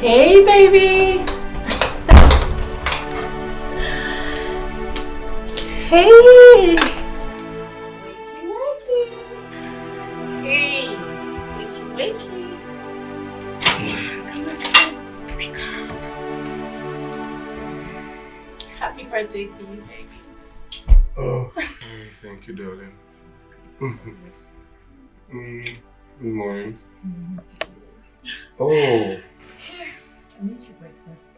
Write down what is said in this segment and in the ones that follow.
Hey, baby! Hey! Wakey, wakey! Hey! Wakey, wakey! Come on, wake up! Happy birthday to you, baby. Oh, thank you, darling. Good morning. Oh. Here, I need your breakfast.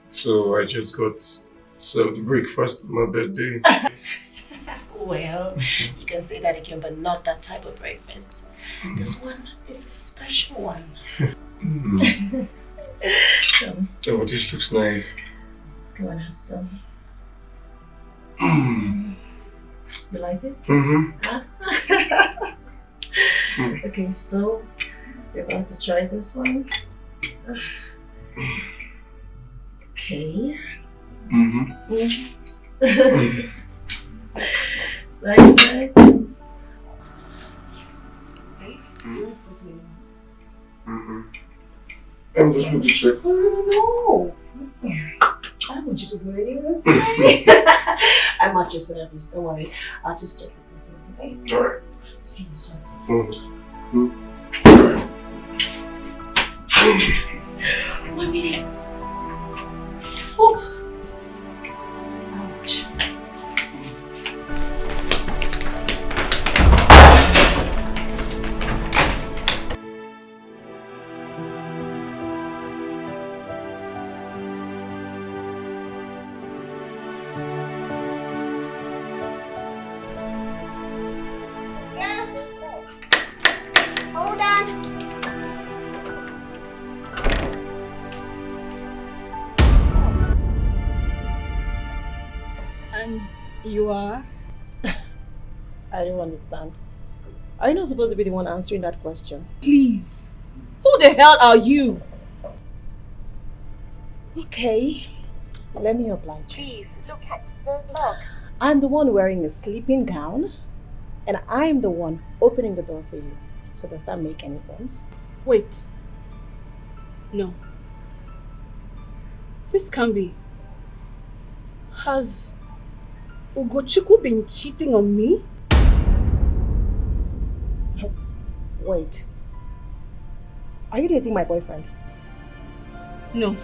So I just got served breakfast on my birthday. Well, you can say that again, but not that type of breakfast. This one is a special one. Oh, this looks nice. Go and have some. You like it? Huh? Okay, so we're about to try this one. Okay. Right. I'm just going to check. No. I don't want you to go anywhere today. I'm at your service, don't worry. I'll just check it for something, okay? Alright. See you soon. 1 minute. Oof. Ouch. Yes. Hold on. And you are? I don't understand. Are you not supposed to be the one answering that question? Please. Who the hell are you? Okay. Let me oblige you. Please look at the log. I'm the one wearing a sleeping gown, and I'm the one opening the door for you. So does that make any sense? Wait. No. This can't be. Has Ugochukwu been cheating on me? Wait. Are you dating my boyfriend? No.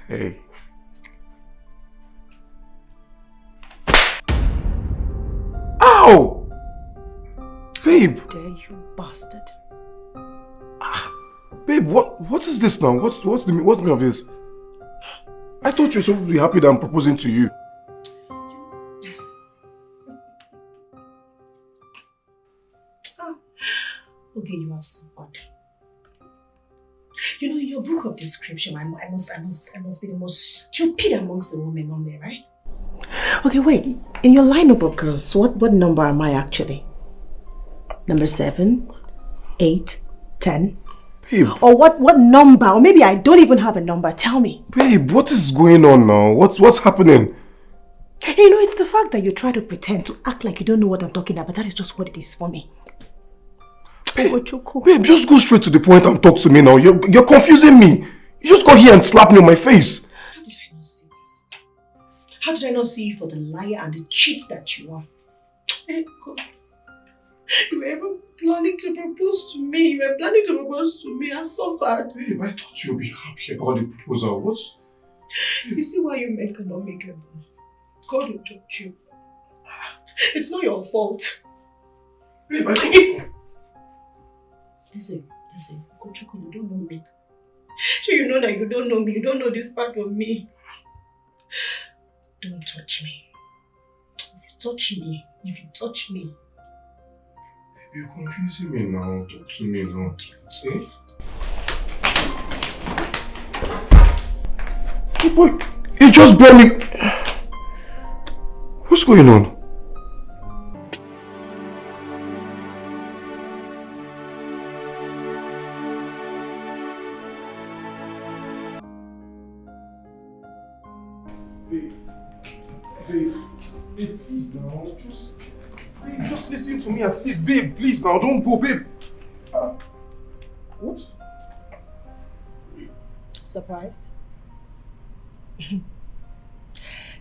Hey. Ow! Babe! Dare you bastard. Babe, what is this now? What's the meaning of this? I thought you were supposed to be happy that I'm proposing to you. Okay, you have suffered. You know, in your book of description, I must be the most stupid amongst the women on there, right? Okay, wait. In your lineup of girls, what number am I actually? Number 7, 8, 10? Babe. Or what number? Or maybe I don't even have a number. Tell me. Babe, what is going on now? What's happening? You know, it's the fact that you try to pretend to act like you don't know what I'm talking about. That is just what it is for me. Babe, just go straight to the point and talk to me now. You're confusing me. You just got here and slapped me on my face. How did I not see this? How did I not see you for the liar and the cheat that you are? Hey, God. You were even planning to propose to me. You were planning to propose to me. I suffered. Babe, I thought you'd be happy about the proposal. What's... You see why you men cannot make it. God will judge you. It's not your fault. Babe, I thought... Listen, Kochuku, you don't know me. So you know that you don't know me. You don't know this part of me. Don't touch me. If you touch me. You're confusing me now. Talk to me now. But you just brought me... What's going on? Babe, please now, just listen to me at least, babe, please now, don't go, babe. What? Surprised?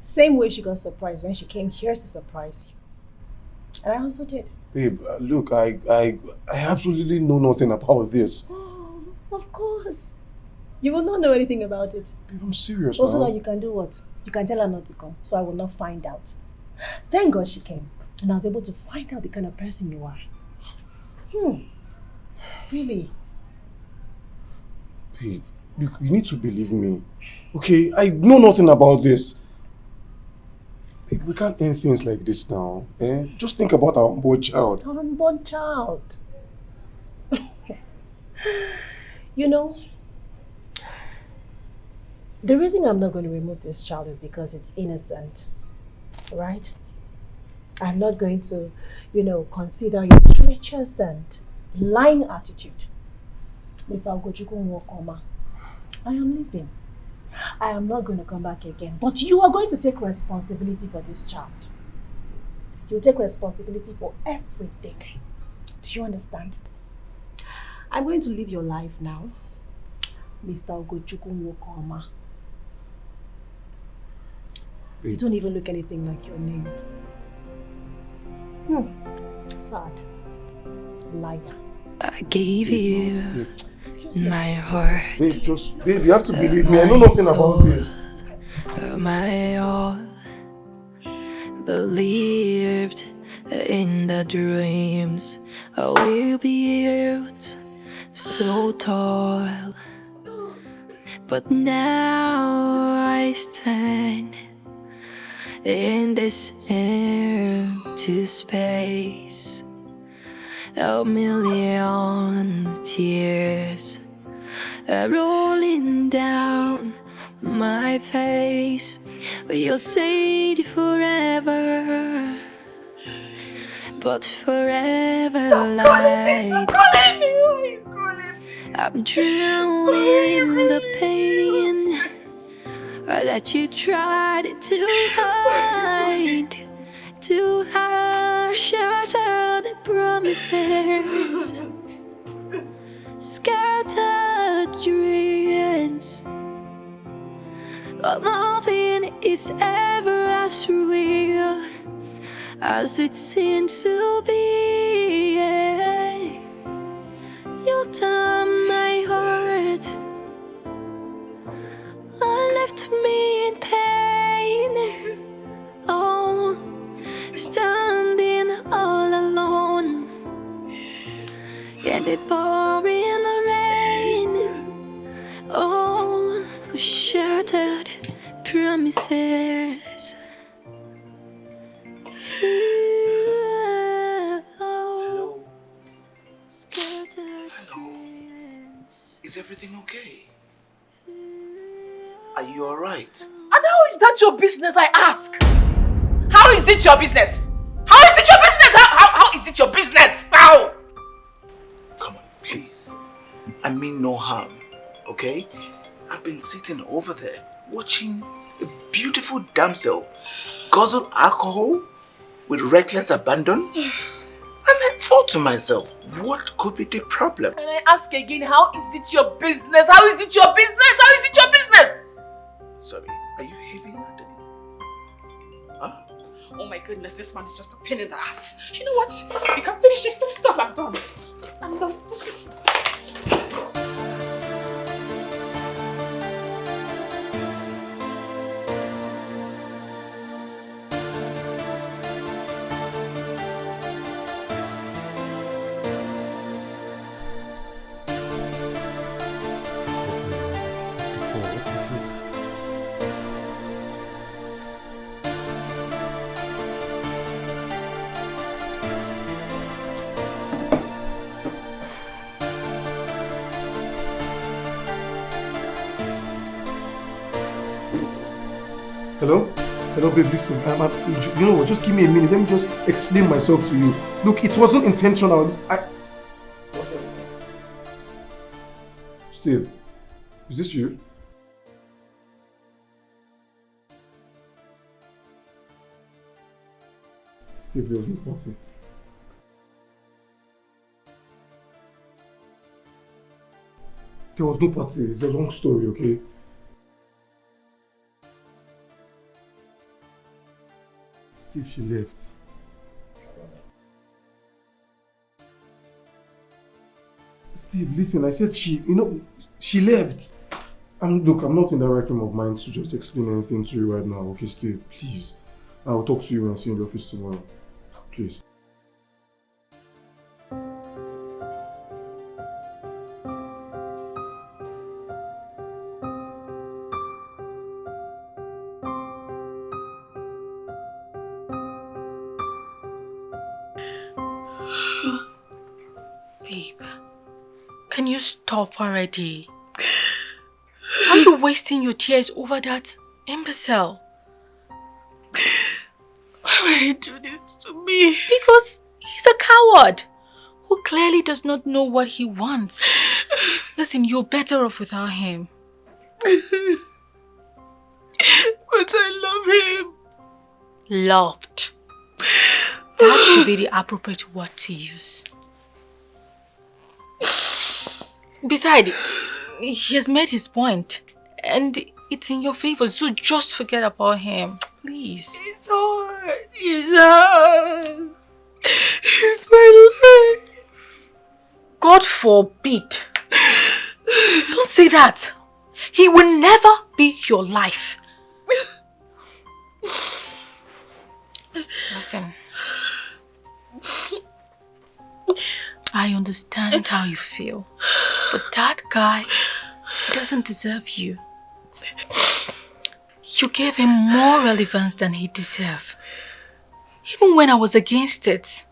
Same way she got surprised when she came here to surprise you. And I also did. Babe, look, I absolutely know nothing about this. Oh, of course. You will not know anything about it. Babe, I'm serious also now. That you can do what? You can tell her not to come, so I will not find out. Thank God she came, and I was able to find out the kind of person you are. Really? Babe, you need to believe me. Okay, I know nothing about this. Babe, we can't end things like this now. Eh? Just think about our unborn child. Our unborn child. You know, the reason I'm not going to remove this child is because it's innocent, right? I'm not going to, consider your treacherous and lying attitude. Mr. Ugochukwu Nwokoma, I am leaving. I am not going to come back again, but you are going to take responsibility for this child. You take responsibility for everything. Do you understand? I'm going to live your life now, Mr. Ugochukwu Nwokoma. You don't even look anything like your name. Sad. Liar. I gave you my heart. Babe, babe, you have to believe me. I know nothing about this. My all believed in the dreams I will be built so tall. But now I stand in this empty space, a million tears are rolling down my face. You'll say forever, but forever light. I'm drowning in the pain that you tried to hide, shatter the promises, scattered dreams. But nothing is ever as real as it seems to be. You turned my heart, left me in pain. Oh, standing all alone in the pouring rain. Oh, shattered promises. Oh, scattered dreams. Is everything okay? Are you alright? And how is that your business, I ask? How is it your business? How is it your business? How is it your business? How? Come on, please. I mean no harm, okay? I've been sitting over there watching a beautiful damsel guzzle alcohol with reckless abandon. And I thought to myself, what could be the problem? And I ask again, how is it your business? How is it your business? How is it your business? Sorry, are you heavy laden? Huh? Oh my goodness, this man is just a pain in the ass. You know what? You can finish it. Finish it up. I'm done. I'm done. Hello? Hello, babe, listen. You know what? Just give me a minute. Let me just explain myself to you. Look, it wasn't intentional. What's that? Steve, is this you? Steve, there was no party. There was no party. It's a long story, okay? Steve, she left. Steve, listen, I said she left. And look, I'm not in the right frame of mind to just explain anything to you right now, okay, Steve? Please. I'll talk to you when I see you in the office tomorrow. Please. Babe, can you stop already? Are you wasting your tears over that imbecile? Why would he do this to me? Because he's a coward who clearly does not know what he wants. Listen, you're better off without him. But I love him. Loved. That should be the appropriate word to use. Besides, he has made his point and it's in your favor, so just forget about him, please. It's hard. It's hard. It's my life. God forbid. Don't say that. He will never be your life. Listen. I understand how you feel, but that guy doesn't deserve you. You gave him more relevance than he deserved, even when I was against it.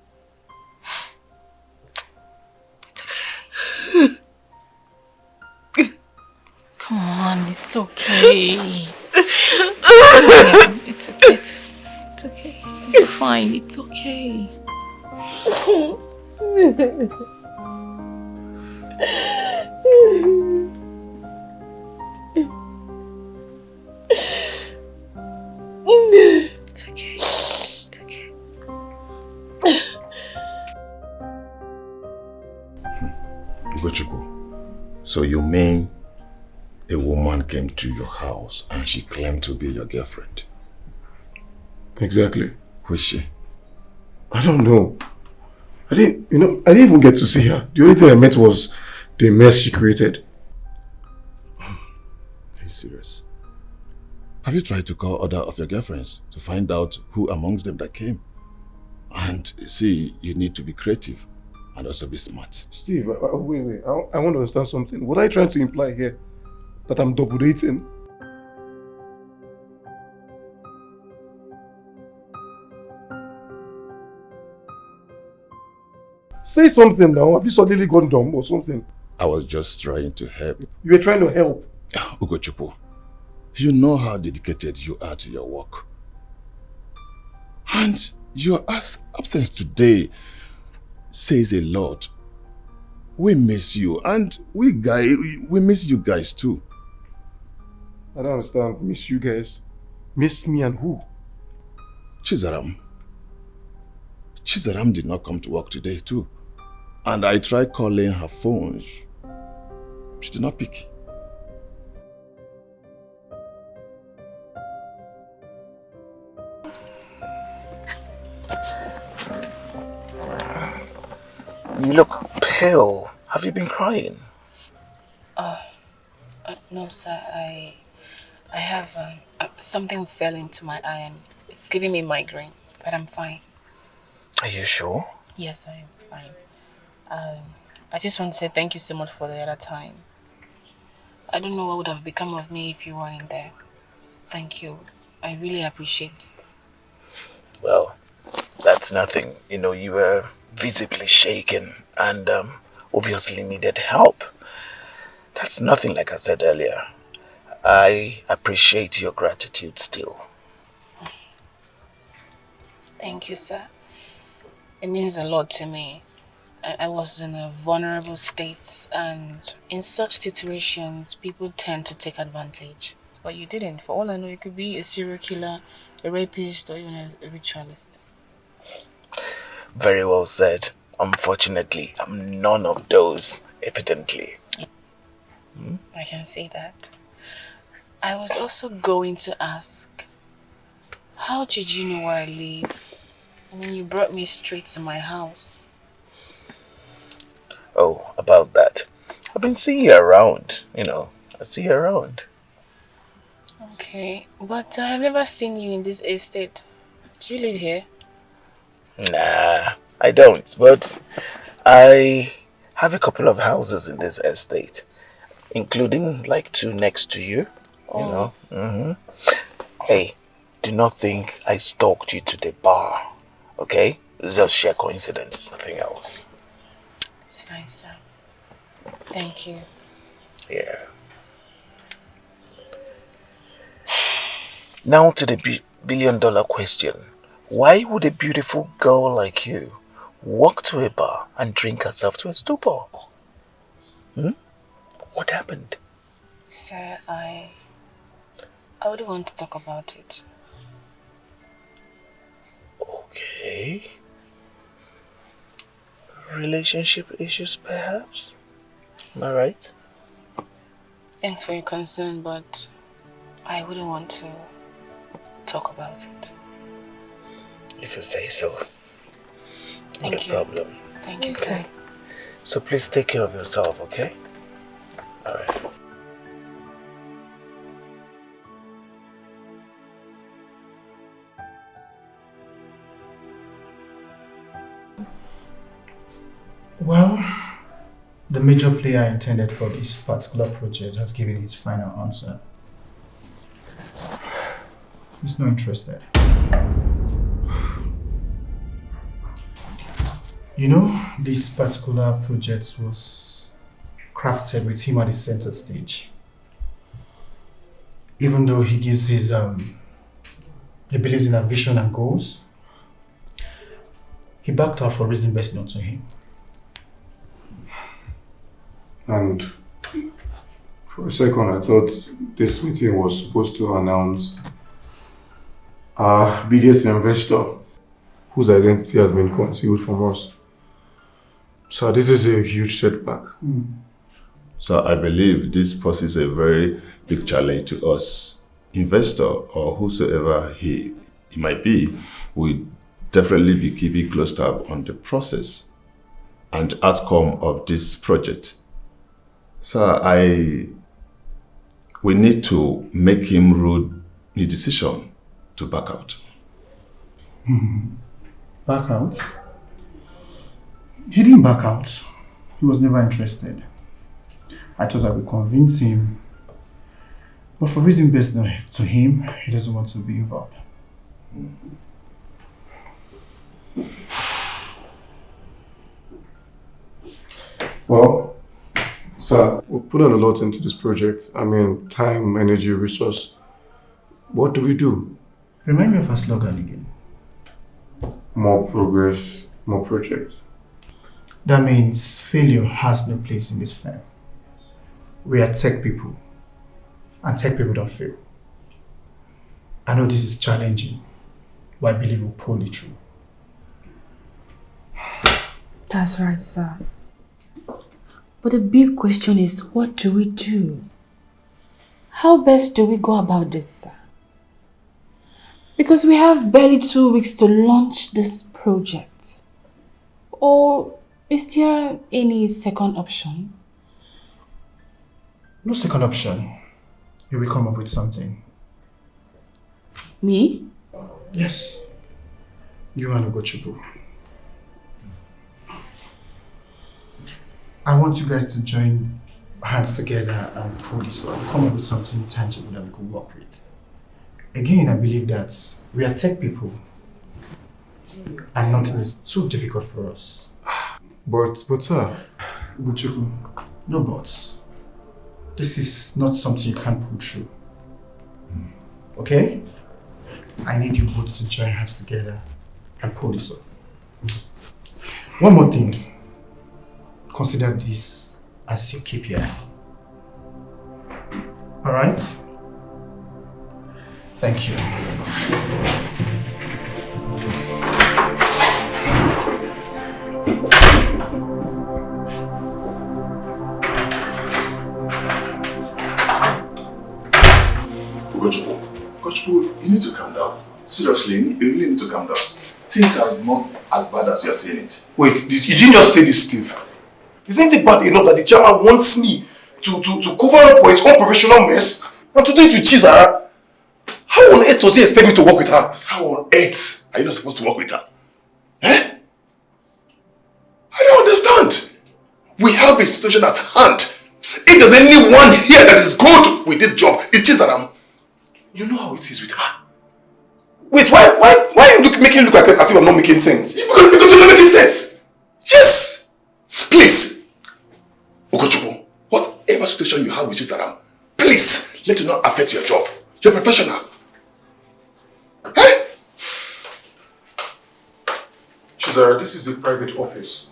It's okay. Come on, it's okay. It's okay. It's okay. You're fine. It's okay. It's okay. It's okay. Ugochukwu, so you mean a woman came to your house and she claimed to be your girlfriend? Exactly. Who is she? I don't know. I didn't even get to see her. The only thing I met was the mess she created. Are you serious? Have you tried to call other of your girlfriends to find out who amongst them that came? And see, you need to be creative and also be smart. Steve, wait. I want to understand something. What are you trying to imply here? That I'm double dating? Say something now. Have you suddenly gone dumb or something? I was just trying to help. You were trying to help? Ugochukwu, you know how dedicated you are to your work. And your absence today says a lot. We miss you, and we miss you guys too. I don't understand. Miss you guys? Miss me and who? Chizaram. Chizaram did not come to work today too. And I tried calling her phone. She did not pick. You look pale. Have you been crying? No, sir. I have something fell into my eye and it's giving me migraine, but I'm fine. Are you sure? Yes, I am fine. I just want to say thank you so much for the other time. I don't know what would have become of me if you weren't there. Thank you. I really appreciate. Well, that's nothing. You know, you were visibly shaken and obviously needed help. That's nothing, like I said earlier. I appreciate your gratitude still. Thank you, sir. It means a lot to me. I was in a vulnerable state, and in such situations, people tend to take advantage. But you didn't. For all I know, you could be a serial killer, a rapist, or even a ritualist. Very well said. Unfortunately, I'm none of those, evidently. I can say that. I was also going to ask, how did you know where I live? I mean, you brought me straight to my house. Oh, about that. I've been seeing you around, I see you around. Okay, but I've never seen you in this estate. Do you live here? Nah, I don't, but I have a couple of houses in this estate, including like 2 next to you, Hey, do not think I stalked you to the bar, okay? It's just sheer coincidence, nothing else. It's fine, sir. Thank you. Yeah. Now to the billion-dollar question. Why would a beautiful girl like you walk to a bar and drink herself to a stupor? What happened? Sir, I wouldn't want to talk about it. Okay. Relationship issues, perhaps? Am I right? Thanks for your concern, but I wouldn't want to talk about it. If you say so. Not Thank a you. problem. Thank you, sir. So please take care of yourself, okay? Alright. Well, the major player intended for this particular project has given his final answer. He's not interested. You know, this particular project was crafted with him at the center stage. Even though he gives his, he believes in our vision and goals, he backed out for reasons best known to him. And for a second, I thought this meeting was supposed to announce our biggest investor, whose identity has been concealed from us. So this is a huge setback. So I believe this poses a very big challenge to us. Investor or whosoever he might be will definitely be keeping close tab on the process and outcome of this project. So we need to make him rule his decision to back out. Back out? He didn't back out. He was never interested. I thought I would convince him, but for reasons best known to him, he doesn't want to be involved. Well, sir, we've put on a lot into this project. I mean, time, energy, resource. What do we do? Remind me of our slogan again. More progress, more projects. That means failure has no place in this firm. We are tech people, and tech people don't fail. I know this is challenging, but I believe we'll pull it through. That's right, sir. But the big question is, what do we do? How best do we go about this, sir? Because we have barely 2 weeks to launch this project. Or is there any second option? No second option. You will come up with something. Me? Yes. You and Ugochukwu. I want you guys to join hands together and pull this off. Come up with something tangible that we could work with. Again, I believe that we are tech people and nothing is too difficult for us. But sir. Ugochukwu, no buts. This is not something you can pull through. Okay? I need you both to join hands together and pull this off. One more thing. Consider this as your KPI. Alright? Thank you. Coach, you need to calm down. Seriously, you really need to calm down. Things are not as bad as you're saying it. Wait, you didn't just say this, Steve. Isn't it bad enough that the chairman wants me to cover up for his own professional mess and to do it with Chizara? How on earth does he expect me to work with her? How on earth are you not supposed to work with her? Eh? I don't understand. We have a situation at hand. If there's anyone here that is good with this job, it's Chizaram. You know how it is with her. Wait, why are you making it look like as if I'm not making sense? Because you're not making sense. Yes. Please. Okochukwu, whatever situation you have with Chizaram, please let it not affect your job. You're professional. Hey? Chizara, this is a private office.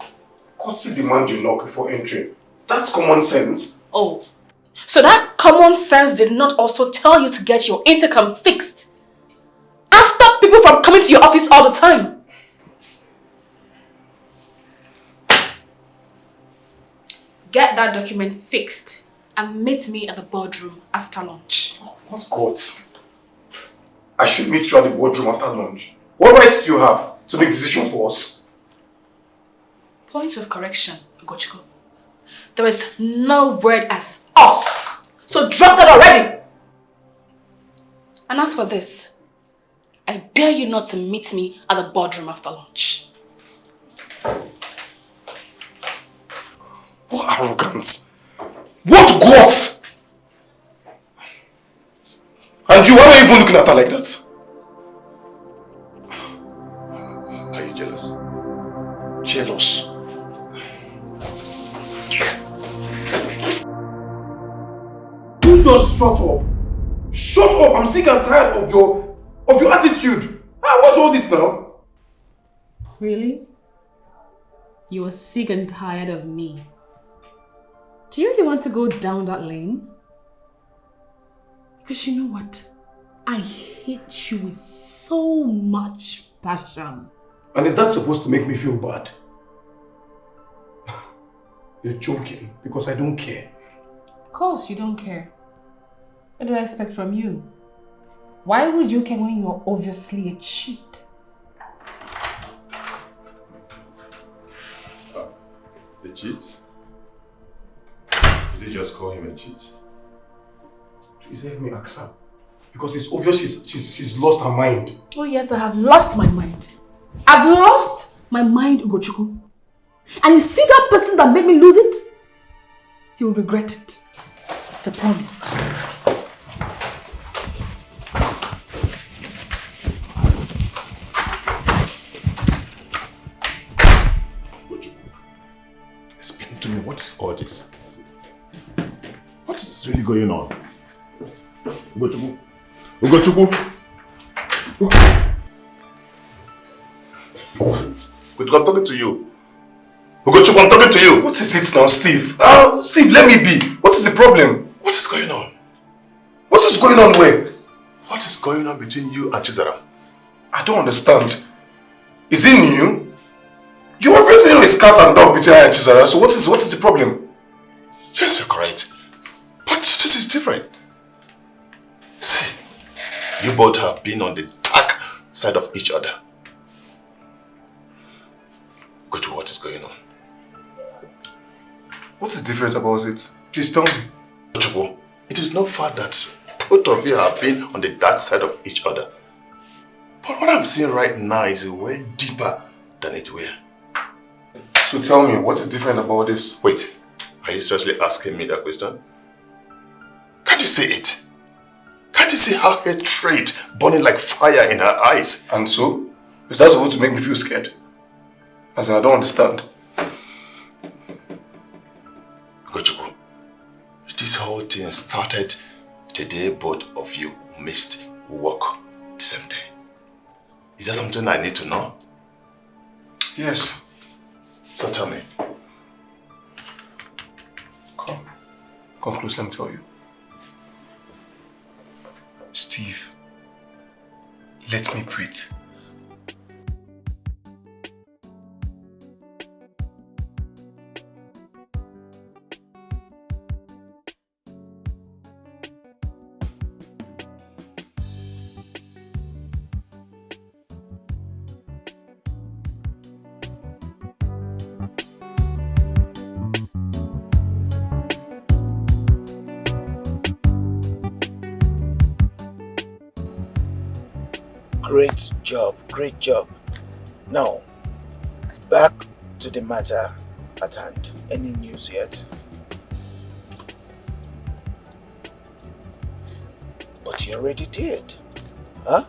Courtesy demand you knock before entering. That's common sense. Oh, so that common sense did not also tell you to get your intercom fixed and stop people from coming to your office all the time? Get that document fixed and meet me at the boardroom after lunch. What God? I should meet you at the boardroom after lunch. What right do you have to make decisions for us? Point of correction, Ugochukwu. There is no word as us. So drop that already. And as for this, I dare you not to meet me at the boardroom after lunch. What arrogance! What God! And you, why are you even looking at her like that? Are you jealous? Jealous? You just shut up. Shut up! I'm sick and tired of your attitude. What's all this now? Really? You are sick and tired of me. Do you really want to go down that lane? Because you know what? I hate you with so much passion. And is that supposed to make me feel bad? You're joking because I don't care. Of course you don't care. What do I expect from you? Why would you care when you're obviously a cheat? A cheat? Did you just call him a cheat? Please help me ask her. Because it's obvious she's lost her mind. Oh yes, I have lost my mind. I've lost my mind, Ugochukwu. And you see that person that made me lose it? You'll regret it. It's a promise. Explain to me, what is all this? What is really going on? Ugochukwu? Ugochukwu? Ugochukwu, I'm talking to you. Ugochukwu, I'm talking to you. What is it now, Steve? Steve, let me be. What is the problem? What is going on? What is going on where? What is going on between you and Chizaram? I don't understand. Is it new? You obviously know it's cat and dog between her and Chizara, so what is the problem? Yes, you're correct. But this is different. See, you both have been on the dark side of each other. Go to what is going on. What is different about it? Please tell me. Chukwu, it is not fair that both of you have been on the dark side of each other. But what I'm seeing right now is way deeper than it were. So tell me, what is different about this? Wait, are you seriously asking me that question? Can't you see it? Can't you see her hatred burning like fire in her eyes? And so? Is that supposed to make me feel scared? As in, I don't understand. Gochukwu, this whole thing started the day both of you missed work the same day. Is that something I need to know? Yes. So tell me. Come. Come close, let me tell you. Steve, let me breathe. Great job, great job. Now, back to the matter at hand. Any news yet? But you already did. Huh?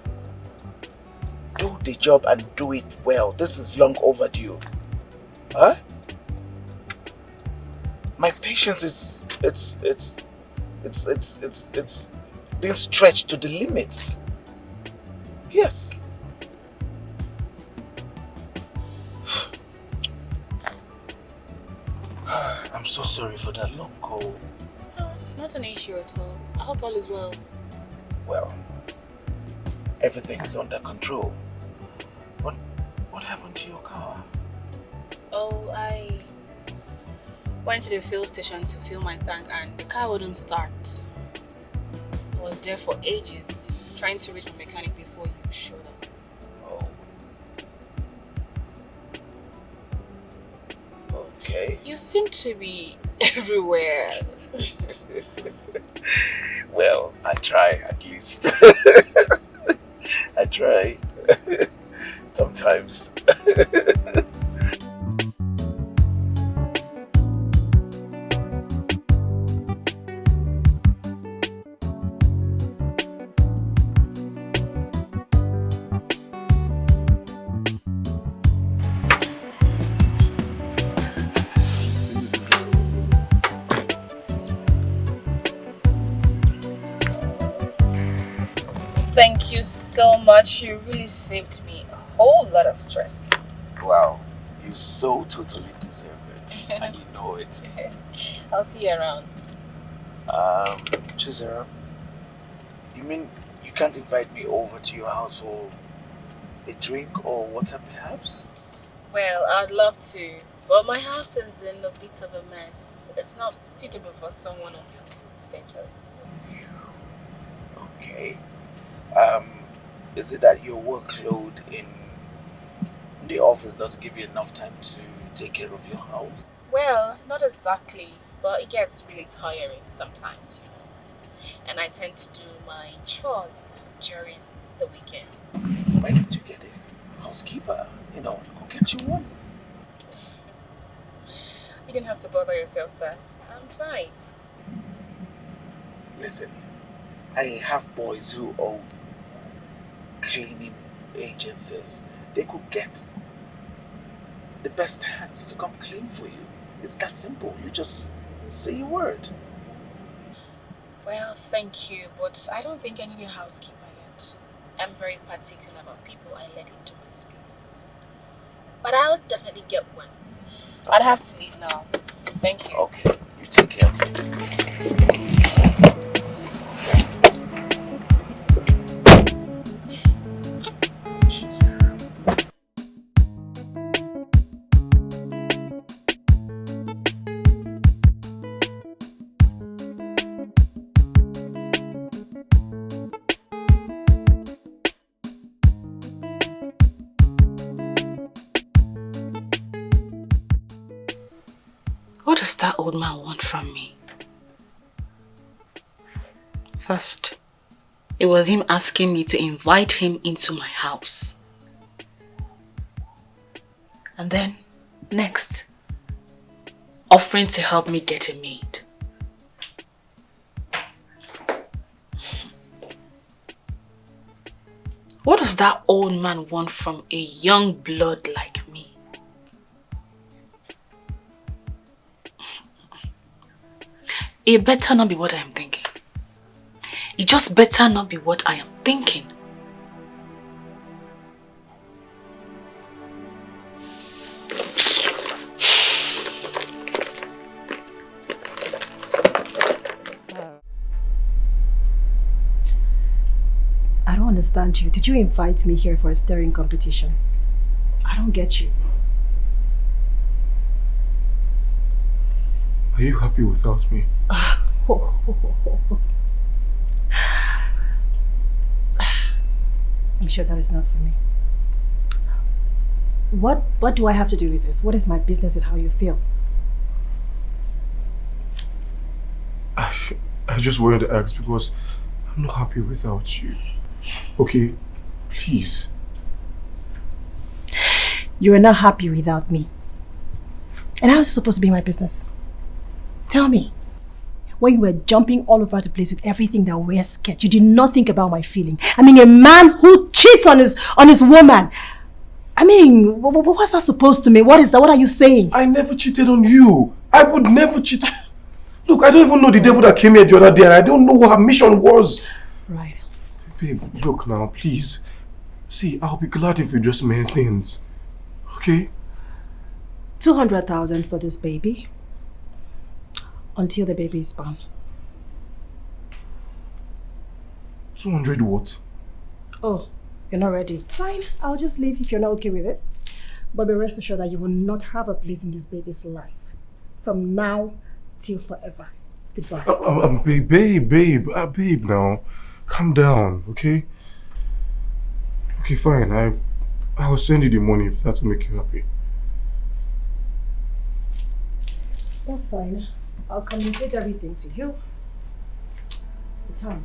Do the job and do it well. This is long overdue. Huh? My patience is it's being stretched to the limits. Yes. I'm so sorry for that long call. No, not an issue at all. I hope all is well. Well, everything is under control. What happened to your car? Oh, I went to the fuel station to fill my tank and the car wouldn't start. I was there for ages, trying to reach my mechanic before you showed up. Oh. Okay. You seem to be everywhere. Well, I try at least. I try. Sometimes. Thank you so much. You really saved me a whole lot of stress. Wow, you so totally deserve it. And you know it. I'll see you around. Chisera, you mean you can't invite me over to your house for a drink or water perhaps? Well, I'd love to, but my house is in a bit of a mess. It's not suitable for someone of your status. Okay. Is it that your workload in the office doesn't give you enough time to take care of your house? Well, not exactly, but it gets really tiring sometimes, you know. And I tend to do my chores during the weekend. Why don't you get a housekeeper? You know, go get you one. You didn't have to bother yourself, sir. I'm fine. Listen, I have boys who own cleaning agencies. They could get the best hands to come clean for you. It's that simple. You just say a word. Well, thank you, but I don't think I need a housekeeper yet. I'm very particular about people I let into my space. But I'll definitely get one. I'd have to leave now. Thank you. Okay, you take care of it. What does that old man want from me? First, it was him asking me to invite him into my house. And then, next, offering to help me get a maid. What does that old man want from a young blood like me? It better not be what I am thinking. It just better not be what I am thinking. understand you. Did you invite me here for a staring competition? I don't get you. Are you happy without me? I'm sure that is not for me. What do I have to do with this? What is my business with how you feel? I just wanted to ask because I'm not happy without you. Okay, please. You are not happy without me. And how is it supposed to be my business? Tell me. When you were jumping all over the place with everything that we're scared, you did not think about my feeling. I mean, a man who cheats on his woman. I mean, what's that supposed to mean? What is that? What are you saying? I never cheated on you. I would never cheat. Look, I don't even know the devil that came here the other day, and I don't know what her mission was. Right. Babe, look now, please. See, I'll be glad if you just mend things. Okay? 200,000 for this baby. Until the baby is born. 200 what? Oh, you're not ready. Fine, I'll just leave if you're not okay with it. But be rest assured that you will not have a place in this baby's life. From now till forever. Goodbye. Babe now. Calm down, okay? Okay, fine. I will send you the money if that will make you happy. That's fine. I'll communicate everything to you. The time.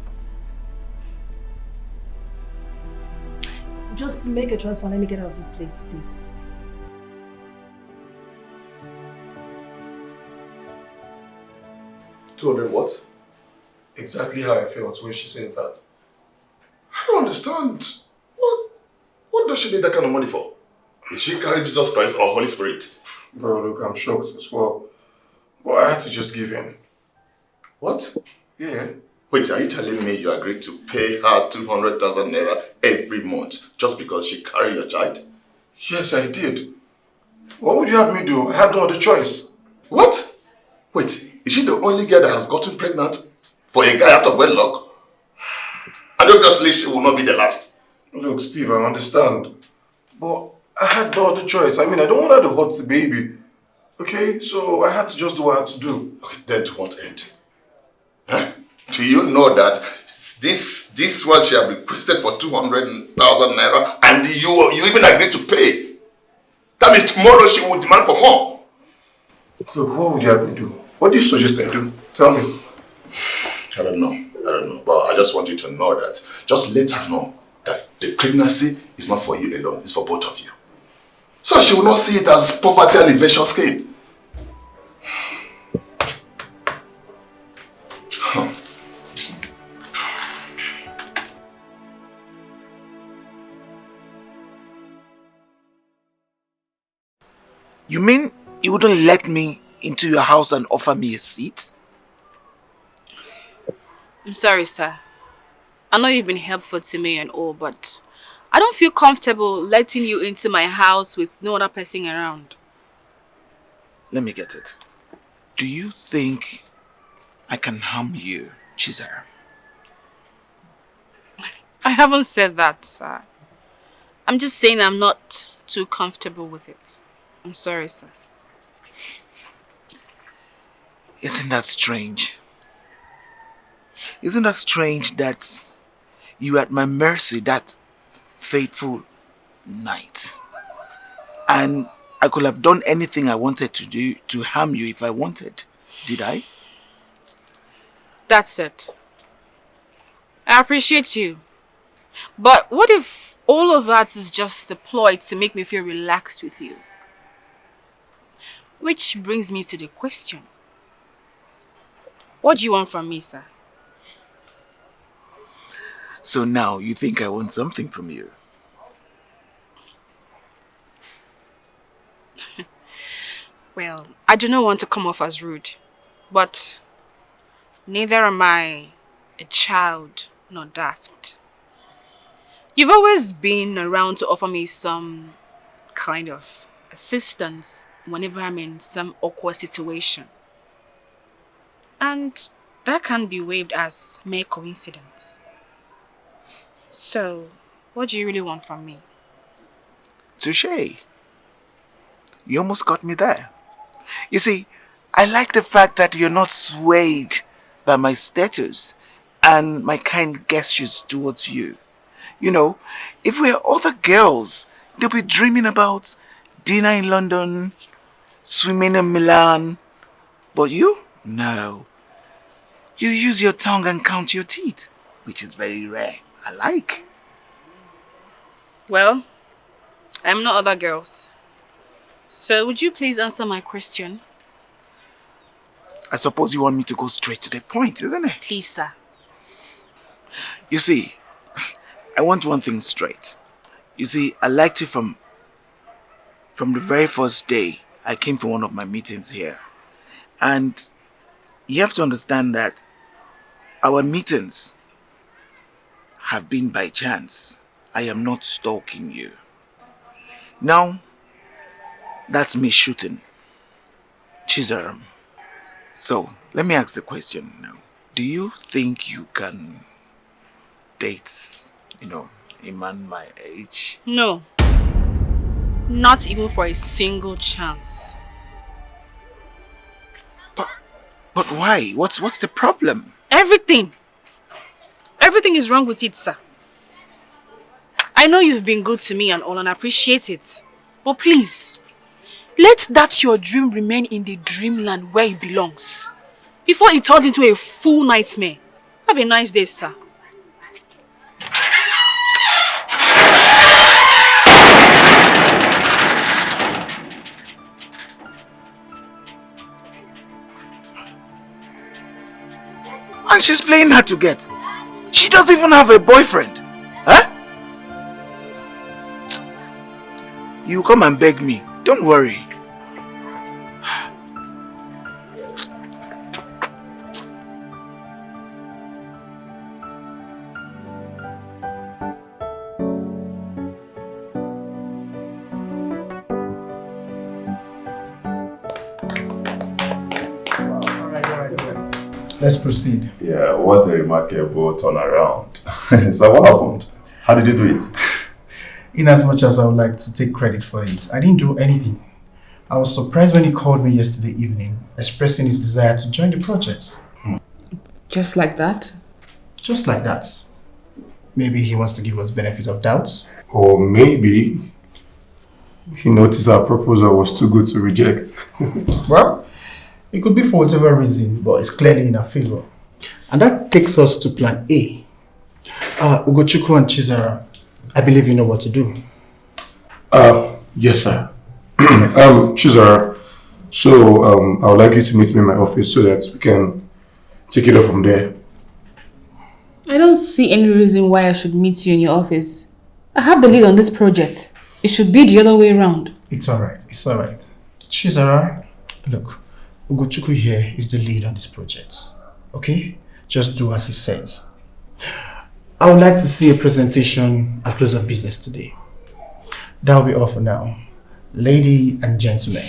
Just make a transfer. Let me get out of this place, please. $200 what? Exactly how I felt when she said that. I don't understand. What does she need that kind of money for? Did she carry Jesus Christ or Holy Spirit? Bro, look, I'm shocked as well. But I had to just give in. What? Yeah. Wait, are you telling me you agreed to pay her 200,000 naira every month just because she carried your child? Yes, I did. What would you have me do? I had no other choice. What? Wait, is she the only girl that has gotten pregnant for a guy out of wedlock? And obviously she will not be the last. Look, Steve, I understand. But I had no other choice. I mean, I don't want her to hurt the baby. Okay, so I had to just do what I had to do. Okay, then to what end? Huh? Do you know that this one she had requested for 200,000 naira and you even agreed to pay? That means tomorrow she will demand for more. Look, what would you have me do? What do you suggest I do? Tell me. I don't know. But I just want you to know that. Just let her know that the pregnancy is not for you alone, it's for both of you. So she will not see it as poverty alleviation scheme. You mean you wouldn't let me into your house and offer me a seat? I'm sorry, sir. I know you've been helpful to me and all, but I don't feel comfortable letting you into my house with no other person around. Let me get it. Do you think I can harm you, Chizara? I haven't said that, sir. I'm just saying I'm not too comfortable with it. I'm sorry, sir. Isn't that strange? Isn't that strange that you were at my mercy that fateful night? And I could have done anything I wanted to do to harm you if I wanted. Did I? That's it. I appreciate you. But what if all of that is just a ploy to make me feel relaxed with you? Which brings me to the question. What do you want from me, sir? So now you think I want something from you? Well, I do not want to come off as rude, but neither am I a child nor daft. You've always been around to offer me some kind of assistance whenever I'm in some awkward situation. And that can be waived as mere coincidence. So, what do you really want from me? Touché. You almost got me there. You see, I like the fact that you're not swayed by my status and my kind gestures towards you. You know, if we're other girls, they'll be dreaming about dinner in London, swimming in Milan. But you? No. You use your tongue and count your teeth, which is very rare. I like. Well, I'm not other girls. So, would you please answer my question? I suppose you want me to go straight to the point, isn't it? Please, sir. You see, I want one thing straight. You see, I liked you from the very first day I came for one of my meetings here. And you have to understand that our meetings have been by chance. I am not stalking you. Now, that's me shooting. Chizaram. So, let me ask the question now. Do you think you can date, a man my age? No. Not even for a single chance. But why? What's the problem? Everything. Everything is wrong with it, sir. I know you've been good to me and all, and I appreciate it. But please, let that your dream remain in the dreamland where it belongs, before it turns into a full nightmare. Have a nice day, sir. And she's playing hard to get. She doesn't even have a boyfriend. Huh? You come and beg me. Don't worry. Let's proceed. Yeah, what a remarkable turnaround. So what happened? How did you do it? In as much as I would like to take credit for it, I didn't do anything. I was surprised when he called me yesterday evening, expressing his desire to join the project. Just like that? Just like that. Maybe he wants to give us benefit of doubts. Or maybe he noticed our proposal was too good to reject. Well, it could be for whatever reason, but it's clearly in our favor. And that takes us to plan A. Ugochukwu and Chizara, I believe you know what to do. Yes, sir. Chizara, so I would like you to meet me in my office so that we can take it up from there. I don't see any reason why I should meet you in your office. I have the lead on this project. It should be the other way around. It's alright, it's alright. Chizara, look, Ugochukwu here is the lead on this project. Okay? Just do as he says. I would like to see a presentation at close of business today. That will be all for now. Ladies and gentlemen.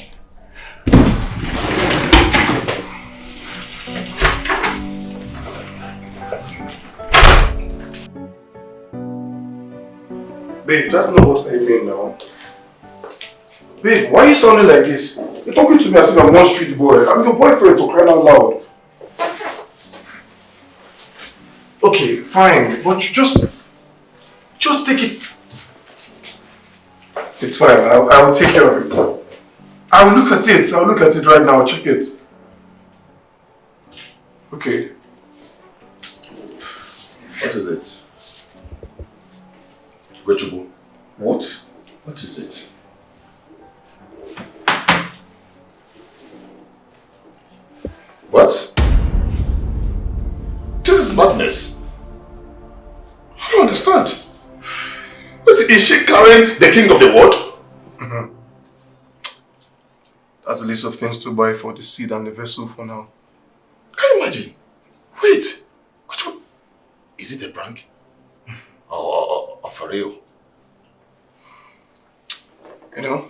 Babe, that's not what I mean now. Babe, why are you sounding like this? You're talking to me as if I'm one street boy. I'm your boyfriend, for crying out loud. Okay, fine, but you just take it. It's fine, I will take care of it. I will look at it right now, check it. Okay. What is it? What? What is it? What? This is madness. I don't understand. But is she carrying the king of the world? Mm-hmm. That's a list of things to buy for the seed and the vessel for now. Can you imagine? Wait. Is it a prank? Or for real? You know,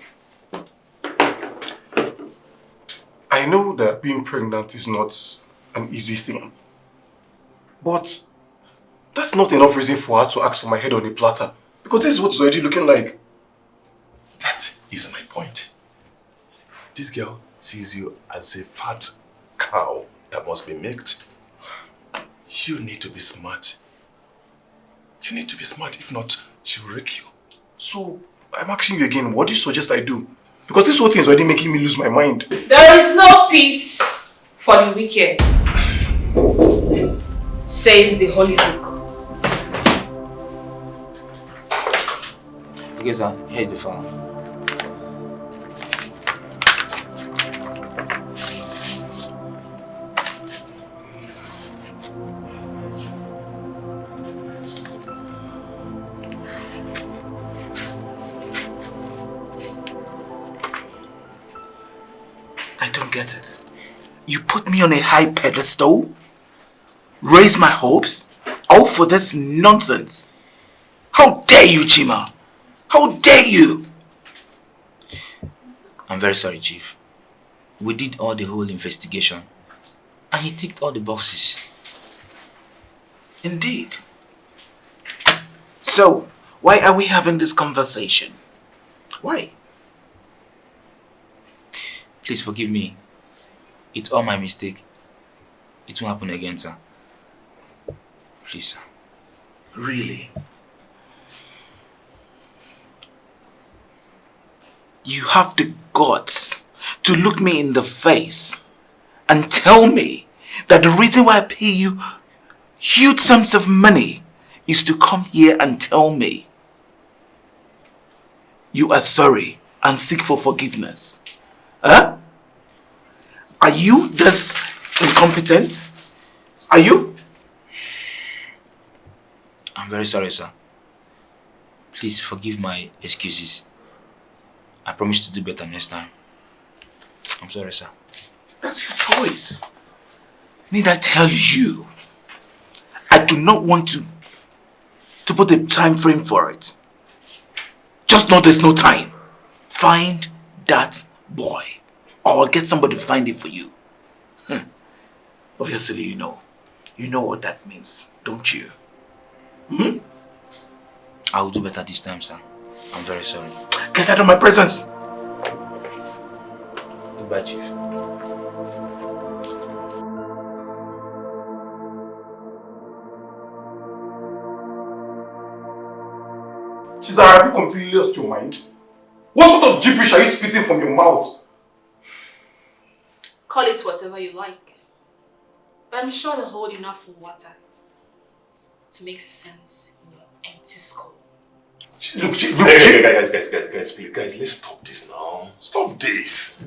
I know that being pregnant is not an easy thing. But That's not enough reason for her to ask for my head on a platter. Because this is what it's already looking like. That is my point. This girl sees you as a fat cow that must be milked. You need to be smart. You need to be smart. If not, she will wreck you. So, I'm asking you again, what do you suggest I do? Because this whole thing is already making me lose my mind. There is no peace for the wicked, says the Holy Book. Okay, sir. Here's the file. I don't get it. You put me on a high pedestal, raise my hopes, all for this nonsense. How dare you, Chima? How dare you? I'm very sorry, Chief. We did all the whole investigation and he ticked all the boxes. Indeed. So, why are we having this conversation? Why? Please forgive me. It's all my mistake. It won't happen again, sir. Please, sir. Really? You have the guts to look me in the face and tell me that the reason why I pay you huge sums of money is to come here and tell me you are sorry and seek for forgiveness. Huh? Are you this incompetent? Are you? I'm very sorry, sir. Please forgive my excuses. I promise to do better next time. I'm sorry, sir. That's your choice. Need I tell you? I do not want to put a time frame for it. Just know there's no time. Find that boy. Or I'll get somebody to find it for you. Obviously, you know. You know what that means, don't you? Hmm? I will do better this time, sir. I'm very sorry. Get out of my presence! Goodbye, Chief. Chizara, have you completely lost your mind? What sort of gibberish are you spitting from your mouth? Call it whatever you like. But I'm sure they hold enough water to make sense in your empty skull. Guys, please, guys, let's stop this now. Stop this.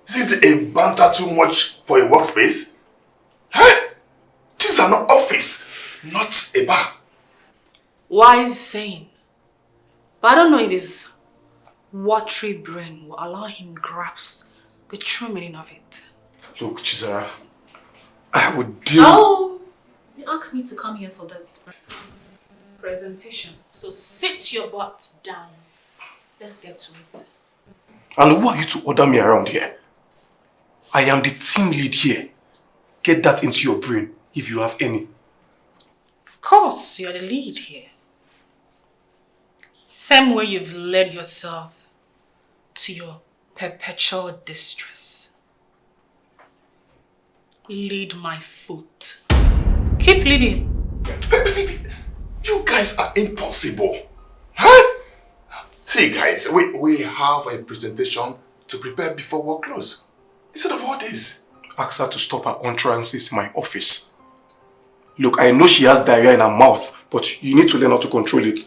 Isn't a banter too much for a workspace? Huh? This is an office, not a bar. Wise saying. But I don't know if his watery brain will allow him grasp the true meaning of it. Look, Chizara, I would deal... Oh! You asked me to come here for this presentation. So sit your butt down. Let's get to it. And who are you to order me around here? I am the team lead here. Get that into your brain, if you have any. Of course, you're the lead here. Same way you've led yourself to your perpetual distress. Lead my foot. Keep leading. You guys are impossible. Huh? See guys, we have a presentation to prepare before work close. Instead of all this. Ask her to stop her utterances in my office. Look, I know she has diarrhea in her mouth, but you need to learn how to control it.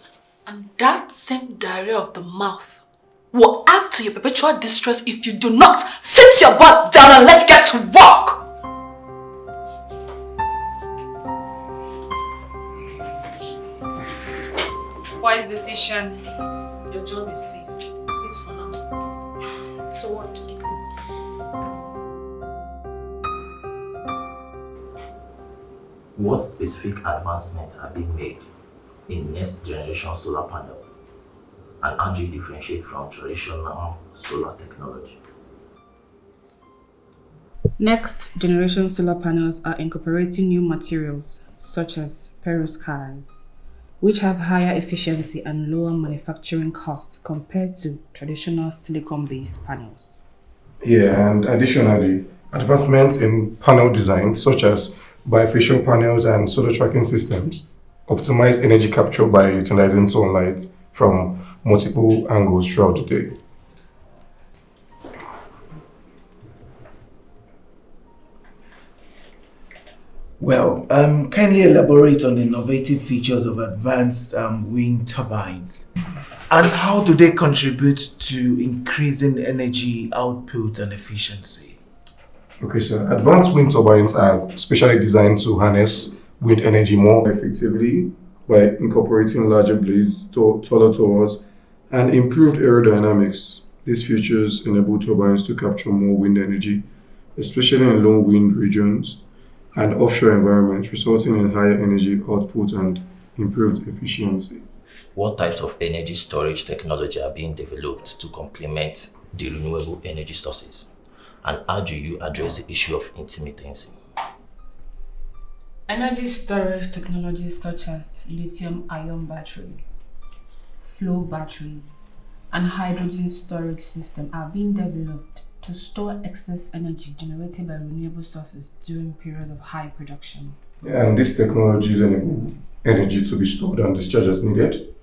And that same diarrhea of the mouth will add to your perpetual distress if you do not sit your butt down and let's get to work. Wise decision. Your job is safe. At least for now. So what? What specific advancements are being made in next generation solar panel? And how do you differentiate from traditional solar technology? Next generation solar panels are incorporating new materials such as perovskites, which have higher efficiency and lower manufacturing costs compared to traditional silicon-based panels. Yeah, and additionally, advancements in panel design, such as bifacial panels and solar tracking systems, optimize energy capture by utilizing sunlight from multiple angles throughout the day. Well, kindly elaborate on the innovative features of advanced wind turbines and how do they contribute to increasing energy output and efficiency? Okay, so advanced wind turbines are specially designed to harness wind energy more effectively by incorporating larger blades, taller towers, and improved aerodynamics. These features enable turbines to capture more wind energy, especially in low wind regions and offshore environments, resulting in higher energy output and improved efficiency. What types of energy storage technology are being developed to complement the renewable energy sources? And how do you address the issue of intermittency? Energy storage technologies such as lithium-ion batteries, flow batteries, and hydrogen storage systems are being developed to store excess energy generated by renewable sources during periods of high production. And these technologies enable energy to be stored and discharged as needed,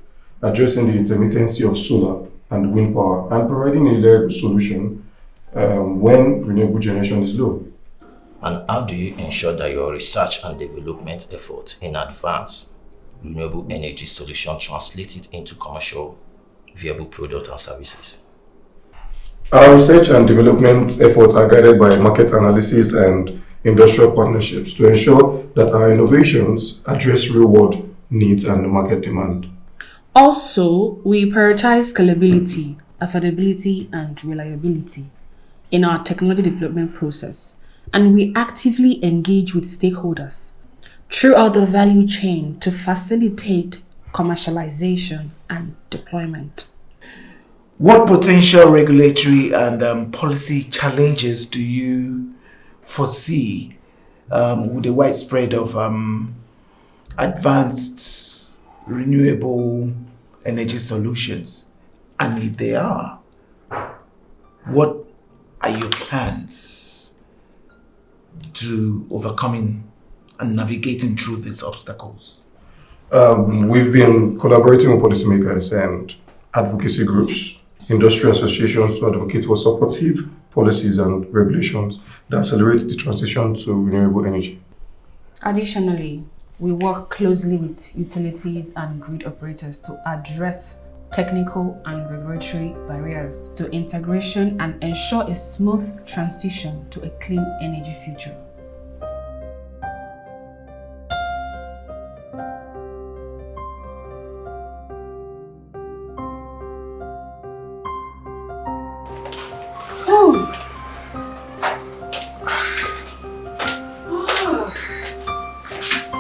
addressing the intermittency of solar and wind power and providing a reliable solution when renewable generation is low. And how do you ensure that your research and development efforts in advanced renewable energy solution translated into commercial viable products and services? Our research and development efforts are guided by market analysis and industrial partnerships to ensure that our innovations address real-world needs and market demand. Also, we prioritize scalability, affordability, and reliability in our technology development process, and we actively engage with stakeholders throughout the value chain to facilitate commercialization and deployment. What potential regulatory and policy challenges do you foresee with the widespread of advanced renewable energy solutions? And if they are, what are your plans to overcoming and navigating through these obstacles? We've been collaborating with policymakers and advocacy groups, industry associations to advocate for supportive policies and regulations that accelerate the transition to renewable energy. Additionally, we work closely with utilities and grid operators to address technical and regulatory barriers to integration and ensure a smooth transition to a clean energy future.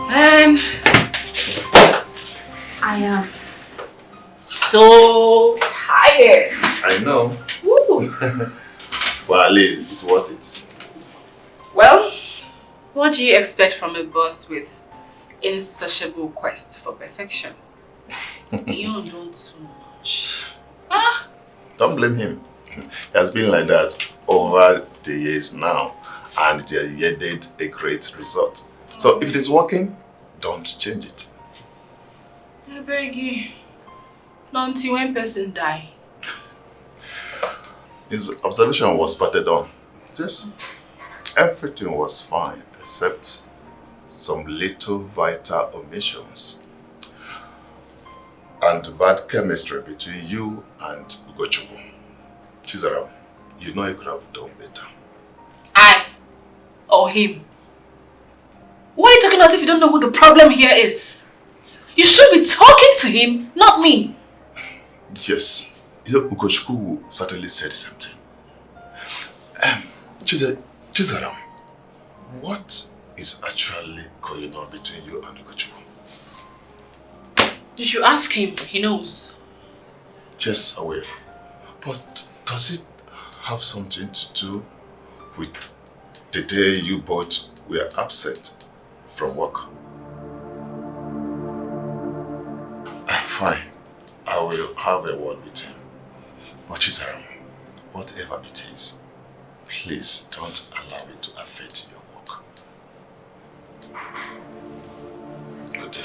And I am so tired. I know. Woo. But at least it's worth it. Well, what do you expect from a boss with insatiable quest for perfection? You know too much. Don't blame him. He has been like that over the years now, and it has yielded a great result. So if it is working, don't change it. I beg you. Not until when person die. His observation was spotted on. Yes. Everything was fine except some little vital omissions and bad chemistry between you and Ugochukwu. Chizaram, you know you could have done better. I or him? Why are you talking as if you don't know who the problem here is? You should be talking to him, not me. Yes, Ugochukwu certainly said the same thing. Chizaram, what is actually going on between you and Ugochukwu? You should ask him, he knows. Yes, I will. But does it have something to do with the day you both were absent from work? Fine. I will have a word with him. But Chizaram, whatever it is, please don't allow it to affect your work. Good day.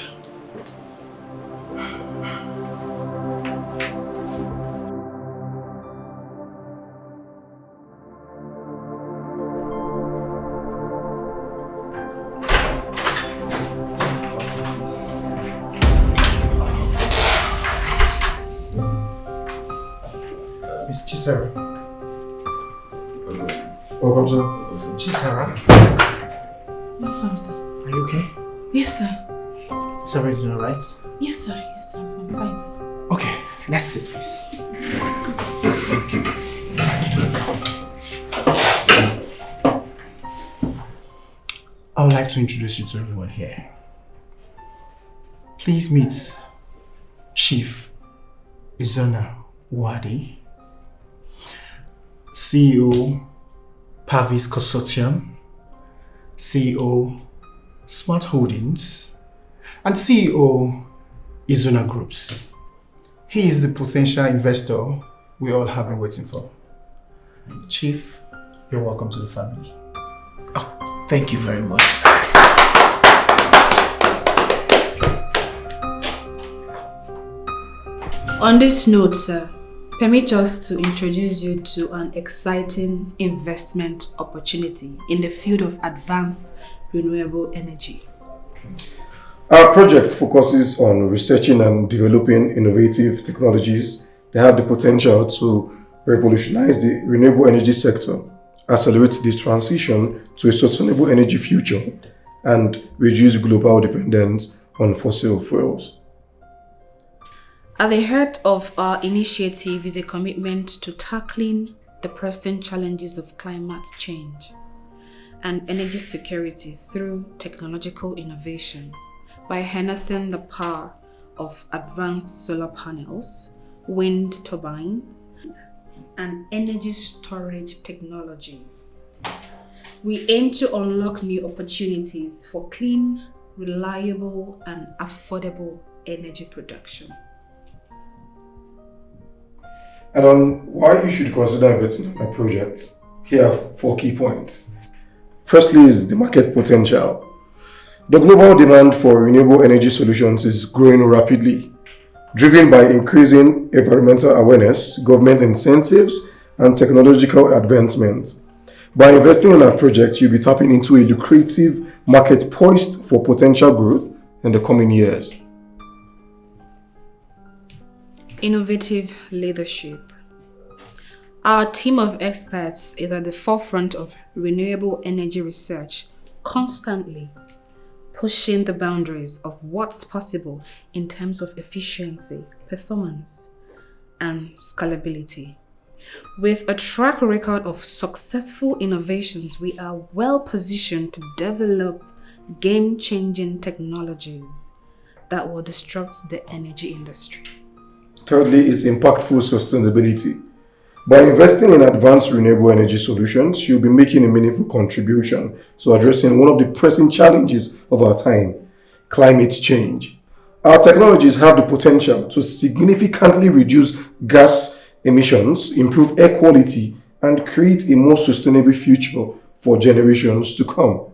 Miss Chisara. Welcome, sir. Chisara. Welcome, sir. Are you okay? Yes, sir. Is everything alright? Yes, sir. Yes, sir. I'm fine, sir. Okay, let's sit, please. I would like to introduce you to everyone here. Please meet Chief Izona Wadi, CEO Pavis Consortium, CEO Smart Holdings, and CEO Izona Groups. He is the potential investor we all have been waiting for. Chief, you're welcome to the family. Oh, thank you very much. On this note, sir, permit us to introduce you to an exciting investment opportunity in the field of advanced renewable energy. Our project focuses on researching and developing innovative technologies that have the potential to revolutionize the renewable energy sector, accelerate the transition to a sustainable energy future, and reduce global dependence on fossil fuels. At the heart of our initiative is a commitment to tackling the pressing challenges of climate change and energy security through technological innovation by harnessing the power of advanced solar panels, wind turbines, and energy storage technologies. We aim to unlock new opportunities for clean, reliable, and affordable energy production. And on why you should consider investing in my project, here are 4 key points. Firstly is the market potential. The global demand for renewable energy solutions is growing rapidly, driven by increasing environmental awareness, government incentives, and technological advancement. By investing in our project, you'll be tapping into a lucrative market poised for potential growth in the coming years. Innovative leadership. Our team of experts is at the forefront of renewable energy research, constantly pushing the boundaries of what's possible in terms of efficiency, performance, and scalability. With a track record of successful innovations, we are well positioned to develop game-changing technologies that will disrupt the energy industry. Thirdly is impactful sustainability. By investing in advanced renewable energy solutions, you'll be making a meaningful contribution to addressing one of the pressing challenges of our time, climate change. Our technologies have the potential to significantly reduce gas emissions, improve air quality, and create a more sustainable future for generations to come.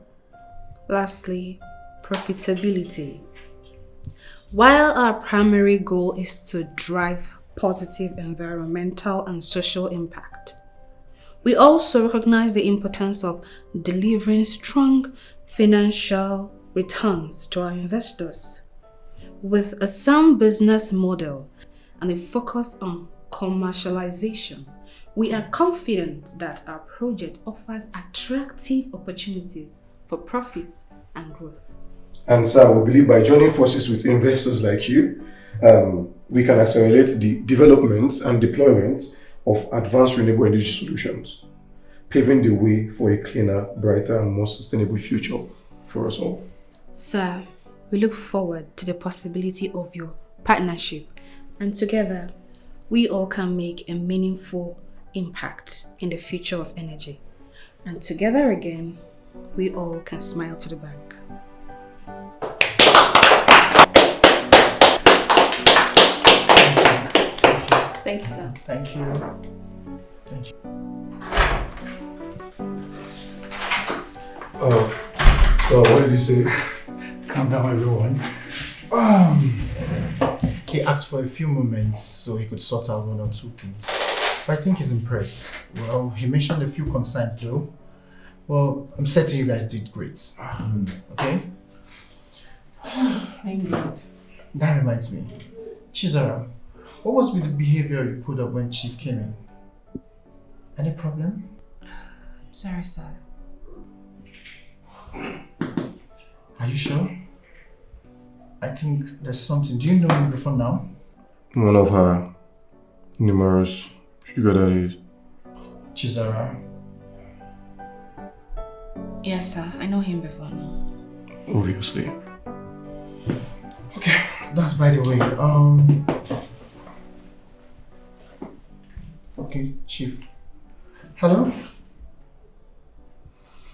Lastly, profitability. While our primary goal is to drive positive environmental and social impact, we also recognize the importance of delivering strong financial returns to our investors. With a sound business model and a focus on commercialization, we are confident that our project offers attractive opportunities for profit and growth. And so we believe by joining forces with investors like you, we can accelerate the development and deployment of advanced renewable energy solutions, paving the way for a cleaner, brighter, and more sustainable future for us all. Sir, we look forward to the possibility of your partnership, and together, we all can make a meaningful impact in the future of energy. And together again, we all can smile to the bank. Thank you, sir. Thank you. Thank you. Oh, so what did he say? Calm down, everyone. He asked for a few moments so he could sort out one or two things. But I think he's impressed. Well, he mentioned a few concerns though. Well, I'm certain you guys did great. Okay? Thank God. That reminds me. Chizara, what was with the behavior you put up when Chief came in? Any problem? Sorry, sir. Are you sure? I think there's something. Do you know him before now? One of her numerous sugar daddies. Chizara. Yes, sir. I know him before now. Obviously. Okay, that's by the way. Okay, Chief. Hello?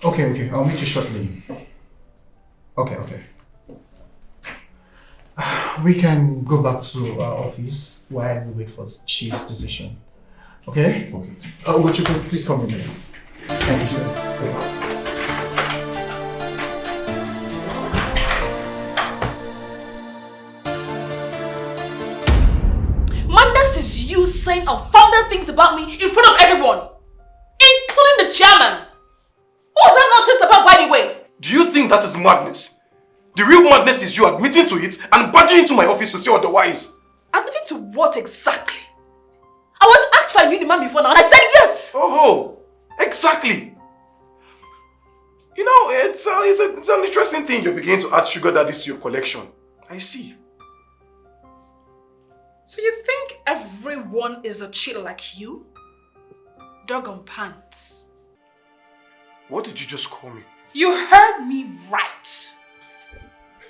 Okay, I'll meet you shortly. Okay. We can go back to our office while we wait for the Chief's decision. Okay? Would you please come in here? Thank you, sir. Madness is you saying unfounded things about me in front of everyone, including the chairman. What was that nonsense about, by the way? Do you think that is madness? The real madness is you admitting to it and barging into my office to say otherwise. Admitting to what exactly? I was asked if I knew the man before now and I said yes. Oh, exactly. You know, it's an interesting thing you're beginning to add sugar daddies to your collection. I see. So you think everyone is a cheater like you? Dog on pants. What did you just call me? You heard me right.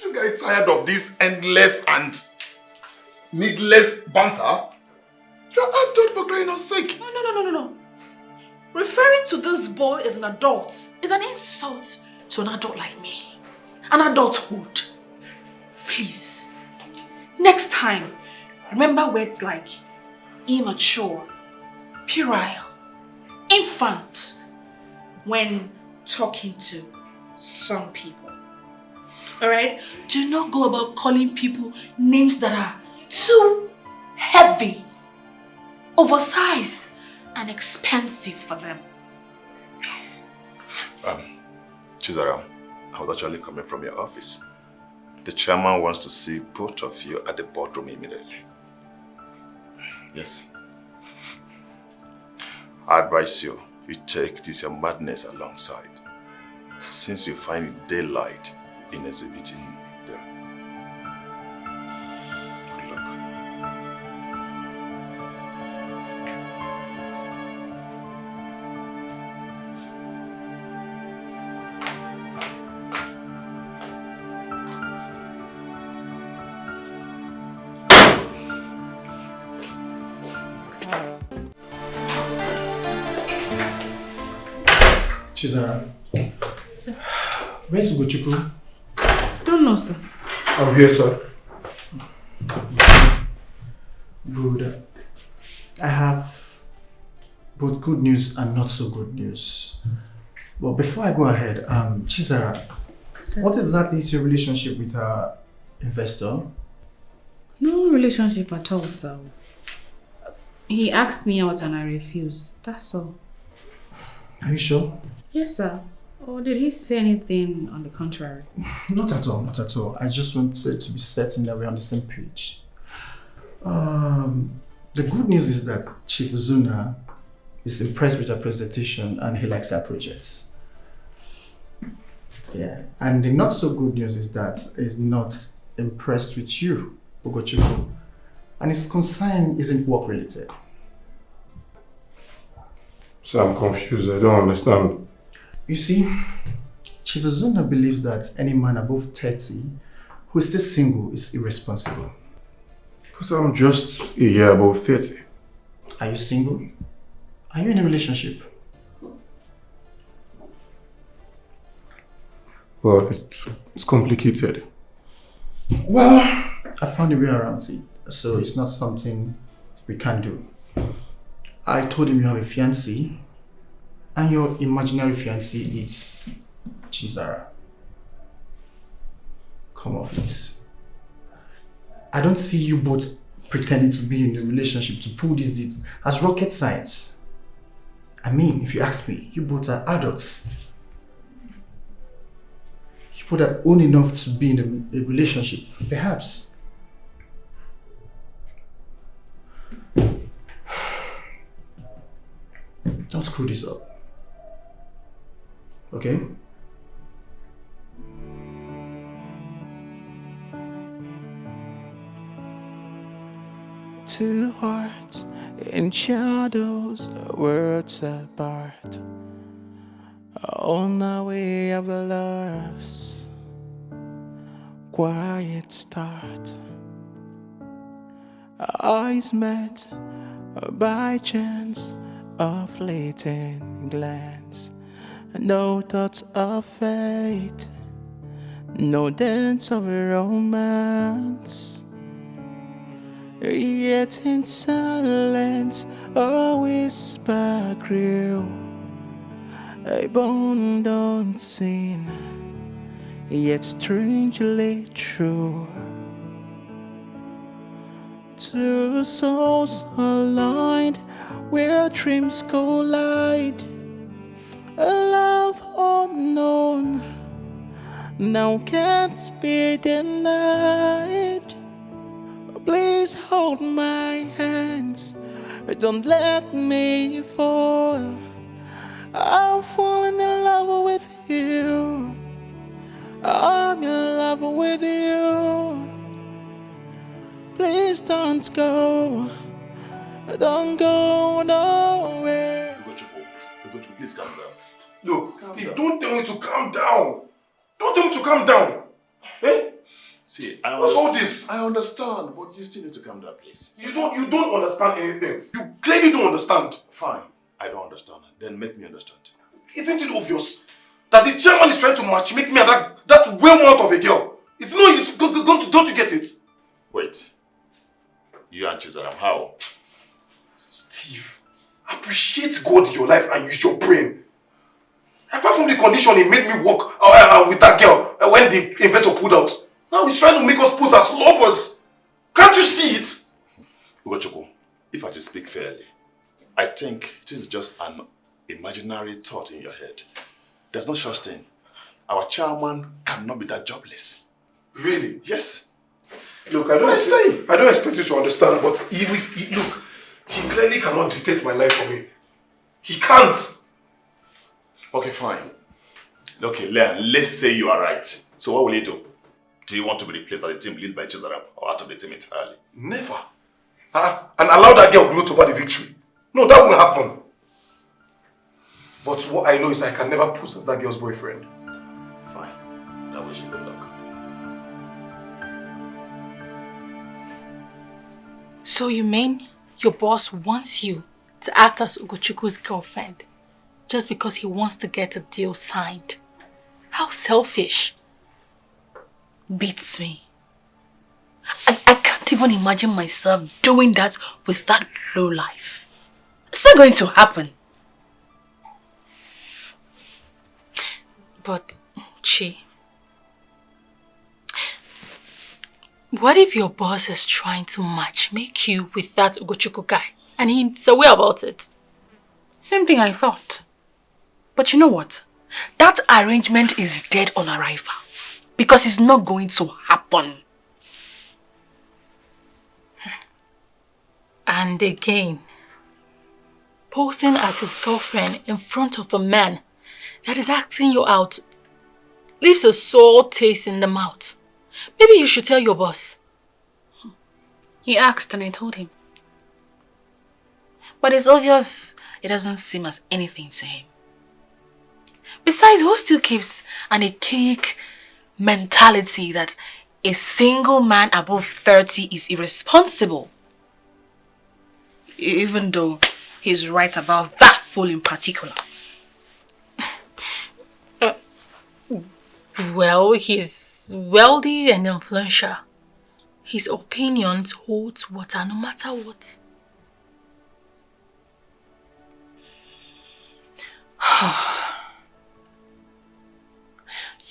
You get tired of this endless and needless banter? You're an adult for crying out sake. No. Referring to this boy as an adult is an insult to an adult like me. An adulthood. Please, next time, remember words like immature, puerile, infant when talking to some people. Alright? Do not go about calling people names that are too heavy, oversized, and expensive for them. Chizara, I was actually coming from your office. The chairman wants to see both of you at the boardroom immediately. Yes. I advise you take this your madness alongside, since you find it daylight in exhibiting them. Good luck. Chizara. Sir? Where's Ugochukwu? Don't know, sir. I'm here, sir. Good. I have both good news and not so good news. But before I go ahead, Chizara, Sir? what exactly is your relationship with our investor? No relationship at all, sir. He asked me out and I refused. That's all. Are you sure? Yes, sir. Or did he say anything on the contrary? Not at all, not at all. I just wanted to be certain that we're on the same page. The good news is that Chief Uzuna is impressed with our presentation and he likes our projects. Yeah, and the not so good news is that he's not impressed with you, Ugochukwu, and his concern isn't work related. So I'm confused, I don't understand. You see, Chief Uzuna believes that any man above 30 who is still single is irresponsible. Because I'm just a year above 30. Are you single? Are you in a relationship? Well, it's complicated. Well, I found a way around it, so it's not something we can do. I told him you have a fiancé, and your imaginary fiancé is Chizara. Come off it. I don't see you both pretending to be in a relationship to pull this deed as rocket science. I mean, if you ask me, you both are adults. You both are old enough to be in a relationship, perhaps. Don't screw this up. Okay? Two hearts in shadows, worlds apart, on our way of love's quiet start. Our eyes met by chance, a fleeting glance, no thoughts of fate, no dance of romance. Yet in silence a whisper grew, a bond unseen, yet strangely true. Two souls aligned where dreams collide, a love unknown now can't be denied. Please hold my hands, don't let me fall. I'm falling in love with you, I'm in love with you. Please don't go nowhere. Ugochukwu, please calm down. Look, Steve, don't tell me to calm down. Don't tell me to calm down. Eh? See, what's all this? I understand, but you still need to calm down, please. You don't understand anything. You clearly don't understand. Fine, I don't understand. Then make me understand. Isn't it obvious that the chairman is trying to matchmake me and that well-mouth of a girl? It's no use. Don't you get it? Wait. You and Chizaram, how? Steve, appreciate God in your life and use your brain. Apart from the condition he made me work with that girl when the investor pulled out, now he's trying to make us pose as lovers. Can't you see it? Ugochukwu, if I just speak fairly, I think this is just an imaginary thought in your head. There's no such thing. Our chairman cannot be that jobless. Really? Yes. Look, I don't expect you to understand, but he clearly cannot dictate my life for me. He can't. Okay, fine. Okay, let's say you are right. So what will you do? Do you want to be replaced as the team lead by Chizaram or out of the team entirely? Never. And allow that girl gloat over the victory. No, that won't happen. But what I know is I can never pose as that girl's boyfriend. Fine. I wish you good luck. So you mean your boss wants you to act as Ugochukwu's girlfriend just because he wants to get a deal signed? How selfish. Beats me. I can't even imagine myself doing that with that lowlife. It's not going to happen. But, Chi, what if your boss is trying to matchmake you with that Ugochukwu guy and he's aware about it? Same thing I thought. But you know what? That arrangement is dead on arrival because it's not going to happen. And again, posing as his girlfriend in front of a man that is acting you out leaves a sore taste in the mouth. Maybe you should tell your boss. He asked and I told him. But it's obvious it doesn't seem as anything to him. Besides, who still keeps an archaic mentality that a single man above 30 is irresponsible? Even though he's right about that fool in particular. Well, he's wealthy and influential. His opinions hold water no matter what.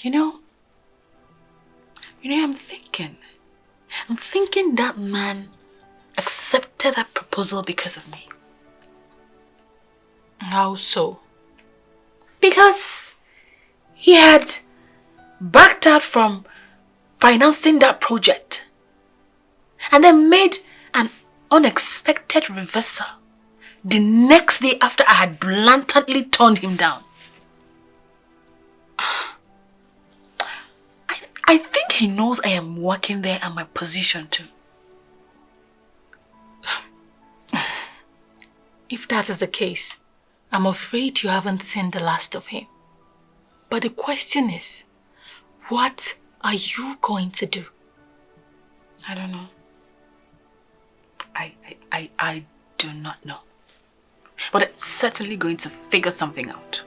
You know, I'm thinking that man accepted that proposal because of me. How so? Because he had backed out from financing that project and then made an unexpected reversal the next day after I had blatantly turned him down. I think he knows I am working there and my position too. If that is the case, I'm afraid you haven't seen the last of him. But the question is, what are you going to do? I don't know. I do not know. But I'm certainly going to figure something out.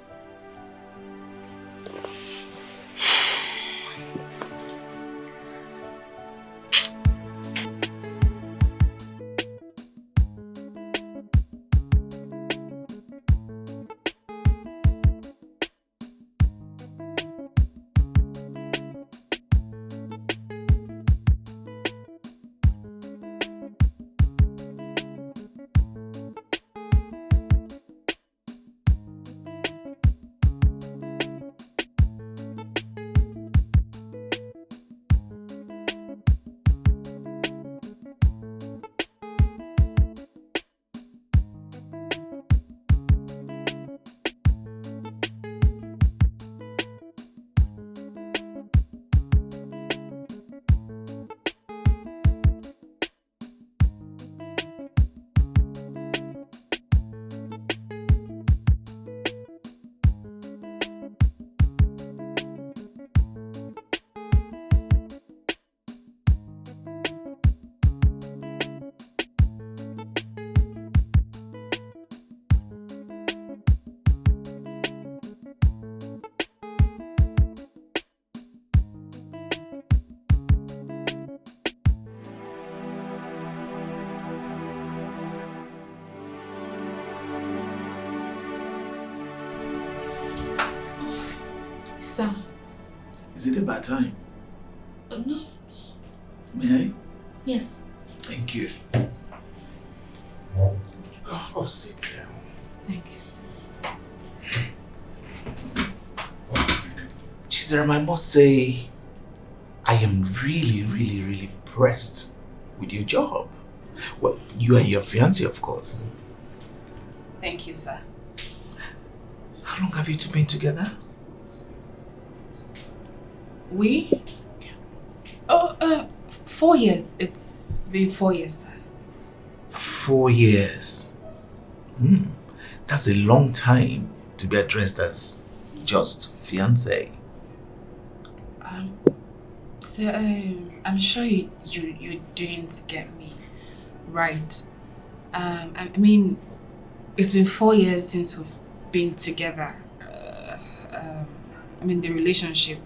Sam. Is it a bad time? No. May I? Yes. Thank you. Oh, sit down. Thank you, sir. Chizaram, I must say, I am really impressed with your job. Well, you and your fiancé, of course. Thank you, sir. How long have you two been together? We? Oh, 4 years. It's been 4 years, sir. 4 years. That's a long time to be addressed as just fiancé. Sir, I'm sure you didn't get me right. I mean, it's been 4 years since we've been together. I mean, the relationship.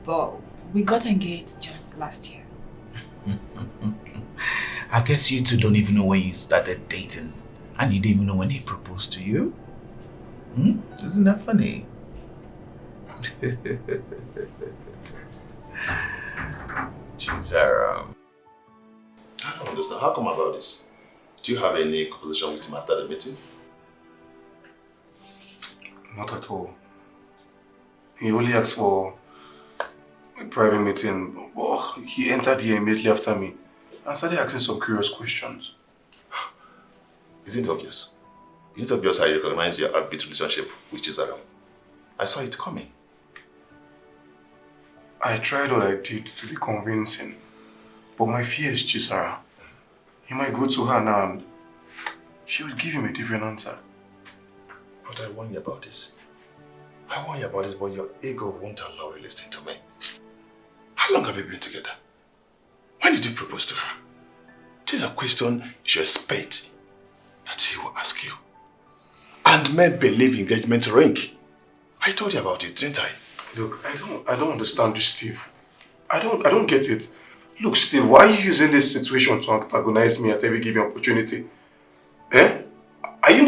But we got engaged just last year. I guess you two don't even know when you started dating. And you didn't even know when he proposed to you. Isn't that funny? Chizaram. I don't understand. How come about this? Do you have any conversation with him after the meeting? Not at all. He only asked for a private meeting. Oh, he entered here immediately after me and started asking some curious questions. Is it obvious? Is it obvious how you recognize your upbeat relationship with Chizaram? I saw it coming. I tried what I did to be convincing, but my fear is Chizaram. He might go to her now and she would give him a different answer. But I warn you about this. But your ego won't allow you to listen to me. How long have you been together? When did you propose to her? This is a question you should expect that he will ask you. And men believe engagement ring. I told you about it, didn't I? Look, I don't understand you, Steve. I don't get it. Look, Steve, why are you using this situation to antagonize me at every given opportunity? Eh? Are you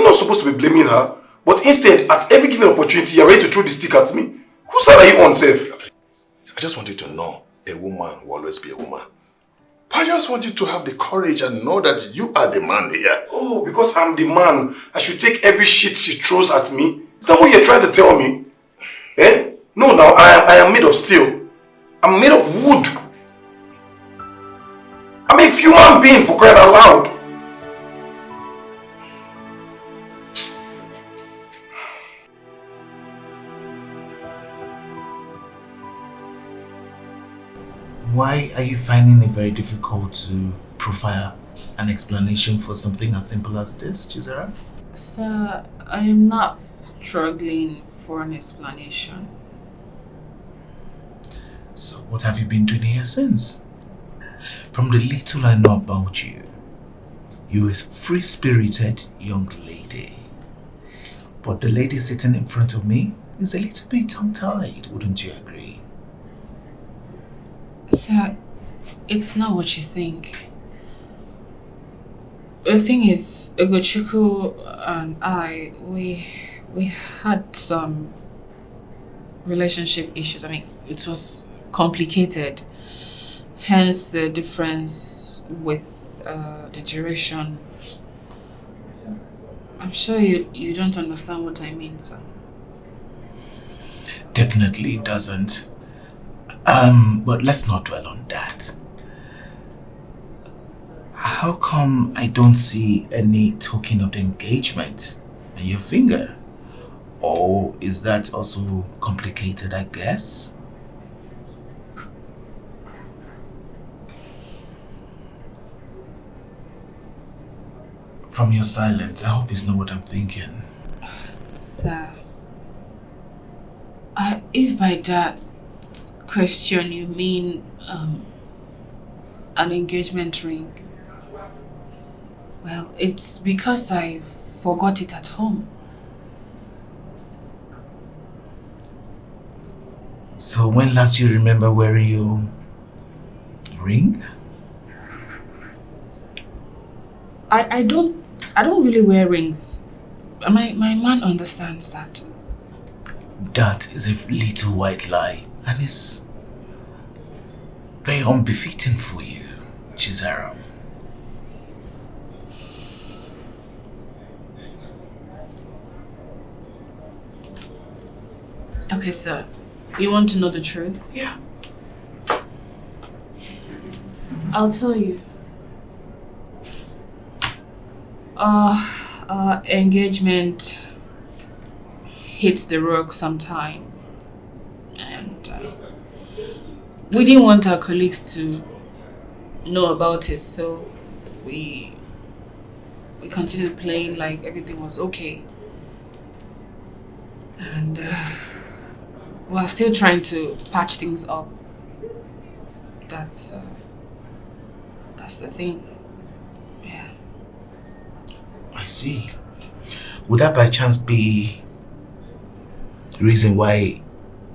not supposed to be blaming her? But instead, at every given opportunity, you're ready to throw the stick at me. Whose side are you on, Seth? I just want you to know a woman will always be a woman. But I just want you to have the courage and know that you are the man here. Oh, because I'm the man, I should take every shit she throws at me? Is that what you're trying to tell me? Eh? No, now, I am made of steel. I'm made of wood. I'm a human being, for crying out loud. Why are you finding it very difficult to provide an explanation for something as simple as this, Chisara? Sir, I am not struggling for an explanation. So what have you been doing here since? From the little I know about you, you're a free-spirited young lady. But the lady sitting in front of me is a little bit tongue-tied, wouldn't you agree? Sir, it's not what you think. The thing is, Ugochukwu and I, we had some relationship issues. I mean, it was complicated. Hence the difference with the duration. I'm sure you don't understand what I mean, sir. Definitely it doesn't. But let's not dwell on that. How come I don't see any token of the engagement on your finger? Or is that also complicated, I guess? From your silence, I hope it's not what I'm thinking. Sir, if by that question you mean an engagement ring, well, it's because I forgot it at home. So when last you remember wearing your ring? I don't really wear rings. My man understands that. That is a little white lie, and it's very unbefitting for you, Chizaram. Okay, sir. You want to know the truth? Yeah. I'll tell you. Engagement hits the rock sometime, and we didn't want our colleagues to know about it, so we continued playing like everything was okay, and we're still trying to patch things up. That's the thing. Yeah. I see. Would that by chance be the reason why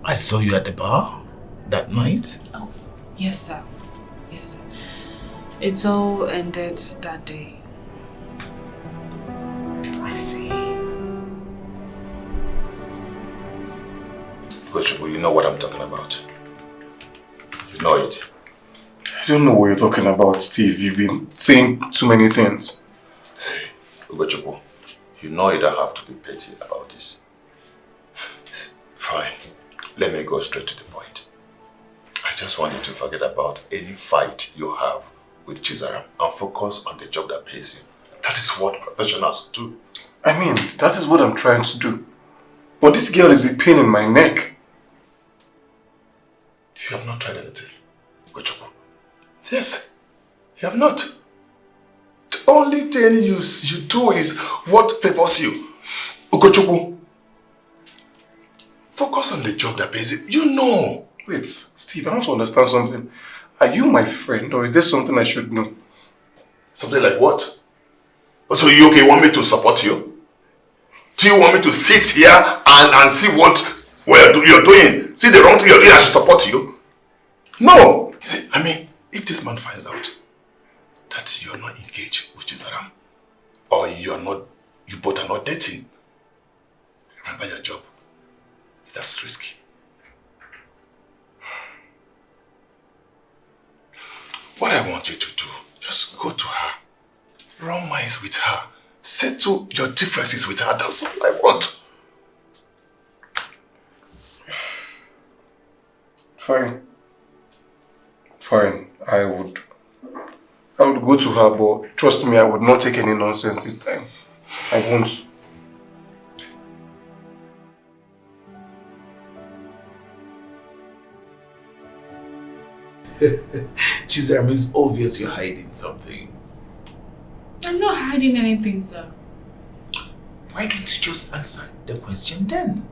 I saw you at the bar that night? Oh, yes, sir. Yes, sir. It's all ended that day. I see. Because you know what I'm talking about. You know it. I don't know what you're talking about, Steve. You've been saying too many things. See, Ugochukwu, you know you don't have to be petty about this. Fine. Let me go straight to the point. I just want you to forget about any fight you have with Chizaram and focus on the job that pays you. That is what professionals do. I mean, that is what I'm trying to do. But this girl is a pain in my neck. You have not tried anything, Ugochukwu. Yes, you have not. The only thing you do is what favors you. Ugochukwu, focus on the job that pays you. You know. Wait, Steve, I want to understand something. Are you my friend, or is there something I should know? Something like what? So you want me to support you? Do you want me to sit here and see what you're doing? See the wrong thing you're doing, I should support you? No! See, I mean, if this man finds out that you're not engaged with Chizaram, or you both are not dating, Remember your job. That's risky. What I want you to do, just go to her. Run minds with her. Settle your differences with her. That's all I want. Fine. Fine. I would go to her, but trust me, I would not take any nonsense this time. I won't. Chizaram, it's obvious you're hiding something. I'm not hiding anything, sir. Why don't you just answer the question then?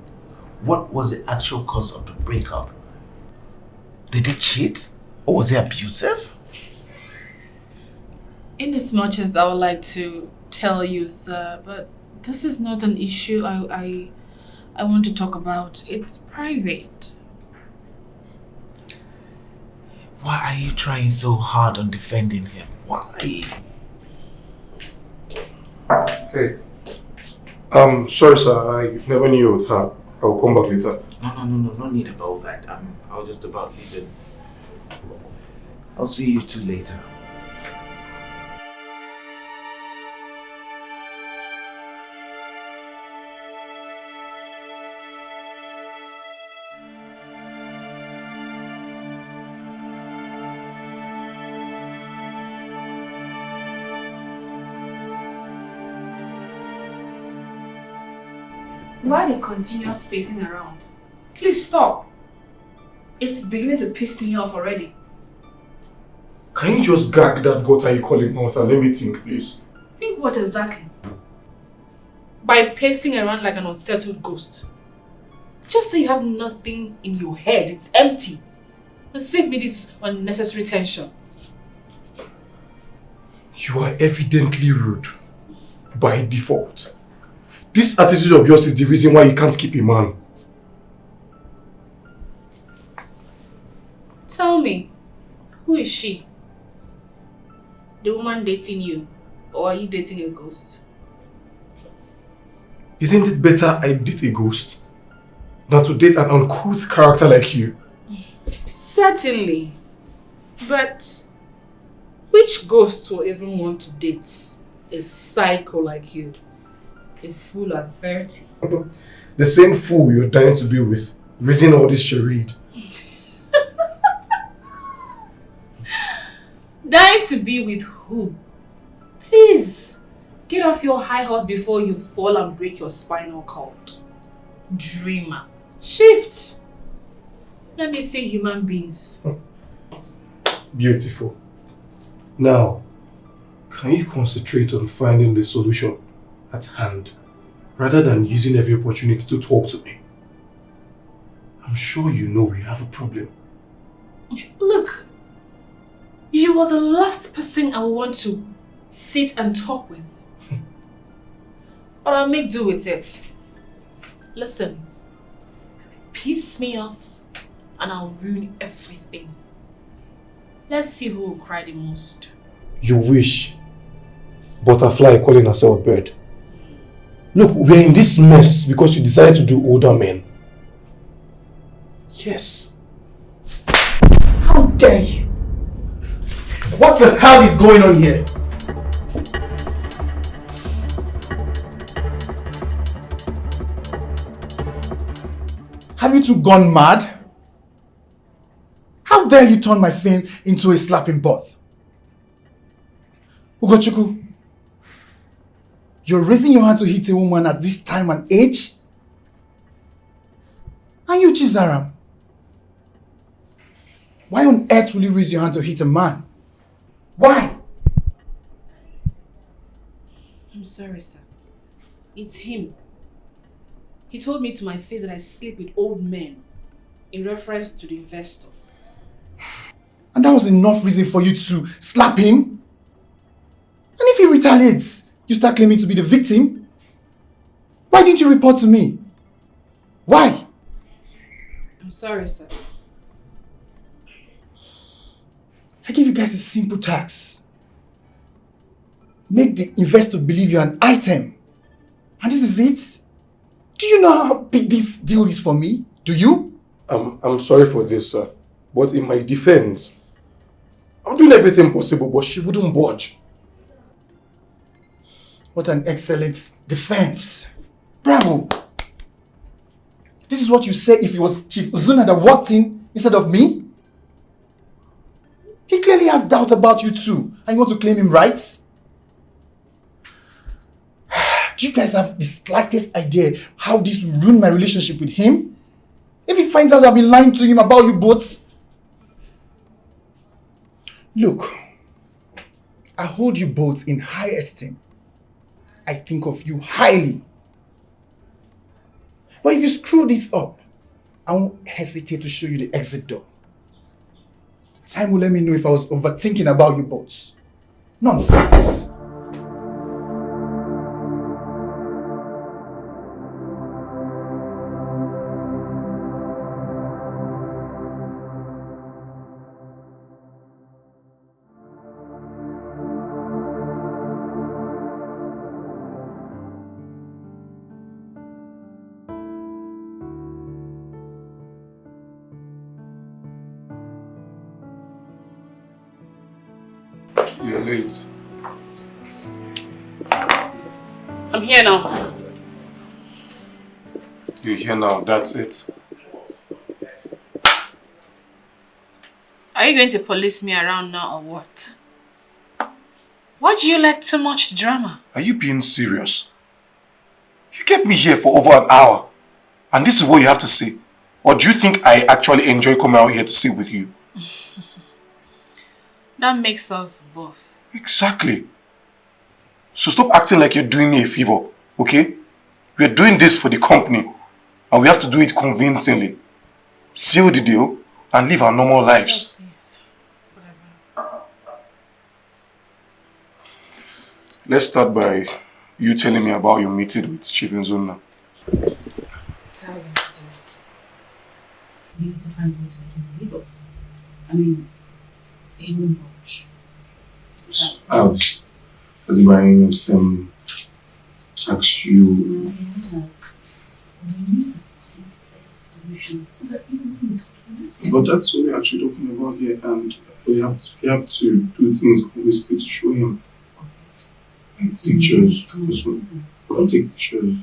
What was the actual cause of the breakup? Did he cheat? Or was he abusive? Inasmuch as I would like to tell you, sir, but this is not an issue I want to talk about. It's private. Why are you trying so hard on defending him? Why? Hey. Sorry sir, I never knew you would have. I'll come back later. No need about that. I was just about leaving. I'll see you two later. Why the continuous pacing around? Please stop. It's beginning to piss me off already. Can you just gag that gutter you call it mouth and let me think, please? Think what exactly? By pacing around like an unsettled ghost. Just say you have nothing in your head, it's empty. And save me this unnecessary tension. You are evidently rude. By default. This attitude of yours is the reason why you can't keep a man. Tell me, who is she? The woman dating you? Or are you dating a ghost? Isn't it better I date a ghost than to date an uncouth character like you? Certainly. But which ghost will even want to date a psycho like you? A fool at 30. The same fool you're dying to be with, raising all this charade. Dying to be with who? Please, get off your high horse before you fall and break your spinal cord. Dreamer. Shift. Let me see human beings. Beautiful. Now, can you concentrate on finding the solution at hand, rather than using every opportunity to talk to me? I'm sure you know we have a problem. Look, you are the last person I want to sit and talk with. But I'll make do with it. Listen, piss me off and I'll ruin everything. Let's see who will cry the most. You wish. Butterfly calling herself bird. Look, we're in this mess because you decided to do older men. Yes. How dare you? What the hell is going on here? Have you two gone mad? How dare you turn my fame into a slapping bath? Ugochukwu, you're raising your hand to hit a woman at this time and age? And you, Chizaram, why on earth will you raise your hand to hit a man? Why? I'm sorry, sir. It's him. He told me to my face that I sleep with old men in reference to the investor. And that was enough reason for you to slap him? And if he retaliates, you start claiming to be the victim? Why didn't you report to me? Why? I'm sorry, sir. I gave you guys a simple task. Make the investor believe you're an item. And this is it? Do you know how big this deal is for me? Do you? I'm sorry for this, sir. But in my defense, I'm doing everything possible, but she wouldn't budge. What an excellent defense. Bravo. This is what you say if it was Chief Uzuna that walked in instead of me? He clearly has doubt about you too, and you want to claim him right? Do you guys have the slightest idea how this will ruin my relationship with him? If he finds out I've been lying to him about you both? Look, I hold you both in high esteem. I think of you highly. But if you screw this up, I won't hesitate to show you the exit door. Time will let me know if I was overthinking about you both. Nonsense. You're late. I'm here now. You're here now, that's it. Are you going to police me around now or what? Why do you like too much drama? Are you being serious? You kept me here for over an hour. And this is what you have to say? Or do you think I actually enjoy coming out here to sit with you? That makes us both. Exactly. So stop acting like you're doing me a favor, okay? We're doing this for the company. And we have to do it convincingly. Seal the deal and live our normal lives. Oh, please. Let's start by you telling me about your meeting with Chief Nzuna. So how are you going to do it? We need to find a way to make him believe us. I mean, he wouldn't watch. As if I asked you. No, he would have. We need to find a solution so that even when he's listen. But that's what we're actually talking about here, and we have to do things obviously to show him. Like pictures. I'll take pictures.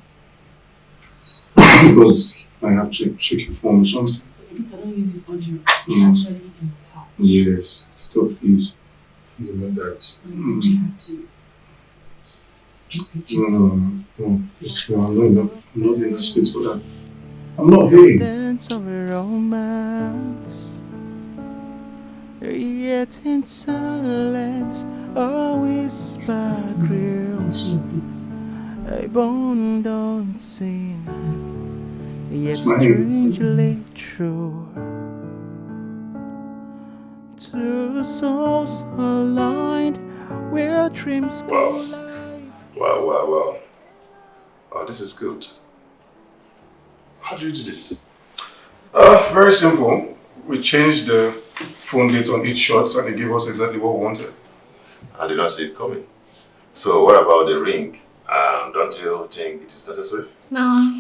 Because I have to check your phone or something. So Edith, I don't use his audio. He's actually in town. Yes. Stop, please. He's not that. You have to. No. Just, I'm not in the state for that. I'm not here. Dance of a romance, yet in silence, a whisper grills, a bone don't sing, yet strangely true. Two souls aligned, where dreams collide. Wow. Oh, this is good. How do you do this? Very simple. We changed the phone date on each shot and they gave us exactly what we wanted. I did not see it coming. So what about the ring? Don't you think it is necessary? No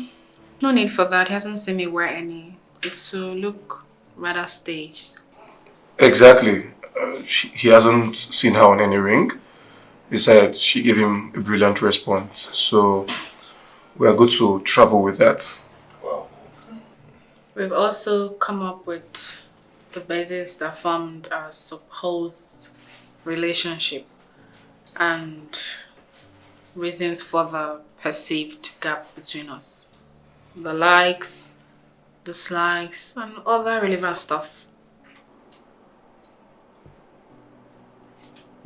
need for that. He hasn't seen me wear any. It's to look rather staged. Exactly. He hasn't seen her on any ring. Besides, she gave him a brilliant response. So we are good to travel with that. Wow. We've also come up with the basis that formed our supposed relationship and reasons for the perceived gap between us. The likes, dislikes, and other relevant stuff.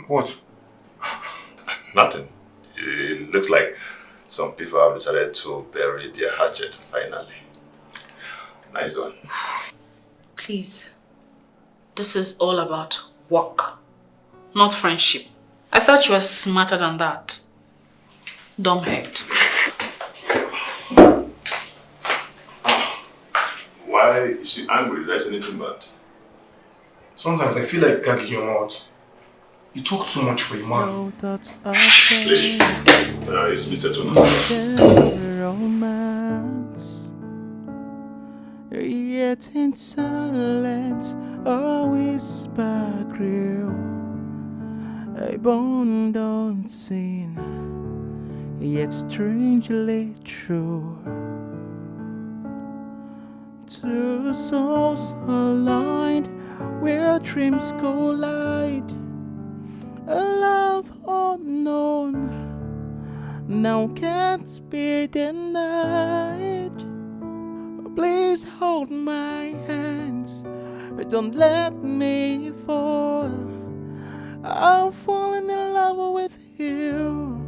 What? Nothing. It looks like some people have decided to bury their hatchet finally. Nice one. Please, this is all about work, not friendship. I thought you were smarter than that. Dumbhead. Why is she angry? Did I say anything bad? Sometimes I feel like gagging your mouth. You talk too much for a man. No thoughts of Please. It's Mr. Tonto. romance. Yet in silence, a whisper grew. A bond unseen, yet strangely true. Two souls aligned, where dreams collide. A love unknown, now can't be denied. Please hold my hands, don't let me fall. I've fallen in love with you.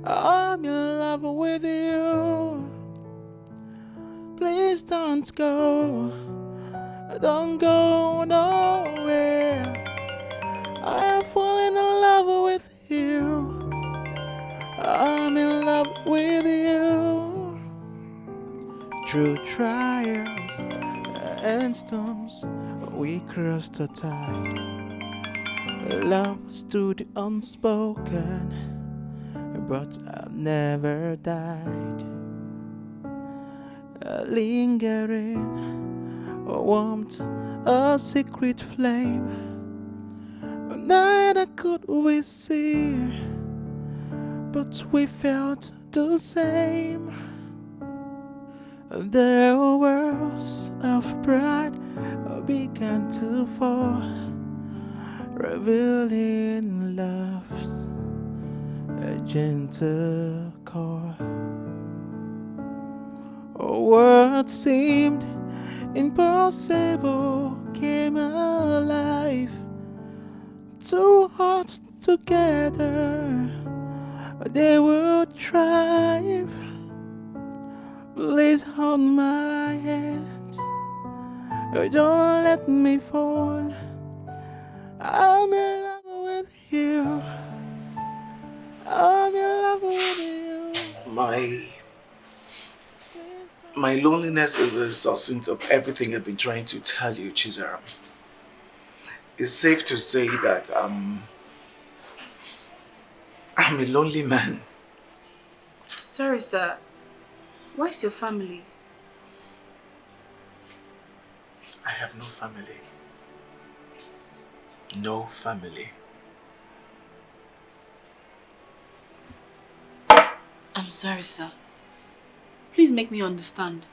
I'm in love with you. Please don't go nowhere. I'm falling in love with you. I'm in love with you. Through trials and storms, we crossed the tide. Love stood unspoken, but I've never died. Lingering, a warmth, a secret flame. Neither could we see, but we felt the same. The walls of pride began to fall, revealing love's a gentle core. What seemed impossible came alive. Two hearts together, they would thrive. Please hold my hands, don't let me fall. I'm in love with you. I'm in love with you. My loneliness is a result of everything I've been trying to tell you, Chizaram. It's safe to say that I'm a lonely man. Sorry, sir. Where's your family? I have no family. No family. I'm sorry, sir. Please make me understand.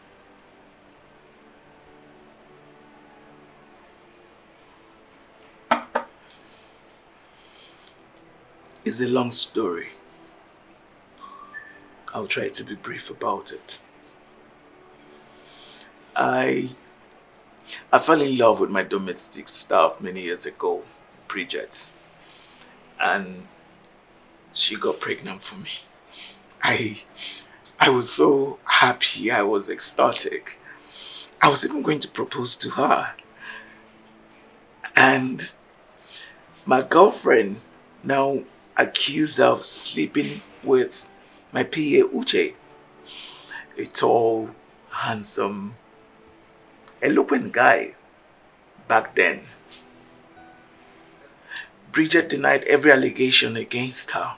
It's a long story. I'll try to be brief about it. I fell in love with my domestic staff many years ago, Bridget, and she got pregnant for me. I was so happy, I was ecstatic. I was even going to propose to her. And my girlfriend now accused her of sleeping with my PA Uche, a tall, handsome, eloquent guy back then. Bridget denied every allegation against her,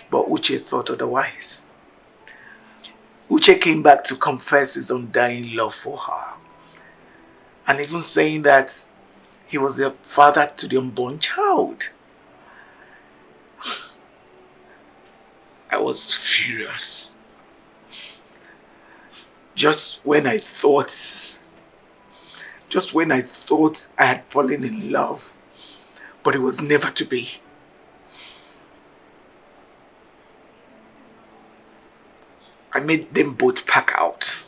but Uche thought otherwise. Uche came back to confess his undying love for her, and even saying that he was the father to the unborn child. I was furious. Just when I thought I had fallen in love, but it was never to be. I made them both pack out.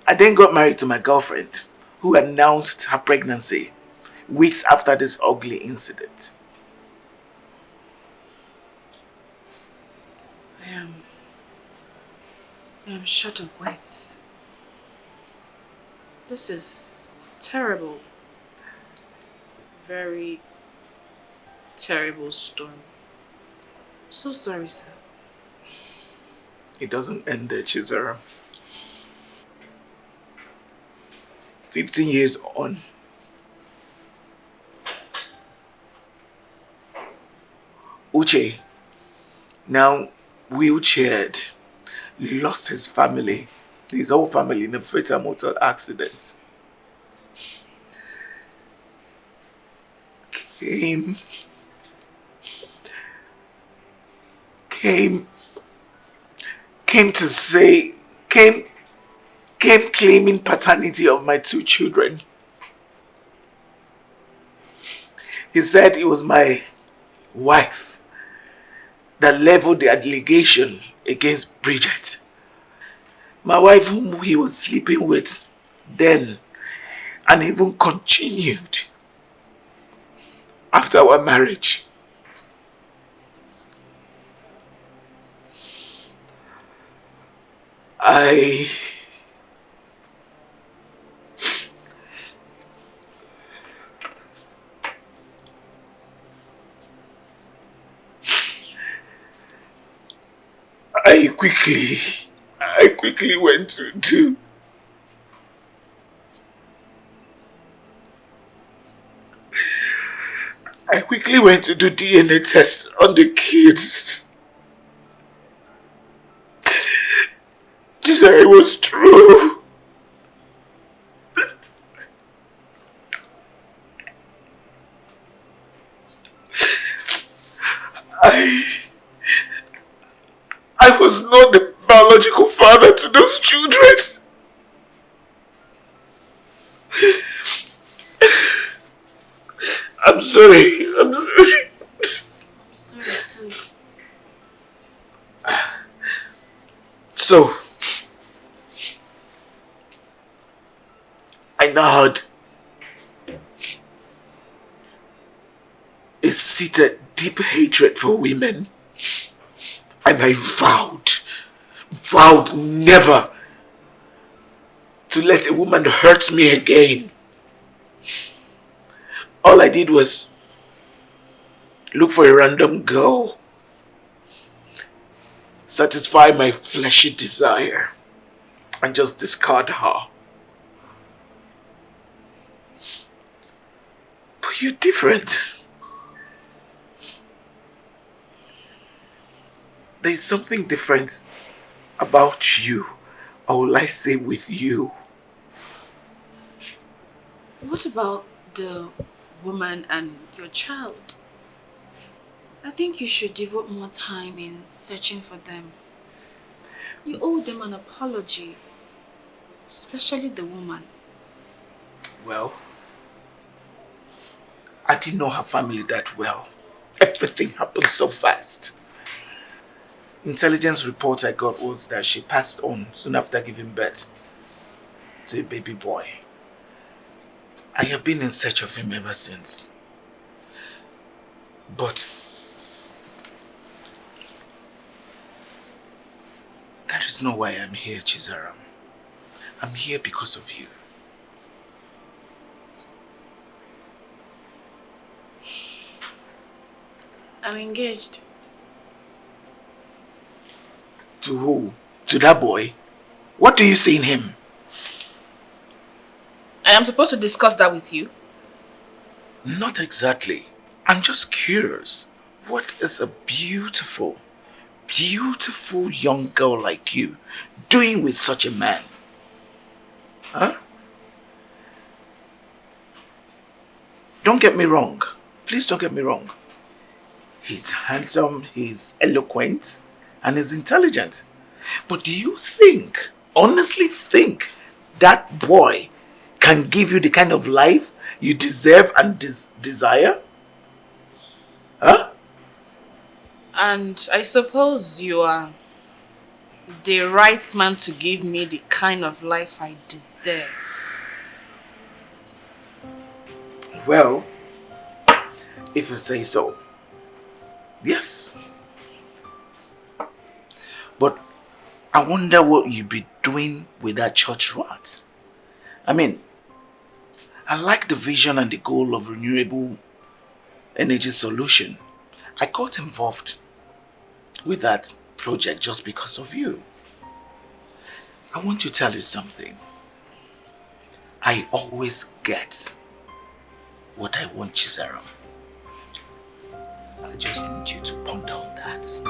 I then got married to my girlfriend, who announced her pregnancy weeks after this ugly incident. I am short of words. This is terrible. Very terrible story. So sorry, sir. It doesn't end there, Chizera. 15 years on, Uche, now wheelchaired, lost his family, his whole family in a fatal motor accident. Came claiming paternity of my 2 children. He said it was my wife that leveled the allegation against Bridget. My wife whom he was sleeping with then and even continued after our marriage. I quickly went to do DNA test on the kids. To say it was true. I was not the biological father to those children. I'm sorry. Sorry. So, I now had a seated deep hatred for women, and I vowed never to let a woman hurt me again. All I did was look for a random girl, satisfy my fleshy desire, and just discard her. But you're different. There's something different about you, or will I say with you. What about the woman and your child? I think you should devote more time in searching for them. You owe them an apology, especially the woman. Well, I didn't know her family that well. Everything happened so fast. Intelligence report I got was that she passed on soon after giving birth to a baby boy. I have been in search of him ever since. But that is not why I'm here, Chizaram. I'm here because of you. I'm engaged. To who? To that boy? What do you see in him? I am supposed to discuss that with you. Not exactly. I'm just curious. What is a beautiful young girl like you doing with such a man? Huh? Don't get me wrong. Please don't get me wrong. He's handsome, he's eloquent, and he's intelligent. But do you think, honestly think, that boy can give you the kind of life you deserve and desire? Huh? And I suppose you are the right man to give me the kind of life I deserve. Well, if you say so, yes. But I wonder what you'd be doing with that church rat. I mean, I like the vision and the goal of renewable energy solution. I got involved with that project just because of you. I want to tell you something. I always get what I want, Chizaram. I just need you to ponder on that.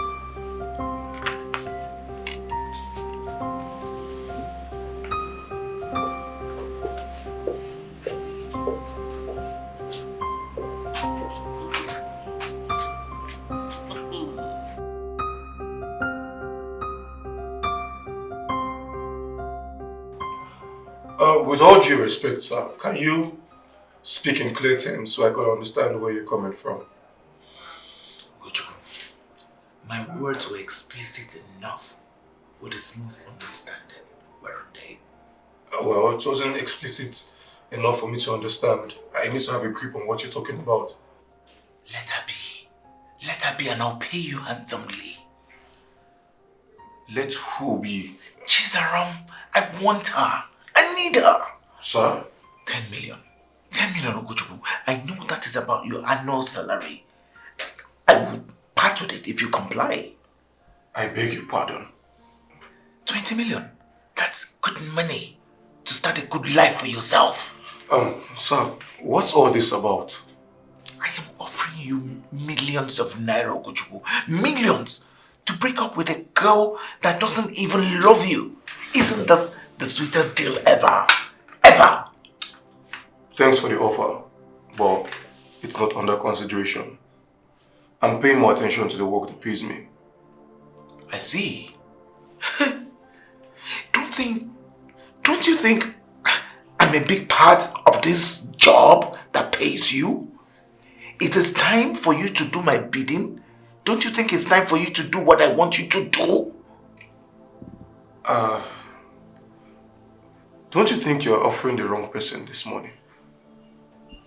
With all due respect, sir, can you speak in clear terms so I can understand where you're coming from? Gochu, my words were explicit enough with a smooth understanding, weren't they? Well, it wasn't explicit enough for me to understand. I need to have a grip on what you're talking about. Let her be. Let her be and I'll pay you handsomely. Let who be? Chizaram, I want her. I need her. Sir? 10 million. 10 million, Ogochukwu. I know that is about your annual salary. I will part with it if you comply. I beg your pardon. 20 million. That's good money to start a good life for yourself. Sir, what's all this about? I am offering you millions of naira, Ogochukwu. Millions to break up with a girl that doesn't even love you. Isn't this the sweetest deal ever? Ever! Thanks for the offer, but it's not under consideration. I'm paying more attention to the work that pays me. I see. Don't you think I'm a big part of this job that pays you? It is time for you to do my bidding. Don't you think it's time for you to do what I want you to do? Don't you think you're offering the wrong person this morning?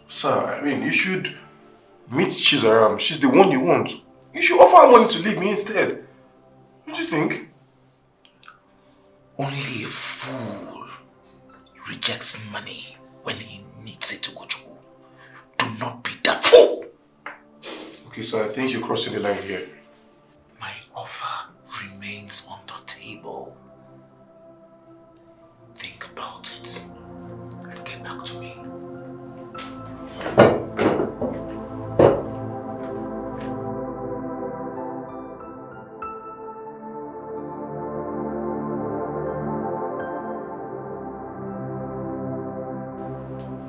Sir, I mean, you should meet Chizaram. She's the one you want. You should offer her money to leave me instead. Don't you think? Only a fool rejects money when he needs it to go through. Do not be that fool. Okay, sir, I think you're crossing the line here. My offer remains on the table. Think about it and get back to me.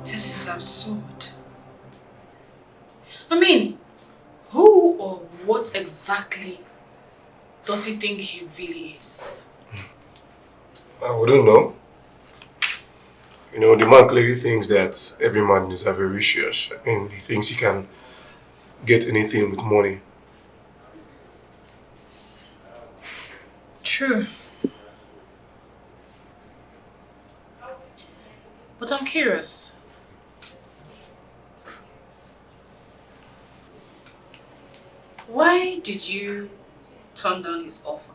This is absurd. I mean, who or what exactly does he think he really is? I wouldn't know. You know, the man clearly thinks that every man is avaricious. I mean, he thinks he can get anything with money. True. But I'm curious. Why did you turn down his offer?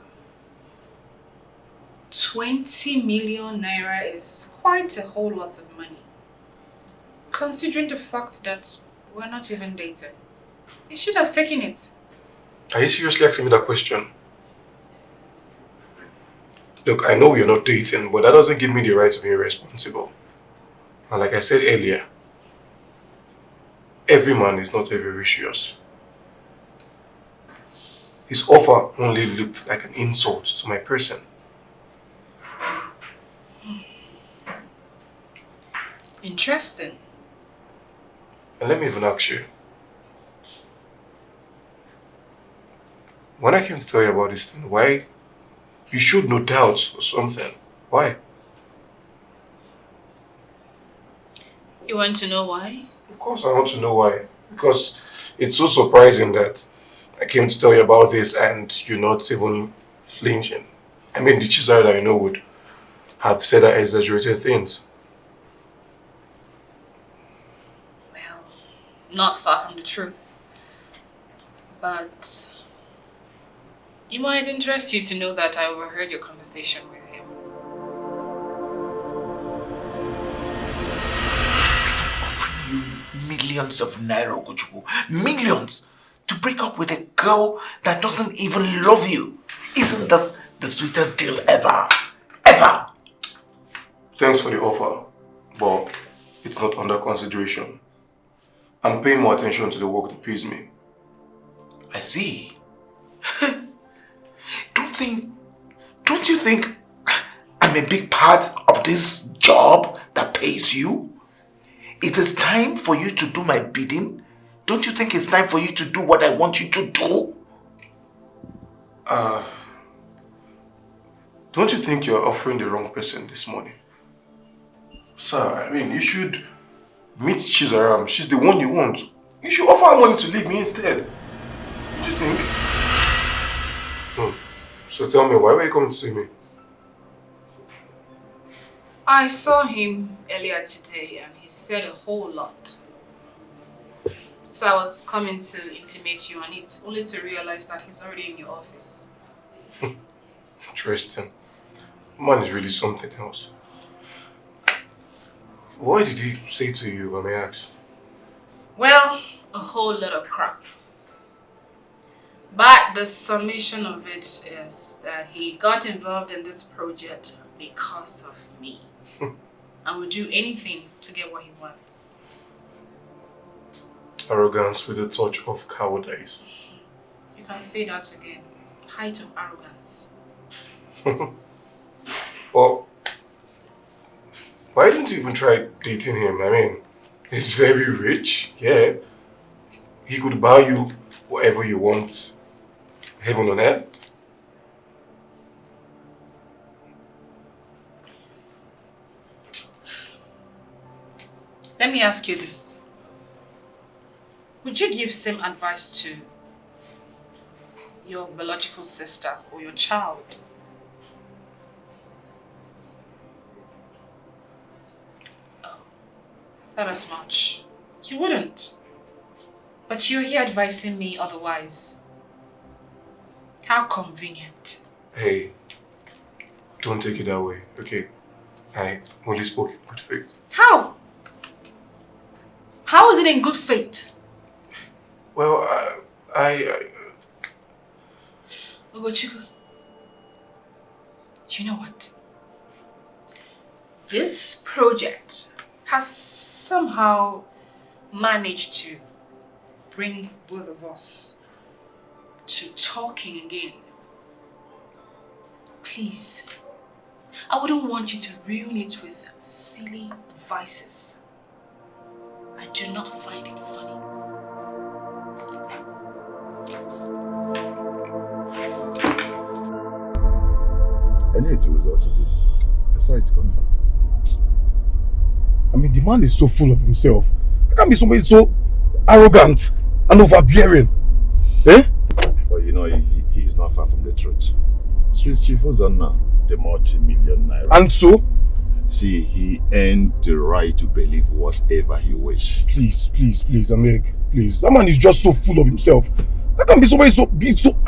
20 million naira is quite a whole lot of money. Considering the fact that we're not even dating. You should have taken it. Are you seriously asking me that question? Look, I know you're not dating, but that doesn't give me the right to be irresponsible. And like I said earlier, every man is not avaricious. His offer only looked like an insult to my person. Interesting. And let me even ask you. When I came to tell you about this thing, why? You showed no doubt or something. Why? You want to know why? Of course I want to know why. Because it's so surprising that I came to tell you about this and you're not even flinching. I mean, the Chizara that I know would have said that exaggerated things. Well, not far from the truth. But it might interest you to know that I overheard your conversation with him. Offering you millions of naira, Ogochukwu. Millions! To break up with a girl that doesn't even love you. Isn't this the sweetest deal ever? Ever! Thanks for the offer, but it's not under consideration. I'm paying more attention to the work that pays me. I see. Don't you think I'm a big part of this job that pays you? It is time for you to do my bidding. Don't you think it's time for you to do what I want you to do? Don't you think you're offering the wrong person this morning? Sir, I mean, you should meet Chizaram. She's the one you want. You should offer her money to leave me instead. What do you think? So tell me, why were you coming to see me? I saw him earlier today and he said a whole lot. So I was coming to intimate you on it, only to realize that he's already in your office. Interesting. Man is really something else. What did he say to you, if I may ask? Well, a whole lot of crap. But the summation of it is that he got involved in this project because of me. And would do anything to get what he wants. Arrogance with a touch of cowardice. You can say that again. Height of arrogance. Well, why don't you even try dating him? I mean, he's very rich, yeah. He could buy you whatever you want. Heaven on earth. Let me ask you this. Would you give same advice to your biological sister or your child? Oh, not as much. You wouldn't. But you're here advising me otherwise. How convenient. Hey, don't take it that way, okay? I only spoke in good faith. How? How is it in good faith? Well, Ugochukwu, you know what? This project has somehow managed to bring both of us to talking again. Please, I wouldn't want you to ruin it with silly advices. I do not find it funny. I need to resort to this. I saw it coming. I mean, the man is so full of himself. How can be somebody so arrogant and overbearing? Eh? But you know, he is not far from the truth. His chief was on now, the multi-million naira. And so? See, he earned the right to believe whatever he wished. Please, Amek, please. That man is just so full of himself. How can be somebody so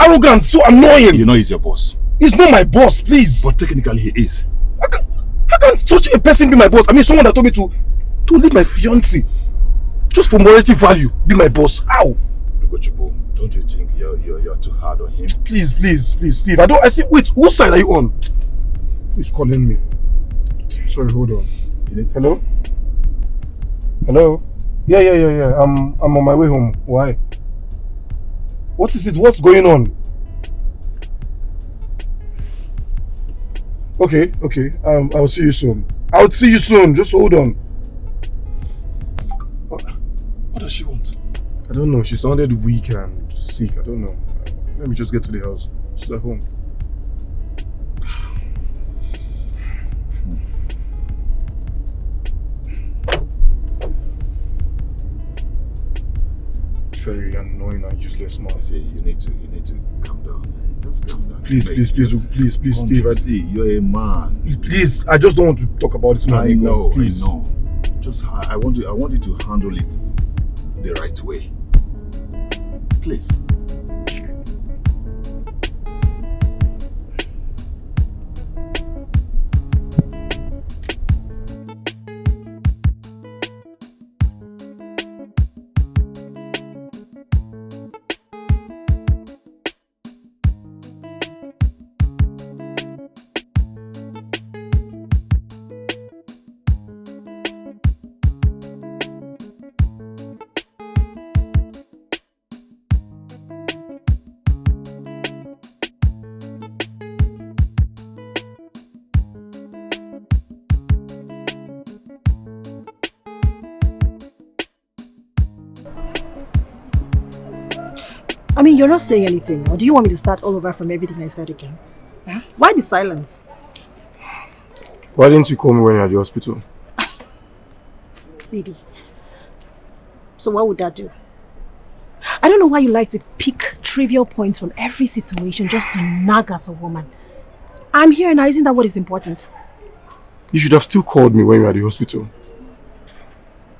arrogant, so annoying? You know he's your boss. He's not my boss, please. But technically he is. How can such a person be my boss? I mean, someone that told me to leave my fiancé just for morality value, be my boss. How? Ugochukwu, don't you think you're too hard on him? Please, Steve. I see. Wait, whose side are you on? He's calling me. Sorry, hold on. Hello? Hello? Yeah. I'm on my way home. Why? What is it? What's going on? Okay. I'll see you soon. Just hold on. What does she want? I don't know. She sounded weak and sick. I don't know. Let me just get to the house. She's at home. Very annoying and useless man. See, you need to calm down. Just calm down. Please, Steve. See, you're a man. Please, I just don't want to talk about this man. I know. Just I want you to handle it the right way. Please. I mean, you're not saying anything. Or do you want me to start all over from everything I said again? Huh? Why the silence? Why didn't you call me when you were at the hospital? Really? So what would that do? I don't know why you like to pick trivial points from every situation just to nag as a woman. I'm here now, isn't that what is important? You should have still called me when you were at the hospital.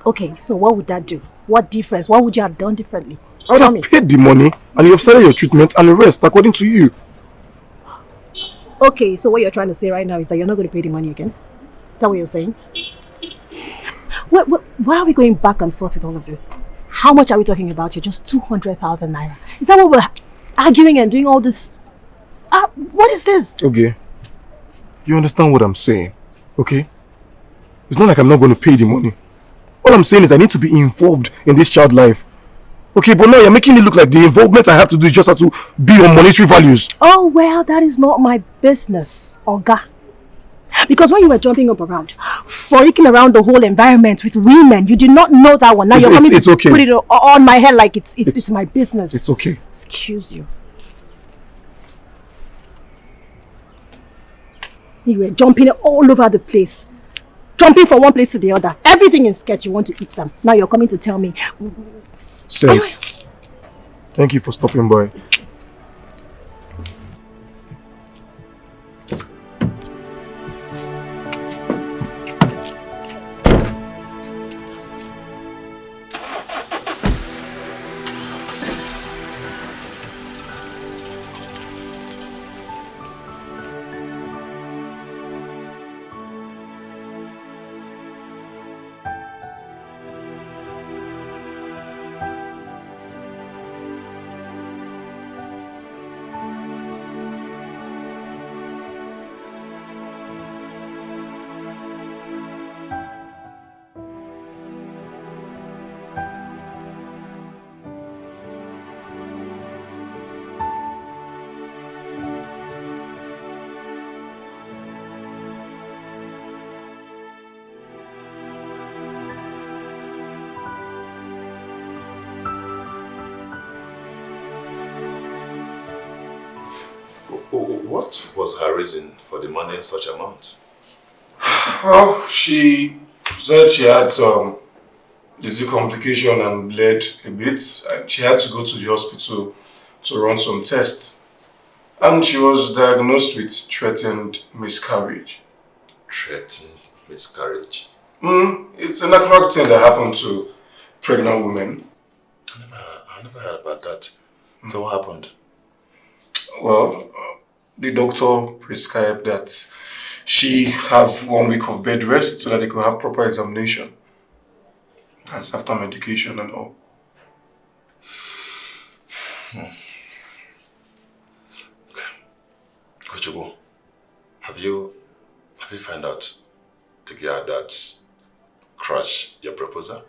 Okay, so what would that do? What difference? What would you have done differently? I would have paid the money and you have started your treatment and the rest according to you. Okay, so what you're trying to say right now is that you're not going to pay the money again? Is that what you're saying? Why are we going back and forth with all of this? How much are we talking about here? Just 200,000 naira. Is that what we're arguing and doing all this? What is this? Okay. You understand what I'm saying, okay? It's not like I'm not going to pay the money. All I'm saying is I need to be involved in this child life. Okay, but now you're making it look like the involvement I have to do is just have to be on monetary values. Oh, well, that is not my business, Oga. Because when you were jumping up around, freaking around the whole environment with women, you did not know that one. Now you're coming to put it on my head like it's my business. It's okay. Excuse you. You were jumping all over the place. Jumping from one place to the other. Everything is scared you want to eat some. Now you're coming to tell me. Saint, thank you for stopping by. What was her reason for demanding such amount? Well, she said she had little complication and bled a bit, and she had to go to the hospital to run some tests. And she was diagnosed with threatened miscarriage. Threatened miscarriage? It's a natural thing that happened to pregnant women. I never heard about that. So what happened? Well, the doctor prescribed that she have 1 week of bed rest so that they could have proper examination. That's after medication and all. Kochugo, have you found out the girl that crushed your proposal?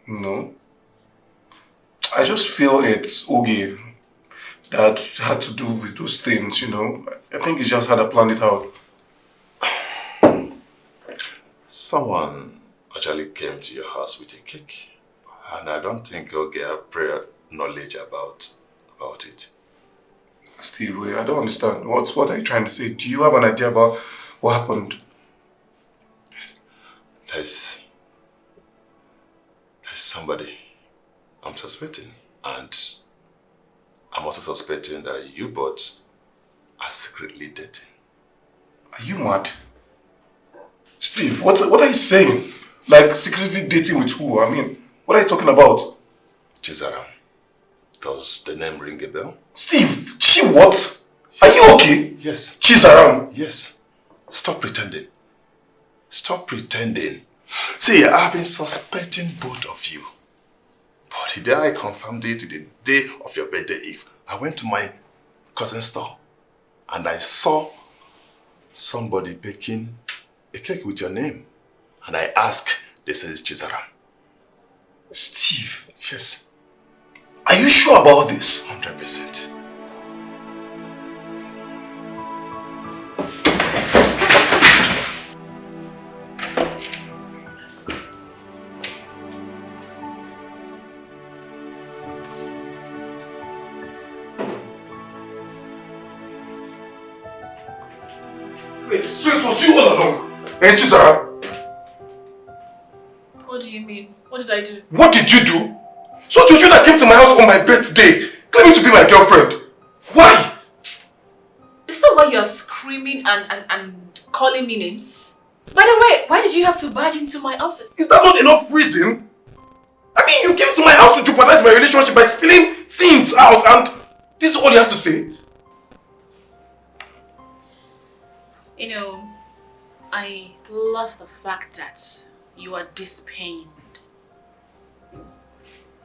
No. I just feel it's Ogie that had to do with those things, you know. I think he's just had to plan it out. Someone actually came to your house with a cake. And I don't think Ogie have prior knowledge about it. Steve, wait, I don't understand. What are you trying to say? Do you have an idea about what happened? There's somebody I'm suspecting, and I'm also suspecting that you both are secretly dating. Are you mad? Steve, what are you saying? Like secretly dating with who? I mean, what are you talking about? Chizaram. Does the name ring a bell? Steve, she what? Yes. Are you okay? Yes. Chizaram. Yes. Stop pretending. Stop pretending. See, I've been suspecting both of you. But the day I confirmed it, the day of your birthday eve, I went to my cousin's store and I saw somebody baking a cake with your name. And I asked, they said it's Chizaram. Steve. Yes. Are you sure about this? 100%. So it was you all along? And Chisara? What do you mean? What did I do? What did you do? So it was you that came to my house on my birthday, claiming to be my girlfriend. Why? Is that why you're screaming and calling me names? By the way, why did you have to barge into my office? Is that not enough reason? I mean, you came to my house to jeopardize my relationship by spilling things out, and this is all you have to say? You know, I love the fact that you are this pained.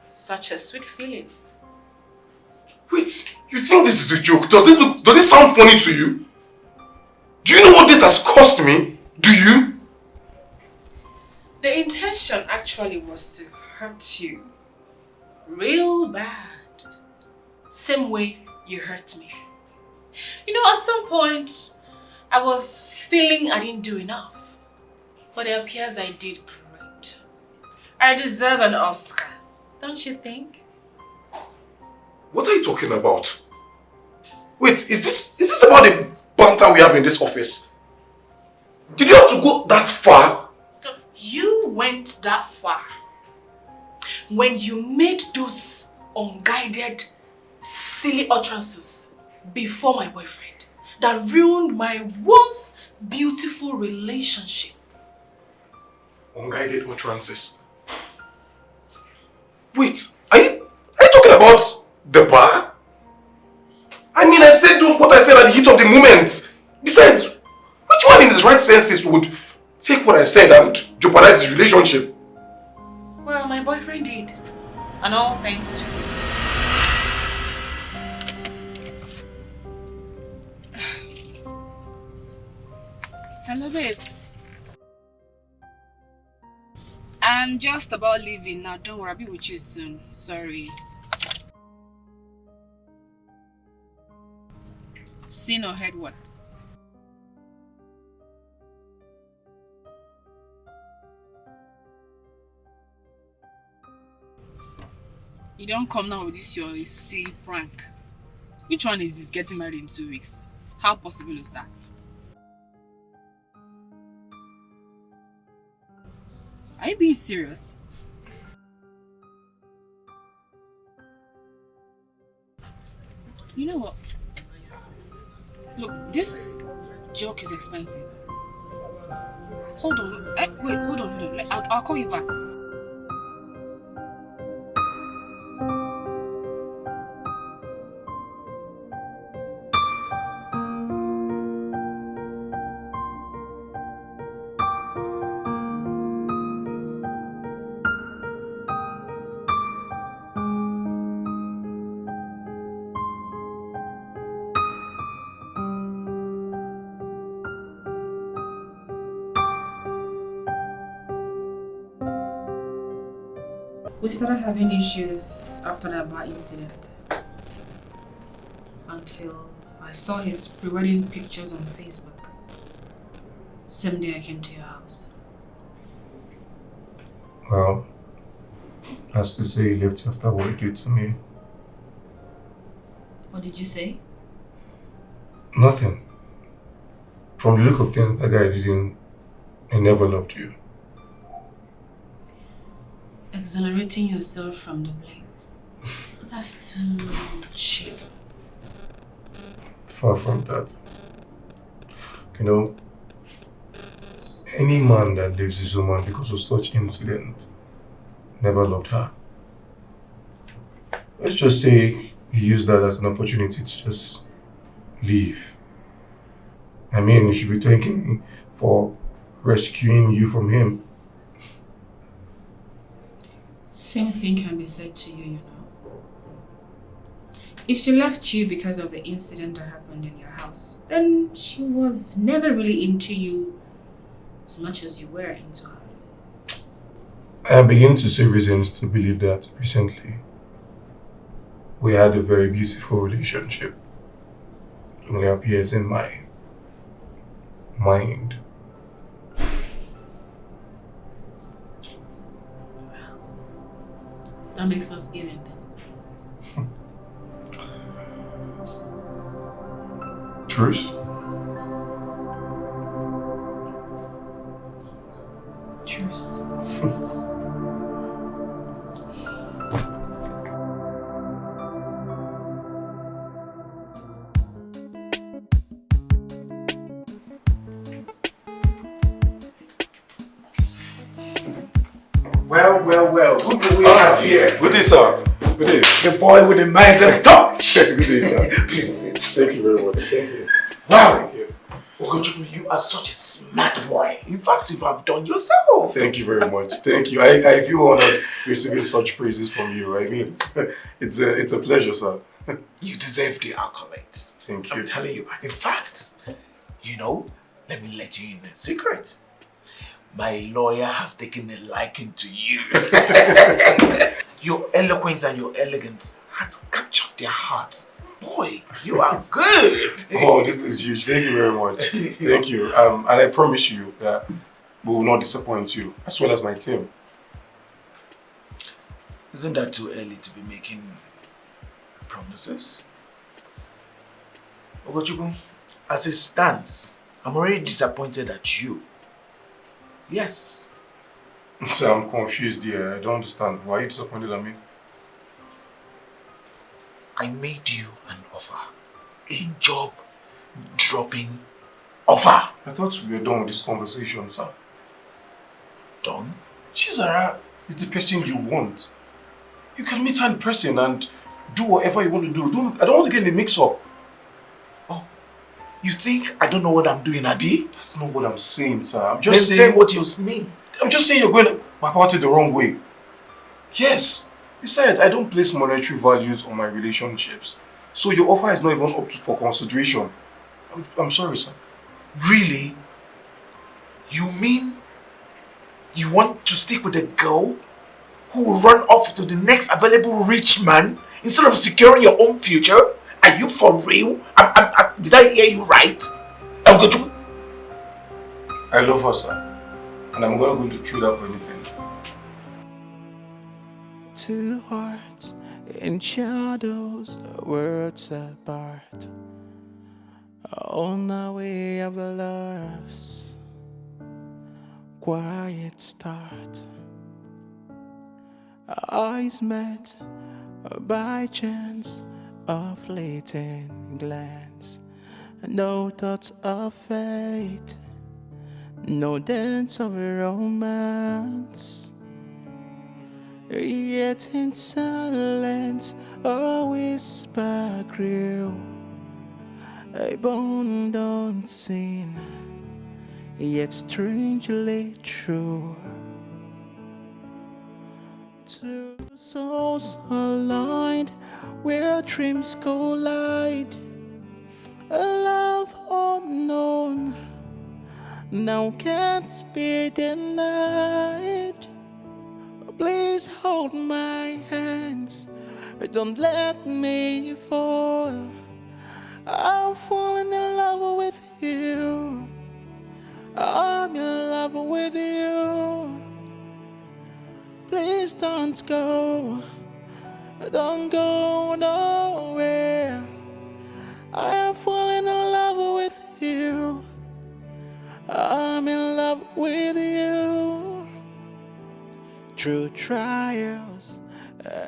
Such a sweet feeling. Wait, you think this is a joke? Does this sound funny to you? Do you know what this has cost me? Do you? The intention actually was to hurt you. Real bad. Same way you hurt me. You know, at some point, I was feeling I didn't do enough. But it appears I did great. I deserve an Oscar, don't you think? What are you talking about? Wait, is this about the banter we have in this office? Did you have to go that far? You went that far when you made those unguided, silly utterances before my boyfriend that ruined my once beautiful relationship. Unguided utterances? Wait, are you talking about the bar? I mean, I said what I said at the heat of the moment. Besides, which one in his right senses would take what I said and jeopardize his relationship? Well, my boyfriend did. And all thanks to you. Hello, babe. I'm just about leaving now. Don't worry, I'll be with you soon. Sorry. Seen or heard what? You don't come now with this your silly prank. Which one is this getting married in 2 weeks? How possible is that? Are you being serious? You know what? Look, this joke is expensive. Hold on. Wait, hold on. I'll call you back. We started having issues after that bar incident. Until I saw his pre-wedding pictures on Facebook. Same day I came to your house. Well, that's to say he left after what he did to me. What did you say? Nothing. From the look of things, that guy he never loved you. Exonerating yourself from the blame. That's too cheap. Far from that. You know, any man that leaves his woman because of such incident never loved her. Let's just say he used that as an opportunity to just leave. I mean, you should be thanking me for rescuing you from him. Same thing can be said to you, you know. If she left you because of the incident that happened in your house, then she was never really into you as much as you were into her. I begin to see reasons to believe that recently we had a very beautiful relationship. It only appears in my mind. That makes us even then. Truce? Cheers. Well. Who do we have here? Good day, sir. Good day. The boy with the Midas touch. Good day, sir. Please sit. Thank you very much. Thank you. Wow. Ogochukwu, you are such a smart boy. In fact, you have done yourself. Thank you very much. Thank you. I feel honored receiving such praises from you. I mean, it's a pleasure, sir. You deserve the accolades. Thank you. I'm telling you. In fact, let me let you in a secret. My lawyer has taken a liking to you. Your eloquence and your elegance has captured their hearts. Boy, you are good. Oh, this is huge. Thank you very much. Thank you. And I promise you that we will not disappoint you, as well as my team. Isn't that too early to be making promises? Ogochukwu, as it stands, I'm already disappointed at you. Yes. Sir, I'm confused here. I don't understand. Why are you disappointed at me? I made you an offer. A job-dropping offer. I thought we were done with this conversation, sir. Done? Chizara is the person you want. You can meet her in person and do whatever you want to do. I don't want to get in the mix-up. Oh, you think I don't know what I'm doing, Abi? That's not what I'm saying, sir. I'm just saying what you mean. I'm just saying you're going about it the wrong way. Yes. Besides, I don't place monetary values on my relationships. So your offer is not even up for consideration. I'm sorry, sir. Really? You mean you want to stick with a girl who will run off to the next available rich man instead of securing your own future? Are you for real? Did I hear you right? I love her, sir. And I'm not going to trade her for anything. Two hearts in shadows, words apart, on our way of love's quiet start. Our eyes met by chance, a fleeting glance, no thoughts of fate, no dance of romance. Yet in silence a whisper grew, a bond unseen, yet strangely true. Two souls aligned where dreams collide, a love unknown now can't be denied. Please hold my hands, don't let me fall. I'm falling in love with you, I'm in love with you. Please don't go nowhere. I am falling in love with you, I'm in love with you. Through trials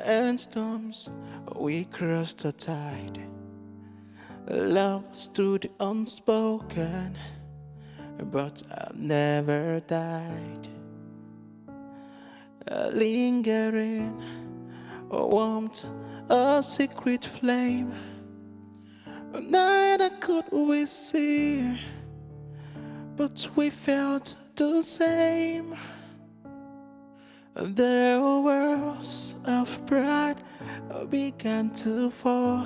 and storms, we crossed the tide. Love stood unspoken, but I've never died. Lingering, warmth, a secret flame. Neither could we see, but we felt the same. The walls of pride began to fall,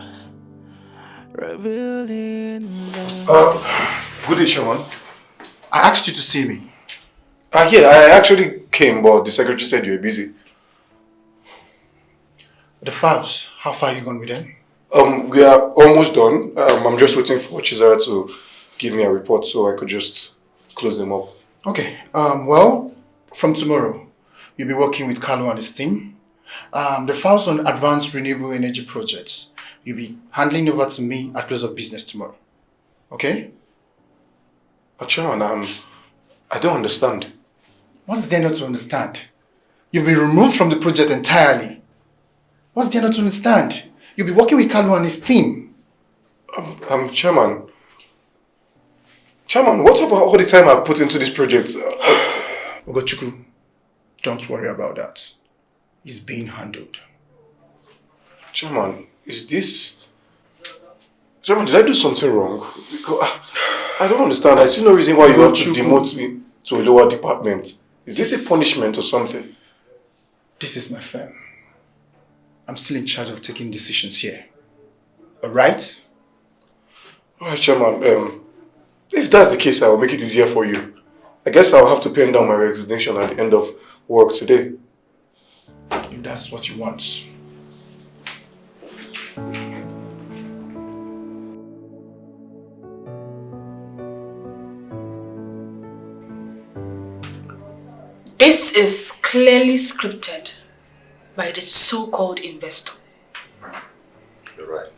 revealing love. Good day, Shaman. I asked you to see me. Yeah, I actually came, but the secretary said you were busy. The files, how far are you gone with them? We are almost done. I'm just waiting for Chizara to give me a report so I could just close them up. Okay, well, from tomorrow, you'll be working with Carlo and his team. The files on advanced renewable energy projects, you'll be handling over to me at close of business tomorrow. Okay? Chairman, I don't understand. What's there not to understand? You've been removed from the project entirely. What's there not to understand? You'll be working with Kalu and his team. Chairman. Chairman, what about all the time I've put into this project? Ugochukwu, don't worry about that. It's being handled. Chairman, is this... Chairman, did I do something wrong? Because I don't understand. I see no reason why you have to demote me to a lower department. Is this a punishment or something? This is my firm. I'm still in charge of taking decisions here. Alright? Alright, Chairman. If that's the case, I will make it easier for you. I guess I'll have to pen down my resignation at the end of work today. If that's what you want. This is clearly scripted by the so-called investor. You're right.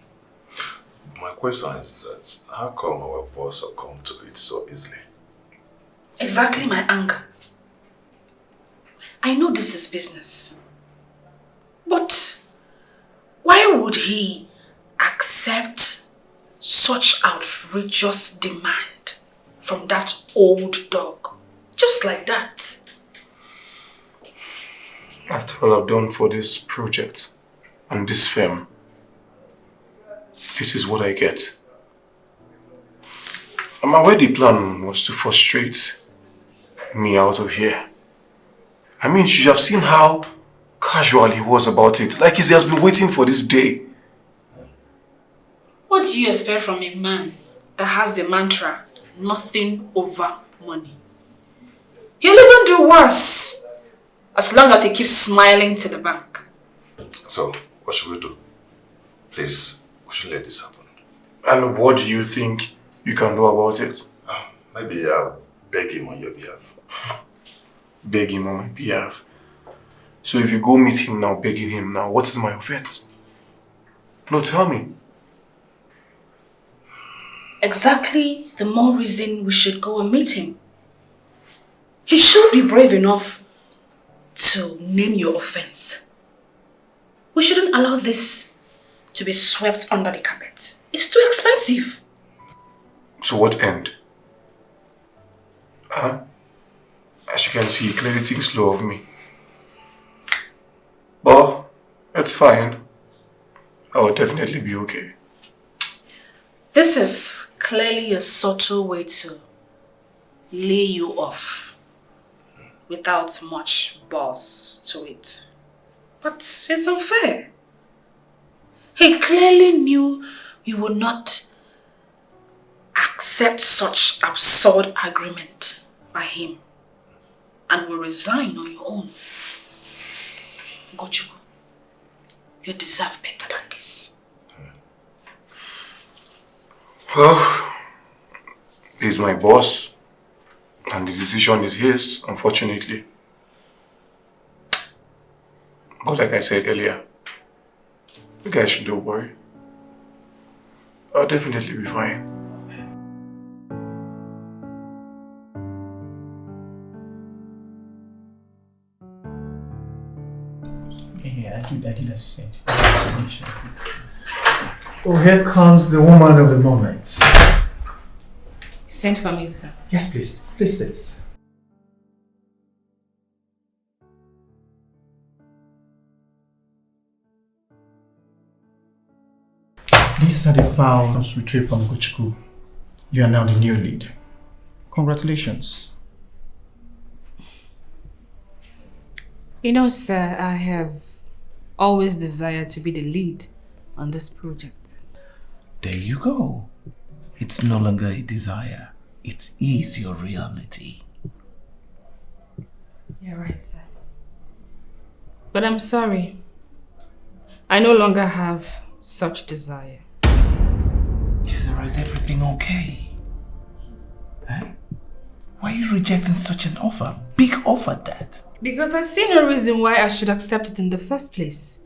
My question is that how come our boss succumbed to it so easily? Exactly my anger. I know this is business. But why would he accept such outrageous demand from that old dog? Just like that. After all I've done for this project and this firm, this is what I get. I'm aware the plan was to frustrate me out of here. I mean, you should have seen how casual he was about it. Like he has been waiting for this day. What do you expect from a man that has the mantra, nothing over money? He'll even do worse, as long as he keeps smiling to the bank. So, what should we do? Please, we should let this happen. And what do you think you can do about it? Maybe I'll beg him on your behalf. Beg him on my behalf? So if you go meet him now, begging him now, what is my offense? No, tell me. Exactly the more reason we should go and meet him. He should be brave enough to name your offense. We shouldn't allow this to be swept under the carpet. It's too expensive. To what end? As you can see, he clearly thinks low of me. But it's fine. I will definitely be okay. This is clearly a subtle way to lay you off without much buzz to it. But it's unfair. He clearly knew you would not accept such absurd agreement by him and will resign on your own. Gochu, you deserve better than this. Well, he's my boss and the decision is his, unfortunately. But like I said earlier, you guys should don't worry. I'll definitely be fine. Yeah, I did as said. Oh, here comes the woman of the moment. Send for me, sir. Yes, please. Please sit. These are the files retrieved from Ugochukwu. You are now the new lead. Congratulations. You know, sir, I have always desired to be the lead on this project. There you go. It's no longer a desire. It is your reality. You're right, sir. But I'm sorry. I no longer have such desire. Is everything okay? Huh? Why are you rejecting such an offer? Big offer, that. Because I see no reason why I should accept it in the first place.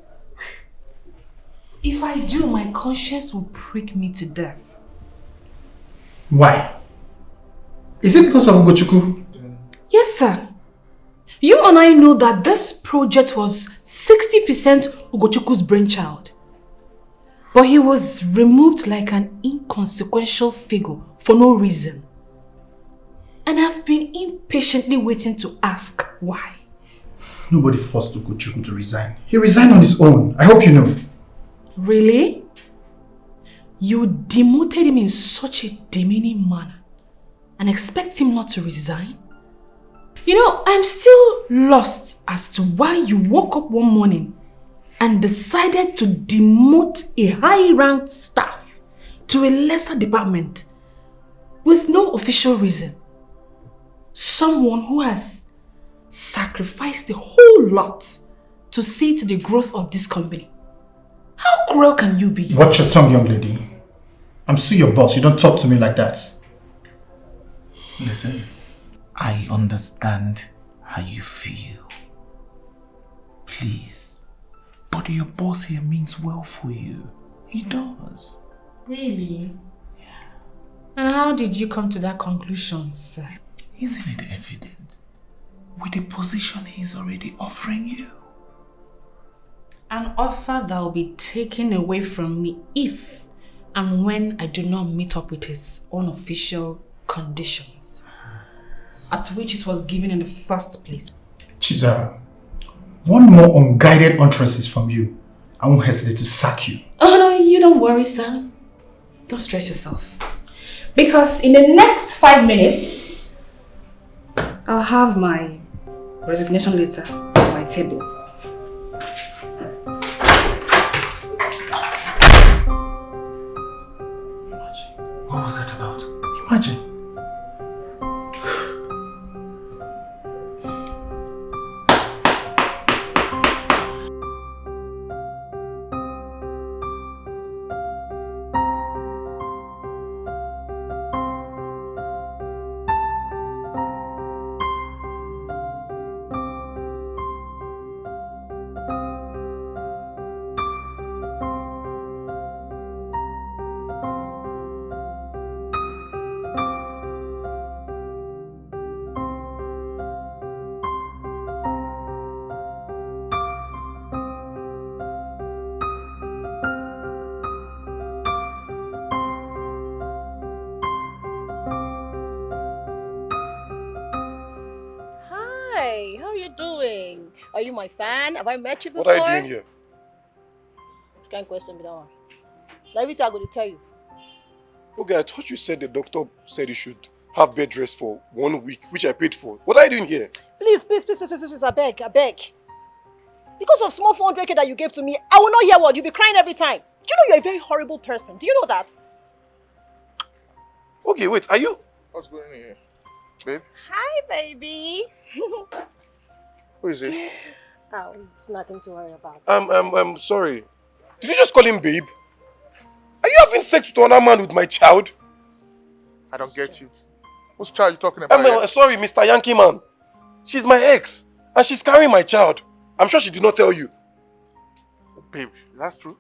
If I do, my conscience will prick me to death. Why? Is it because of Ugochukwu? Yes, sir. You and I know that this project was 60% Ugochukwu's brainchild. But he was removed like an inconsequential figure for no reason. And I've been impatiently waiting to ask why. Nobody forced Ugochukwu to resign. He resigned on his own. I hope you know. Really? You demoted him in such a demeaning manner and expect him not to resign? You know, I'm still lost as to why you woke up one morning and decided to demote a high-ranked staff to a lesser department with no official reason. Someone who has sacrificed a whole lot to see to the growth of this company. How cruel can you be? Watch your tongue, young lady. I'm still your boss. You don't talk to me like that. Listen, I understand how you feel. Please. But your boss here means well for you. He does. Really? Yeah. And how did you come to that conclusion, sir? Isn't it evident? With the position he's already offering you. An offer that will be taken away from me if and when I do not meet up with his unofficial conditions, at which it was given in the first place. Chizara, one more unguided utterances from you, I won't hesitate to sack you. Oh no, you don't worry, Sam. Don't stress yourself. Because in the next 5 minutes, I'll have my resignation letter on my table. What was that about? Imagine. Are you my fan? Have I met you before? What are you doing here? You can't question me that one. Now everything I'm going to tell you. Okay, I thought you said the doctor said you should have bed rest for 1 week, which I paid for. What are you doing here? Please, I beg. Because of small 400k that you gave to me, I will not hear what. You'll be crying every time. Do you know you're a very horrible person? Do you know that? Okay, wait, are you? What's going on here? Babe? Hi, baby. Who is it? Oh, it's nothing to worry about. I'm sorry. Did you just call him babe? Are you having sex with another man with my child? I don't get you. Whose child are you talking about? Sorry, Mr. Yankee man. She's my ex, and she's carrying my child. I'm sure she did not tell you. Oh, babe, that's true?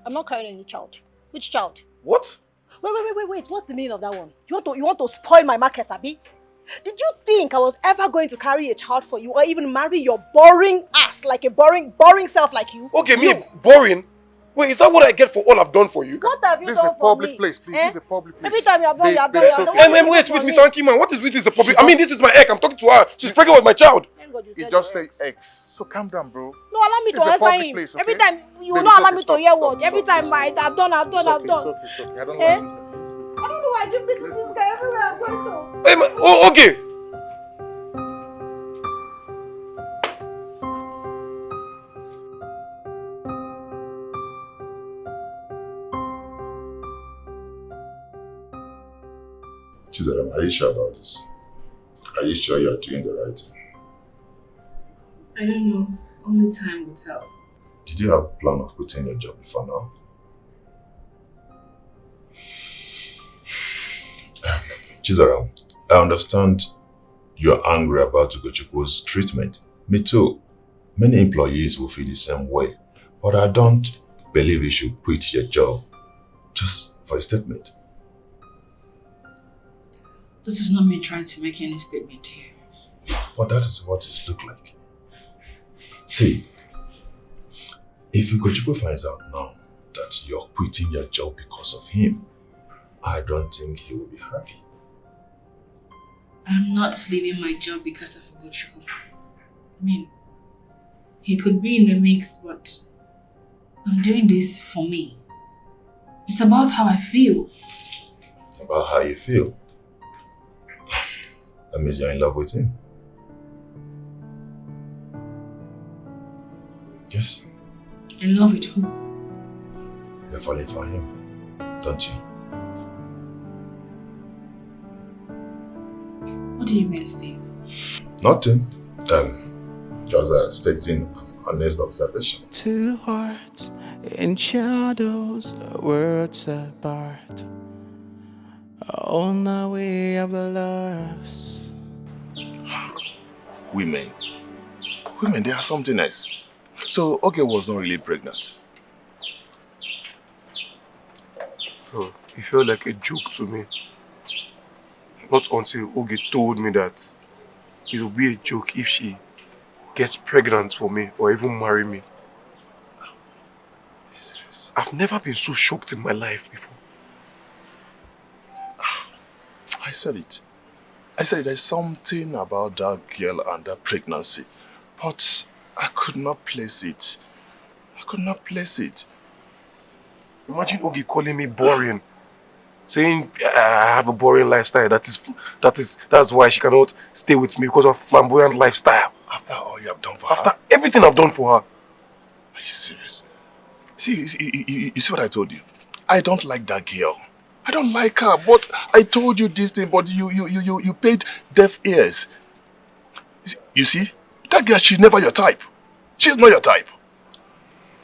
I'm not carrying any child. Which child? What? Wait. What's the meaning of that one? You want to spoil my market, Abi? Did you think I was ever going to carry a child for you or even marry your boring ass like a boring self like you? Okay, me boring? Wait, is that what I get for all I've done for you? What have you This is done a for public me? place, please. This is a public place. Every time you have done, Wait, with Mr. Yankee man. What is with this a public? I mean, this is my ex. I'm talking to her. She's pregnant with my child. You just say ex. So calm down, bro. No, allow me to answer him. Place, okay? Every time you will not allow me to hear what. Every time I've done. It's okay. I don't know. I don't know why I give this to this guy everywhere I'm going to. Hey, man. Okay. Chizaram, are you sure about this? Are you sure you are doing the right thing? I don't know. Only time will tell. Did you have a plan of quitting your job before now? Chizaram, I understand you're angry about Ugochukwu's treatment. Me too. Many employees will feel the same way. But I don't believe you should quit your job just for a statement. This is not me trying to make any statement here. But that is what it looks like. See, if Ugochukwu finds out now that you're quitting your job because of him, I don't think he will be happy. I'm not leaving my job because of Ugochukwu. I mean, he could be in the mix, but I'm doing this for me. It's about how I feel. About how you feel? That means you're in love with him. Yes? In love with who? You're falling for him, don't you? What do you mean, Steve? Nothing. Just stating an honest observation. Two hearts in shadows, words apart, on the way of loves. Women, they are something else. So, Oge was not really pregnant. Oh, it felt like a joke to me. Not until Oge told me that it will be a joke if she gets pregnant for me or even marry me. Serious? I've never been so shocked in my life before. I said it. There's something about that girl and that pregnancy. But I could not place it. Imagine Oge calling me boring. Saying I have a boring lifestyle. That's why she cannot stay with me because of flamboyant lifestyle. After all you have done for her? After everything I've done for her. Are you serious? See, you see what I told you? I don't like that girl. I don't like her, but I told you this thing, but you paid deaf ears. You see? That girl, she's never your type. She's not your type.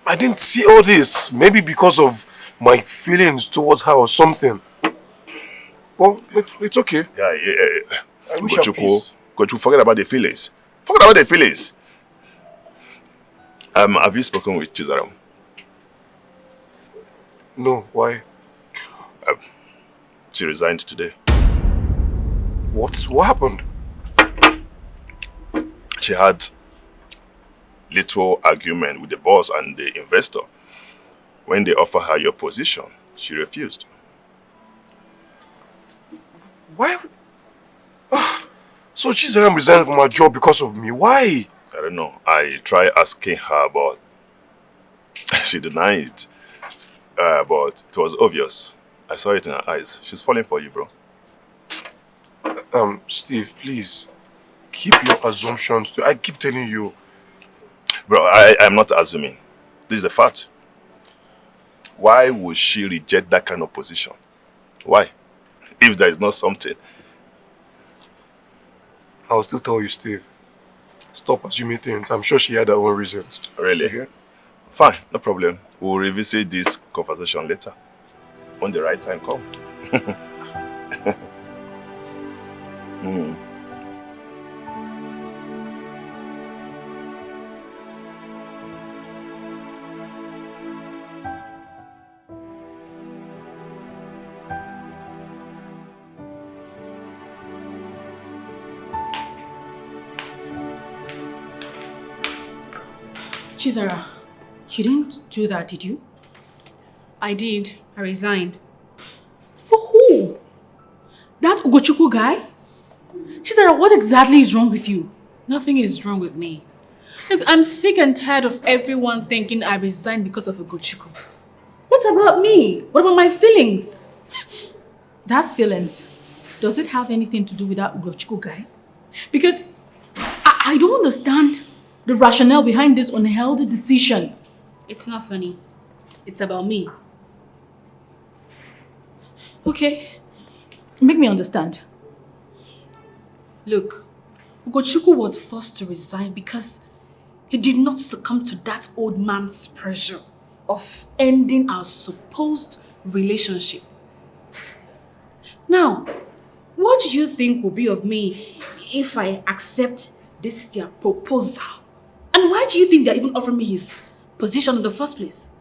I didn't see all this. Maybe because of my feelings towards her or something. Well, it's okay. Yeah, I wish her peace. Forget about the feelings. Have you spoken with Chizaram? No, why? She resigned today. What happened? She had little argument with the boss and the investor. When they offered her your position, she refused. Why? So Chizaram resigned from her job because of me. Why? I don't know. I tried asking her, but she denied it. But it was obvious. I saw it in her eyes. She's falling for you, bro. Steve, please. Keep your assumptions. I keep telling you. Bro, I'm not assuming. This is the fact. Why would she reject that kind of position? Why? If there is not something. I'll still tell you, Steve. Stop assuming things. I'm sure she had her own reasons. Really? Okay? Fine, no problem. We'll revisit this conversation later. When the right time comes. Chizara, you didn't do that, did you? I did. I resigned. For who? That Ugochukwu guy? Chizara, what exactly is wrong with you? Nothing is wrong with me. Look, I'm sick and tired of everyone thinking I resigned because of Ugochukwu. What about me? What about my feelings? That feelings, does it have anything to do with that Ugochukwu guy? Because I don't understand the rationale behind this unhealthy decision. It's not funny. It's about me. Okay, make me understand. Look, Ugochukwu was forced to resign because he did not succumb to that old man's pressure of ending our supposed relationship. Now, what do you think will be of me if I accept this their proposal? And why do you think they're even offering me his position in the first place?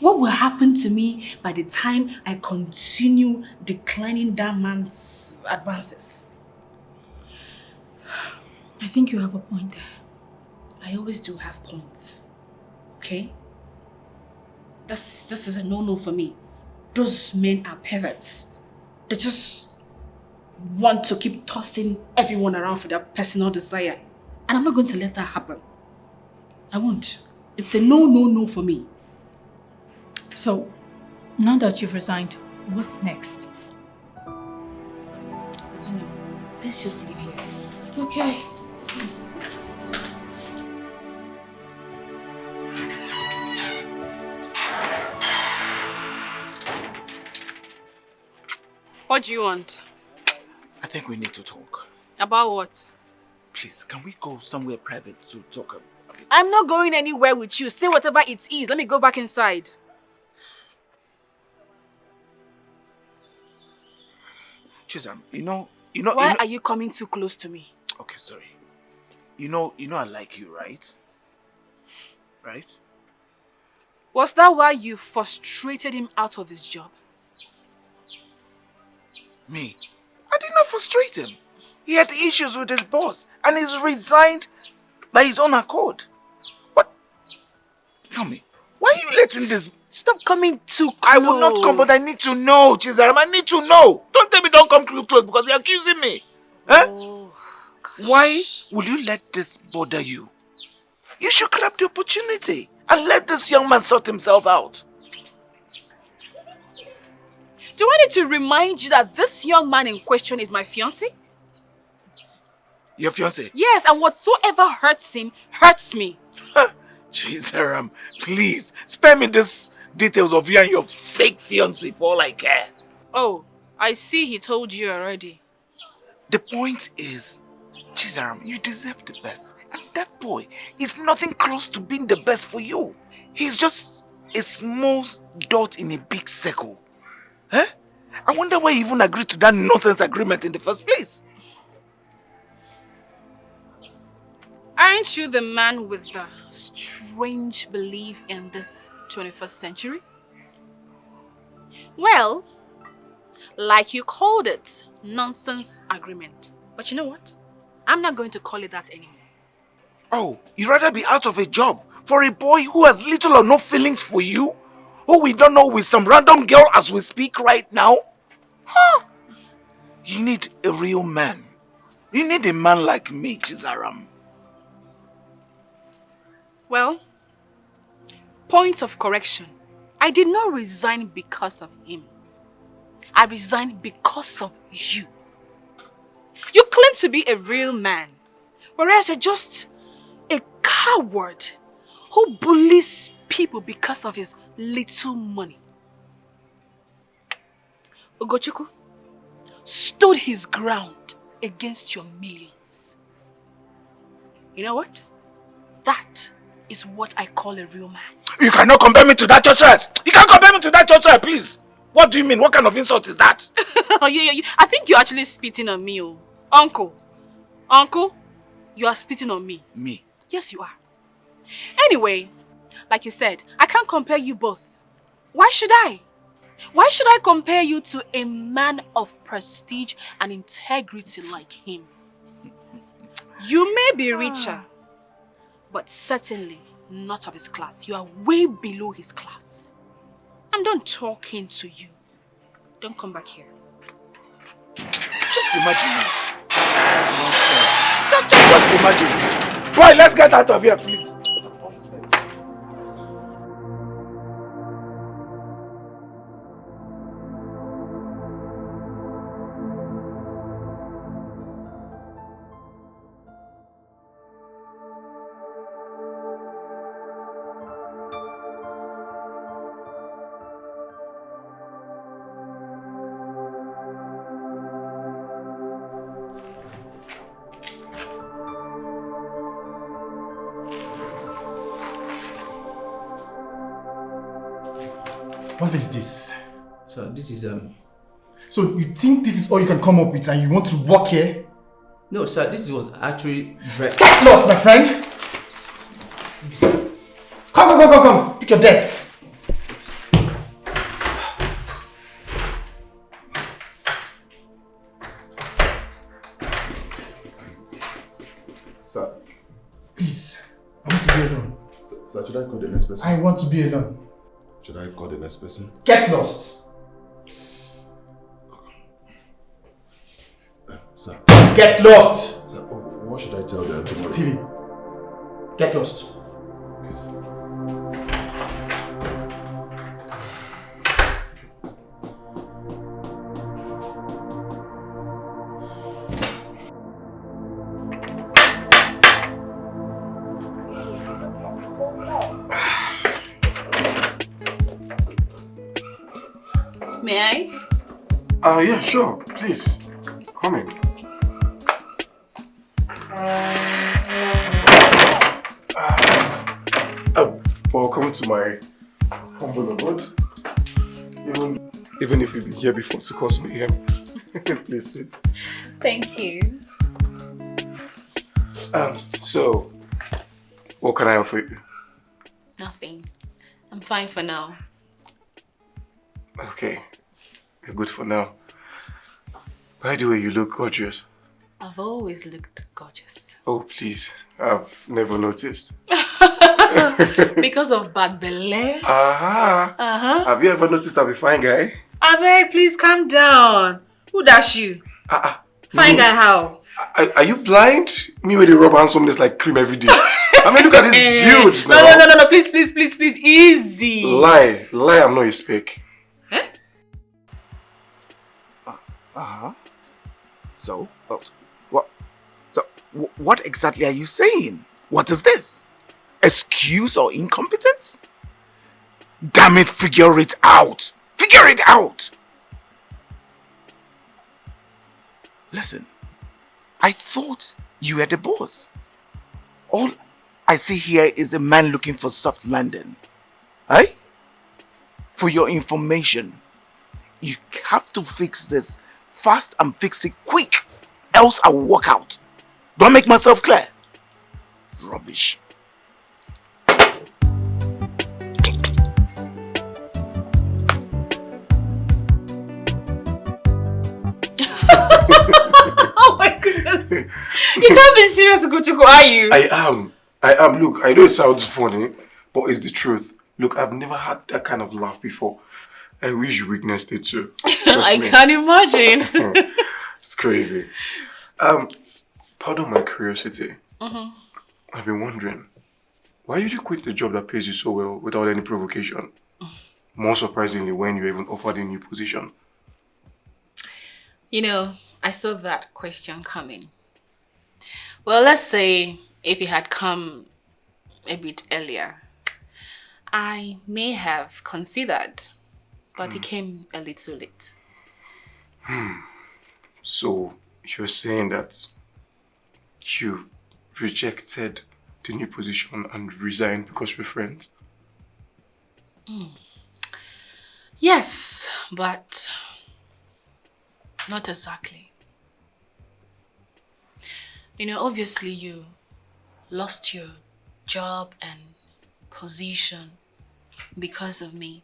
What will happen to me by the time I continue declining that man's advances? I think you have a point there. I always do have points. Okay? This is a no-no for me. Those men are perverts. They just want to keep tossing everyone around for their personal desire. And I'm not going to let that happen. I won't. It's a no for me. So, now that you've resigned, what's next? I don't know. Let's just leave here. It's okay. What do you want? I think we need to talk. About what? Please, can we go somewhere private to talk? I'm not going anywhere with you. Say whatever it is. Let me go back inside. Chisholm, Why are you coming too close to me? Okay, sorry. You know I like you, right? Right? Was that why you frustrated him out of his job? Me? I did not frustrate him. He had issues with his boss and he's resigned by his own accord. But, tell me, why are you letting this... Stop coming too close. I will not come, but I need to know, Chisholm. I need to know. Don't tell me don't come too close because you're accusing me. Oh, why will you let this bother you? You should grab the opportunity and let this young man sort himself out. Do I need to remind you that this young man in question is my fiancé? Your fiancé? Yes, and whatsoever hurts him, hurts me. Jeez, please, spare me these details of you and your fake fiancé for all I care. Oh, I see he told you already. The point is, Chizaram, you deserve the best. And that boy is nothing close to being the best for you. He's just a small dot in a big circle. Huh? I wonder why you even agreed to that nonsense agreement in the first place. Aren't you the man with the strange belief in this 21st century? Well, like you called it, nonsense agreement. But you know what? I'm not going to call it that anymore. Oh, you'd rather be out of a job for a boy who has little or no feelings for you? Who we don't know with some random girl as we speak right now? Huh? You need a real man. You need a man like me, Chizaram. Well, point of correction. I did not resign because of him. I resigned because of you. You claim to be a real man, whereas you're just a coward who bullies people because of his little money. Ugochukwu stood his ground against your millions. You know what? That is what I call a real man. You cannot compare me to that church rat. You can't compare me to that church rat, please. What do you mean? What kind of insult is that? I think you're actually spitting on me, oh. Uncle, you are spitting on me. Me? Yes, you are. Anyway, like you said, I can't compare you both. Why should I? Why should I compare you to a man of prestige and integrity like him? You may be richer, but certainly not of his class. You are way below his class. I'm done talking to you. Don't come back here. Just imagine. Just imagine. Boy, let's get out of here, please. What is this? So this is So you think this is all you can come up with and you want to work here? No, sir, this was actually Get lost, my friend! Come! Pick your debts! Sir. Please, I want to be alone. Sir, should I call the next person? I want to be alone. Should I call the next person? Get lost! Sir. Get lost! Sir, what should I tell them? Stevie, get lost. May I? Yeah, sure. Please. Come in. Welcome to my humble abode. Even if you've been here before to cause mayhem. Please sit. Thank you. So, what can I offer you? Nothing. I'm fine for now. Okay, you're good for now. By the way, you look gorgeous. I've always looked gorgeous. Oh, please. I've never noticed. Because of bad belly. Uh-huh. Have you ever noticed I'm a fine guy? Abeg, please calm down. Who dash you? Fine guy how? Are you blind? Me with the rub handsomeness like cream every day. I mean, look at this dude. No, please, easy. Lie, I'm not a speck. So, what exactly are you saying? What is this? Excuse or incompetence? Damn it, figure it out! Figure it out! Listen, I thought you were the boss. All I see here is a man looking for soft landing. Eh? For your information, you have to fix this fast and fix it quick, else I will walk out. Do I make myself clear? Rubbish. Oh my goodness. You can't be serious, Gochoko, are you? I am. Look, I know it sounds funny, but it's the truth. Look, I've never had that kind of laugh before. I wish you witnessed it too. I can't imagine. It's crazy. Pardon my curiosity. I've been wondering, why did you quit the job that pays you so well without any provocation? More surprisingly, when you even offered a new position. You know, I saw that question coming. Well, let's say if it had come a bit earlier, I may have considered, but it came a little late. So, you're saying that you rejected the new position and resigned because we're friends? Yes, but not exactly. You know, obviously you lost your job and position because of me.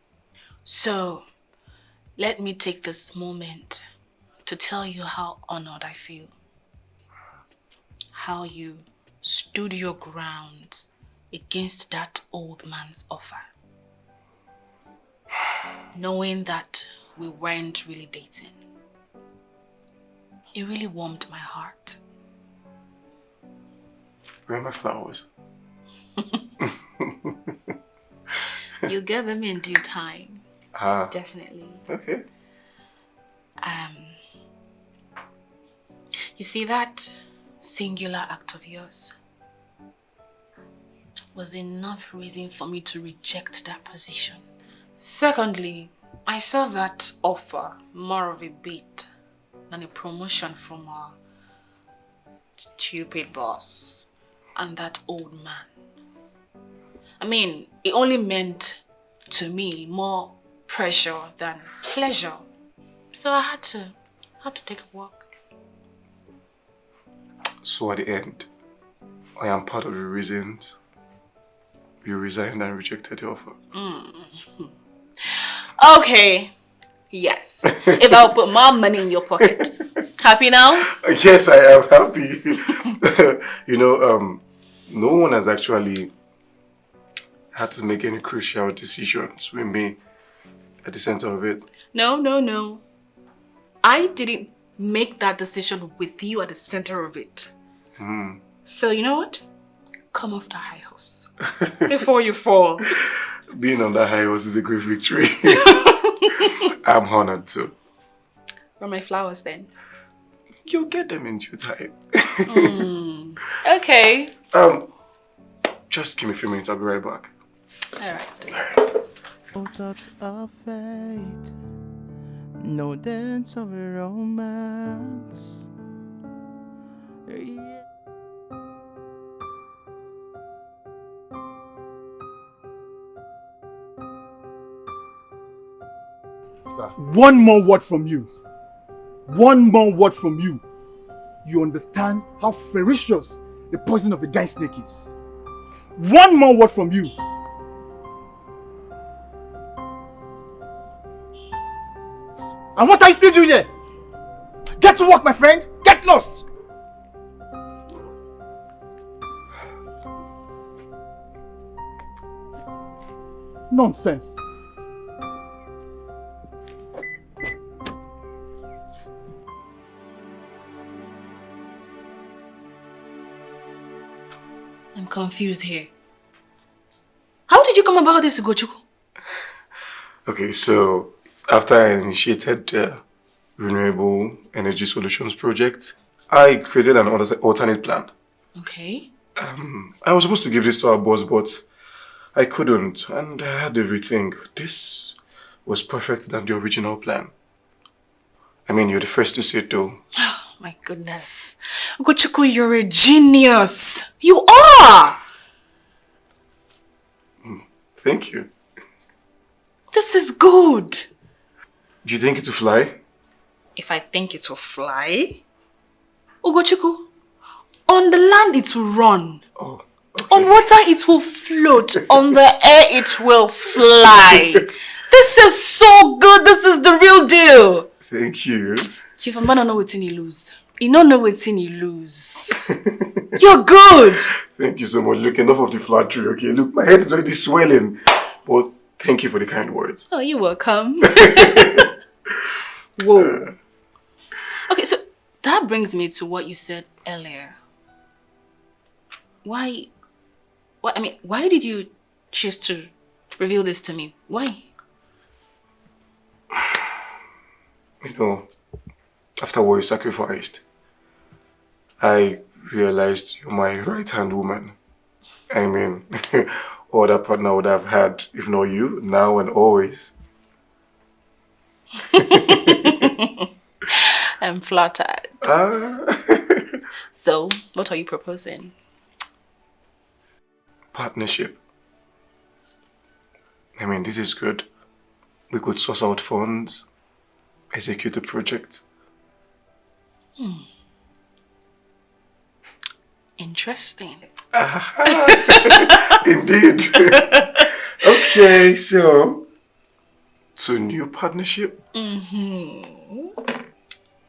So, let me take this moment to tell you how honored I feel. How you stood your ground against that old man's offer. Knowing that we weren't really dating. It really warmed my heart. Where are my flowers? You'll get them in due time. Definitely. Okay. You see, that singular act of yours was enough reason for me to reject that position. Secondly, I saw that offer more of a bait than a promotion from our stupid boss and that old man. I mean, it only meant to me more pressure than pleasure. So I had to take a walk. So at the end, I am part of the reasons you resigned and rejected the offer. Okay, Yes. If I'll put more money in your pocket. Happy now? Yes, I am happy. You know, no one has actually had to make any crucial decisions with me at the center of it. No. I didn't make that decision with you at the center of it. So you know what? Come off the high horse before you fall. Being on that high horse is a great victory. I'm honored too. Where are my flowers then? You'll get them in due time. Okay. Just give me a few minutes, I'll be right back. Alright. No touch of fate, no dance of romance. Yeah. Sir. One more word from you. One more word from you. You understand how ferocious the poison of a giant snake is. One more word from you. And what are you still doing here? Get to work, my friend. Get lost. Nonsense. I'm confused here. How did you come about this, Ugochukwu? Okay, so after I initiated the Renewable Energy Solutions project, I created an alternate plan. Okay. I was supposed to give this to our boss, but I couldn't, and I had to rethink. This was perfect than the original plan. I mean, you're the first to say it though. Oh my goodness. Ugochukwu, you're a genius. You are! Thank you. This is good. Do you think it will fly? If I think it will fly? Ugochukwu, on the land it will run. Oh, okay. On water it will float. On the air it will fly. This is so good. This is the real deal. Thank you. Chief, I'm gonna know what's in he lose. You don't know what's in he lose. You're good. Thank you so much. Look, enough of the flattery, okay? Look, my head is already swelling. But thank you for the kind words. Oh, you're welcome. Whoa. Okay, so that brings me to what you said earlier. Why did you choose to reveal this to me? Why? You know, after what you sacrificed, I realized you're my right-hand woman. I mean, all that partner would have had, if not you, now and always. I'm flattered. So, what are you proposing? Partnership. I mean, this is good. We could source out funds, execute the project. Interesting. Indeed. Okay, so new partnership.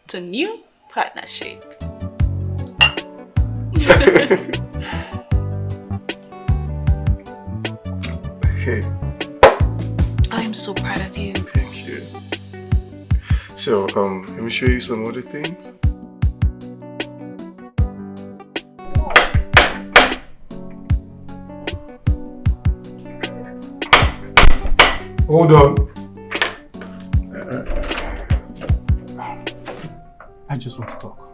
To new partnership. Okay. I am so proud of you. Thank you. So, let me show you some other things. Hold on. I just want to talk.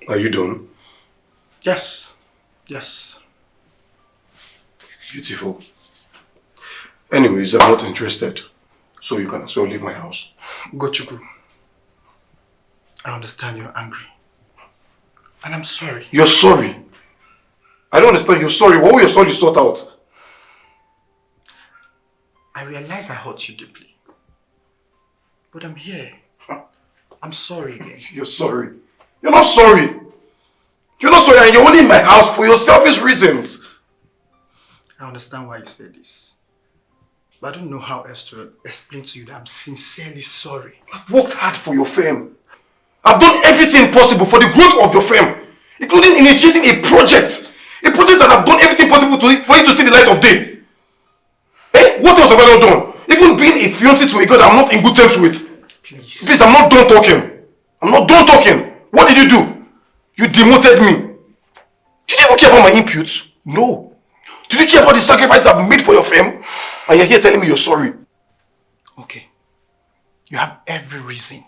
Are you done? Yes. Yes. Beautiful. Anyways, I'm not interested. So you can as well leave my house. Gochuku, I understand you're angry. And I'm sorry. You're sorry? I don't understand. You're sorry. What will your sorry sort out? I realize I hurt you deeply. But I'm here. I'm sorry again. You're sorry. You're not sorry. You're not sorry and you're only in my house for your selfish reasons. I understand why you say this. But I don't know how else to explain to you that I'm sincerely sorry. I've worked hard for your firm. I've done everything possible for the growth of your firm, including initiating a project. A project that I've done everything possible for it to see the light of day. Eh? What else have I not done? Even being a fiancé to a girl that I'm not in good terms with. Please, I'm not done talking. I'm not done talking. What did you do? You demoted me. Did you even care about my inputs? No. Did you care about the sacrifice I've made for your firm? And you're here telling me you're sorry. Okay. You have every reason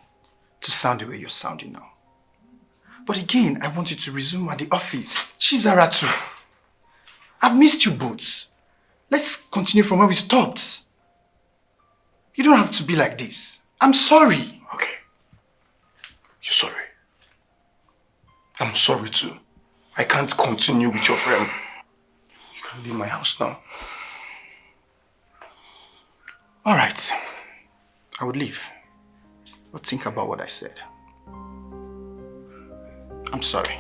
to sound the way you're sounding now. But again, I want you to resume at the office. Chizara too. I've missed you both. Let's continue from where we stopped. You don't have to be like this. I'm sorry. Okay. You're sorry. I'm sorry too. I can't continue with your friend. You can leave my house now. Alright. I would leave. But think about what I said. I'm sorry.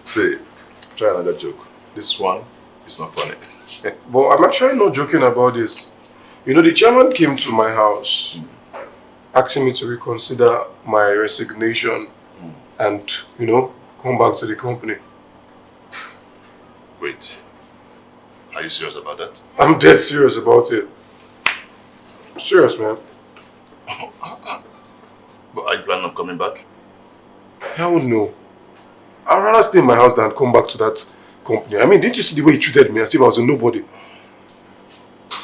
Say, try another joke. This one is not funny. But I'm actually not joking about this. You know, the chairman came to my house asking me to reconsider my resignation and, you know, come back to the company. Wait, are you serious about that? I'm dead serious about it. Serious, man. But are you planning on coming back? Hell no. I'd rather stay in my house than come back to that company. I mean, didn't you see the way he treated me as if I was a nobody?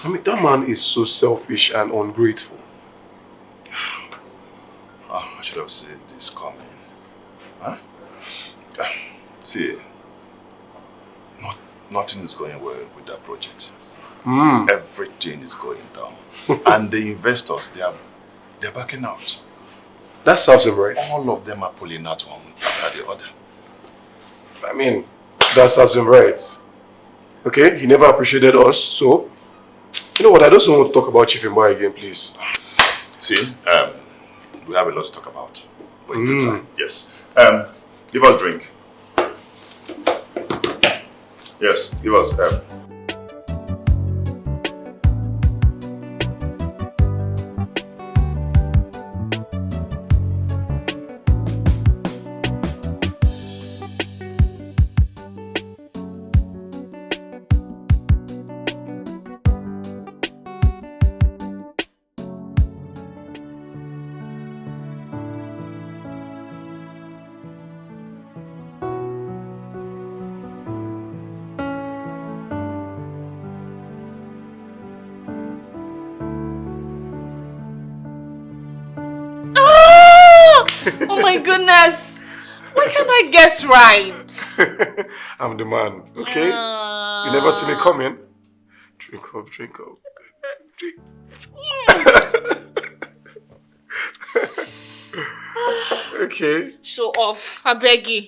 I mean, that man is so selfish and ungrateful. Oh, I should have seen this coming. Huh? See, nothing is going well with that project. Everything is going down. And the investors, they're backing out. That serves him right. All of them are pulling out one after the other. I mean, that serves him right. Okay, he never appreciated us, so... You know what, I just don't want to talk about Chief Mba again, please. See, we have a lot to talk about. But in good time, yes. Give us drink. Yes, give us... Oh my goodness! Why can't I guess right? I'm the man, okay? You never see me coming. Drink up, drink up. Drink. Okay. Show off, I beg you.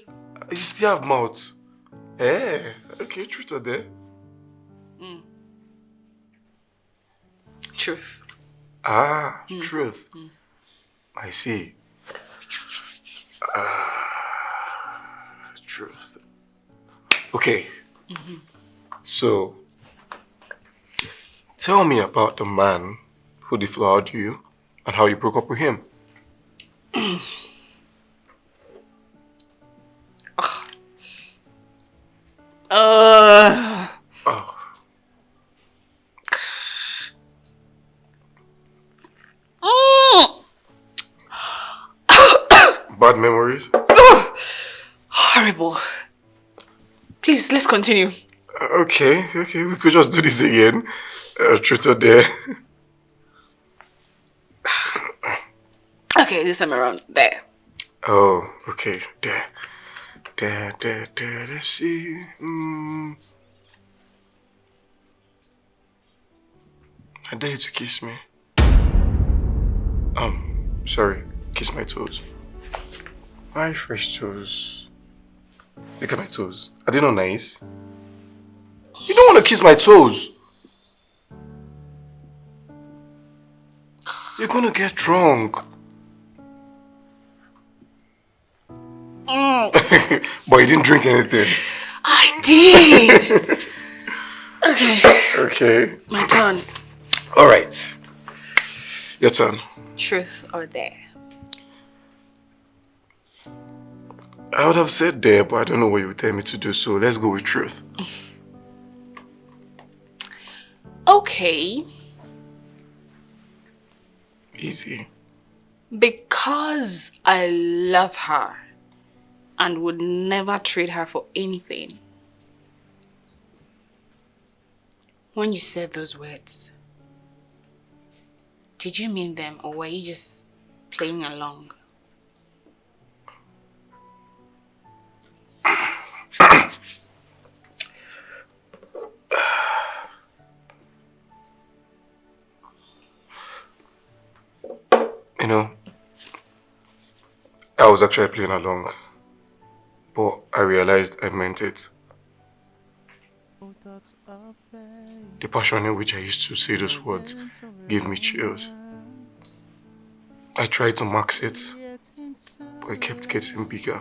You still have mouth. Eh, okay, truth or dare? Truth. Ah, truth. I see. Truth. Okay. So, tell me about the man who deflowered you and how you broke up with him. Bad memories? Horrible. Please, let's continue. Okay, we could just do this again. Truth or dare? Okay, this time around. There. Oh, okay. Dare. Let's see. I dare you to kiss me. Sorry. Kiss my toes. My fresh toes. Look at my toes. Are they not nice? You don't want to kiss my toes. You're gonna get drunk. But you didn't drink anything. I did. Okay. Okay. My turn. All right. Your turn. Truth or dare? I would have said dare, but I don't know what you would tell me to do, so let's go with truth. Okay. Easy. Because I love her and would never trade her for anything. When you said those words, did you mean them or were you just playing along? You know, I was actually playing along, but I realized I meant it. The passion in which I used to say those words gave me chills. I tried to max it, but it kept getting bigger.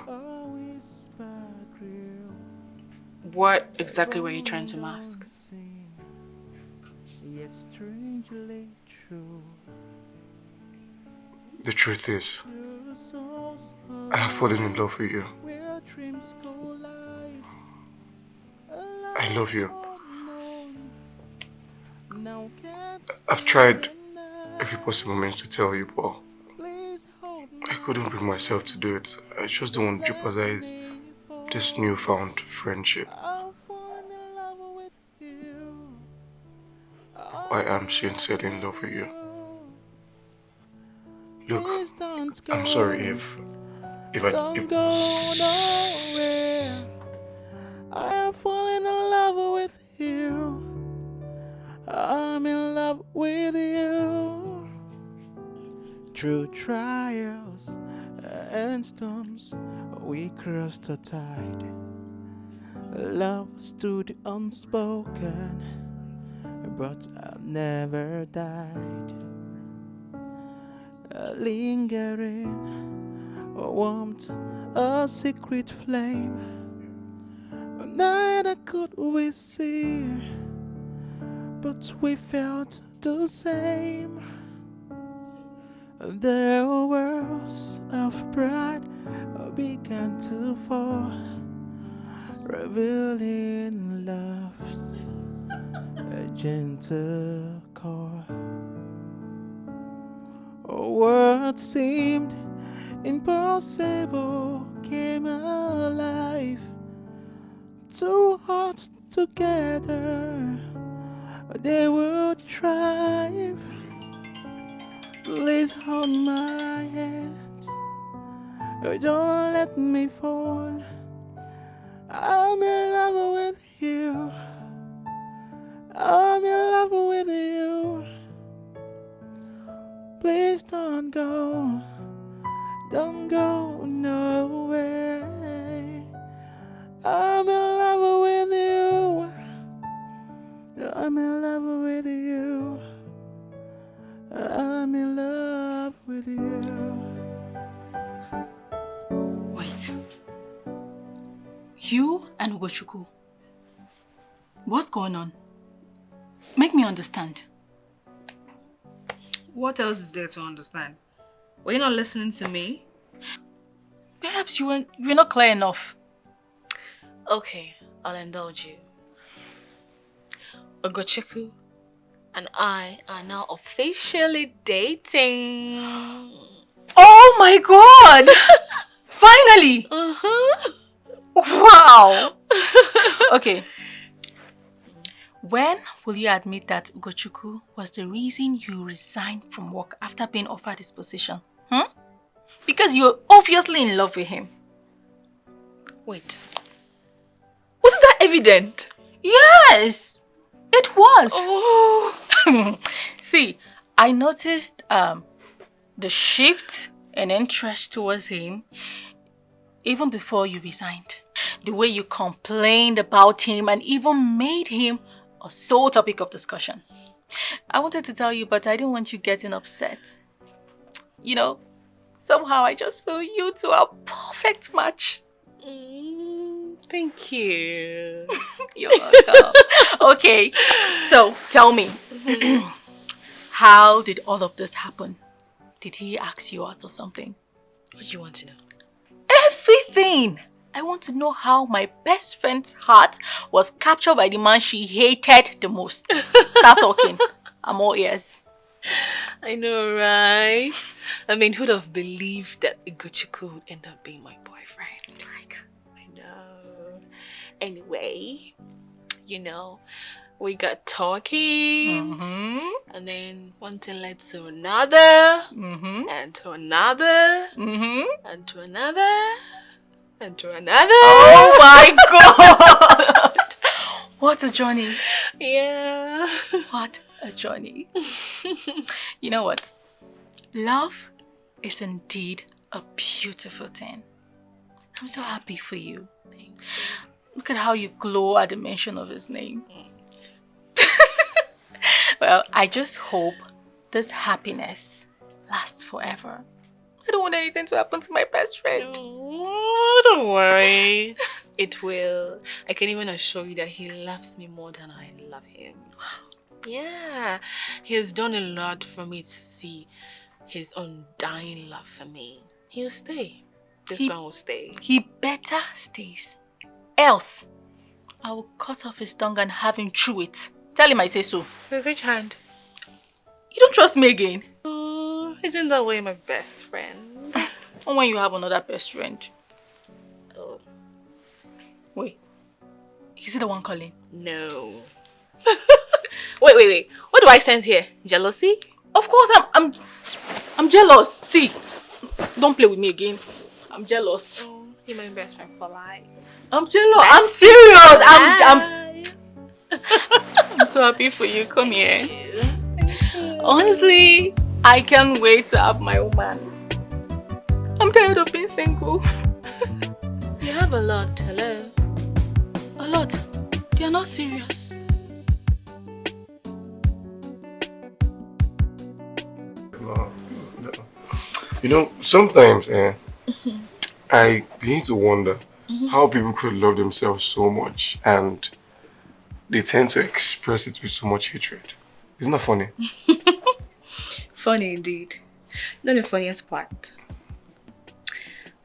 What exactly were you trying to mask? The truth is, I have fallen in love with you. I love you. I've tried every possible means to tell you, but I couldn't bring myself to do it. I just don't want to jeopardize this newfound friendship. I am sincerely in love with you. Look, I'm sorry if I am falling in love with you. I'm in love with you. Through trials and storms, we crossed the tide. Love stood unspoken, but I never died. Lingering, a warmth, a secret flame. Neither could we see, but we felt the same. The walls of pride began to fall, revealing love's gentle core. What seemed impossible came alive. Two hearts together, they would thrive. Please hold my hands, don't let me fall. I'm in love with you. I'm in love with you. Please don't go nowhere. I'm in love with you. I'm in love with you. I'm in love with you. Wait. You and Ugochukwu. What's going on? Make me understand. What else is there to understand? Were you not listening to me? Perhaps you were not clear enough. Okay, I'll indulge you. Ugochukwu and I are now officially dating. Oh my god! Finally! Wow! Okay. When will you admit that Ugochukwu was the reason you resigned from work after being offered this position? Because you're obviously in love with him. Wait. Wasn't that evident? Yes! It was! Oh. See, I noticed the shift in interest towards him even before you resigned. The way you complained about him and even made him a sole topic of discussion. I wanted to tell you, but I didn't want you getting upset. You know, Somehow I just feel you two are a perfect match. Thank you. You're welcome. Okay, so tell me, how did all of this happen? Did he ask you out or something? What do you want to know? Everything! I want to know how my best friend's heart was captured by the man she hated the most. Start talking. I'm all ears. I know, right? I mean, who'd have believed that Ugochukwu would end up being my boyfriend? I know. Anyway, we got talking, and then one thing led to another, and to another, and to another, and to another. Oh my God! What a journey. Yeah. What a journey. You know what? Love is indeed a beautiful thing. I'm so happy for you. Look at how you glow at the mention of his name. Well, I just hope this happiness lasts forever. I don't want anything to happen to my best friend. Oh, don't worry. It will. I can even assure you that he loves me more than I love him. Yeah. He has done a lot for me to see his undying love for me. He'll stay. This one will stay. He better stays. Else, I will cut off his tongue and have him chew it. Tell him I say so. With which hand? You don't trust me again? Oh, isn't that way my best friend? And when you have another best friend? Oh. Wait. Is it the one calling? No. Wait. What do I sense here? Jealousy? Of course, I'm jealous. See, don't play with me again. I'm jealous. Oh, you're my best friend for life. I'm jealous. I'm serious. I'm so happy for you. Come here. Honestly, I can't wait to have my own man. I'm tired of being single. You have a lot. Hello. A lot. They are not serious. No. Sometimes I begin to wonder how people could love themselves so much and they tend to express it with so much hatred. Isn't that funny? Funny indeed. Not the funniest part.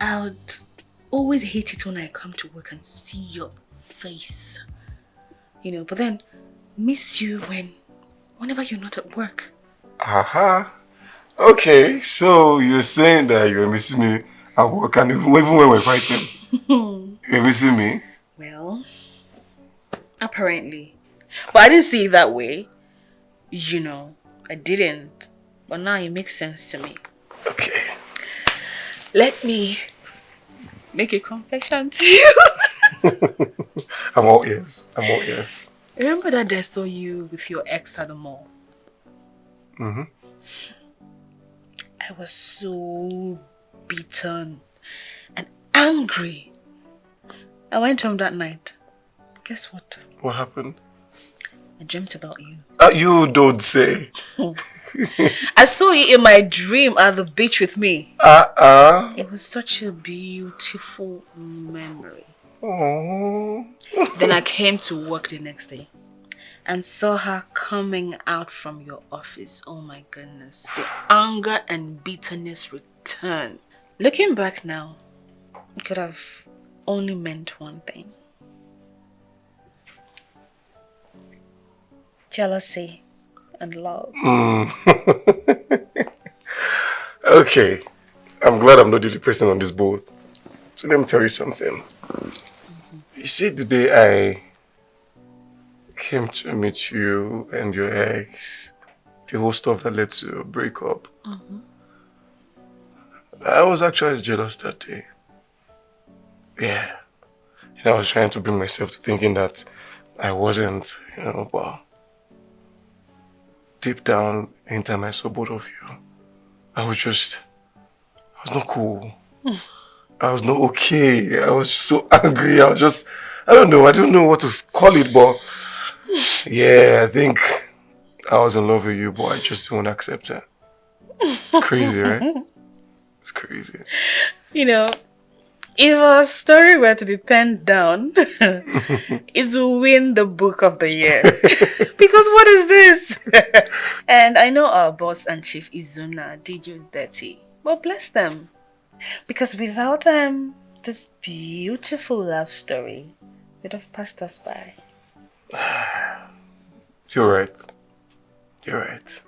I would always hate it when I come to work and see your face. But then miss you whenever you're not at work. Aha. Okay, so you're saying that you're missing me at work and even when we're fighting, you're missing me? Well, apparently. But I didn't see it that way. I didn't. But now it makes sense to me. Okay. Let me make a confession to you. I'm all ears. Remember that day I saw you with your ex at the mall? I was so beaten and angry. I went home that night. Guess what? What happened? I dreamt about you. You don't say. I saw you in my dream at the beach with me. It was such a beautiful memory. Aww. Then I came to work the next day and saw her coming out from your office. Oh my goodness. The anger and bitterness returned. Looking back now, it could have only meant one thing. Jealousy and love. Okay. I'm glad I'm not the only person on this boat. So let me tell you something. You see, the day I came to meet you and your ex, the whole stuff that led to a breakup, I was actually jealous that day. Yeah. I was trying to bring myself to thinking that I wasn't, but deep down, anytime I saw both of you, I was not cool. I was not okay. I was so angry. I don't know what to call it, but yeah, I think I was in love with you, but I just didn't want to accept it. It's crazy, right? It's crazy. You know, if a story were to be penned down, it will win the book of the year. Because what is this? And I know our boss and Chief Izuna did you dirty. But bless them. Because without them, this beautiful love story would have passed us by. You're right. You're right.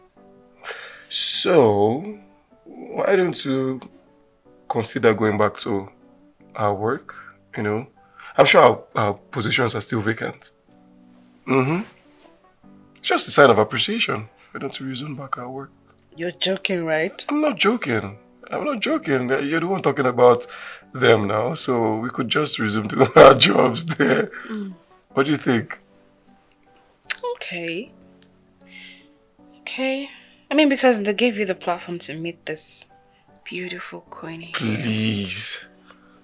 So, why don't you consider going back to our work, you know? I'm sure our positions are still vacant. Just a sign of appreciation. Why don't you resume back our work? You're joking, right? I'm not joking. You're the one talking about them now, so we could just resume to our jobs there. What do you think? Okay. I mean, because they gave you the platform to meet this beautiful queen here. Please.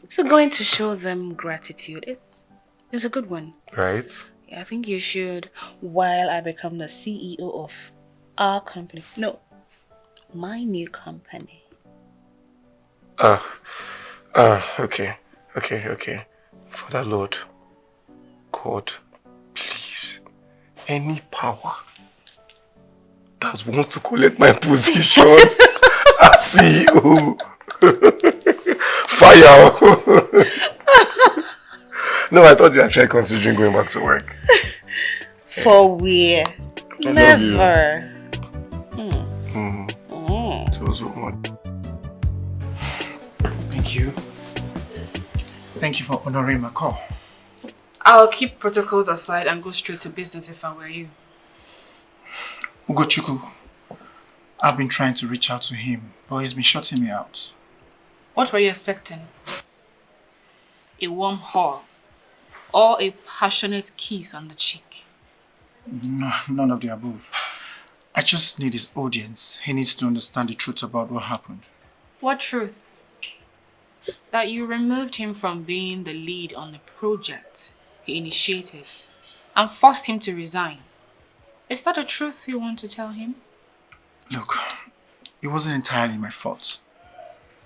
So going to show them gratitude, it's a good one. Right? Yeah, I think you should, while I become the CEO of our company. No, my new company. Okay. Father Lord, God, please, any power that wants to collect my position as CEO, fire. No, I thought you were actually considering going back to work. For where? Never. So much. Thank you. Thank you for honoring my call. I'll keep protocols aside and go straight to business if I were you. Ugochukwu, I've been trying to reach out to him, but he's been shutting me out. What were you expecting? A warm hug or a passionate kiss on the cheek? No, none of the above. I just need his audience. He needs to understand the truth about what happened. What truth? That you removed him from being the lead on the project he initiated and forced him to resign. Is that the truth you want to tell him? Look, it wasn't entirely my fault.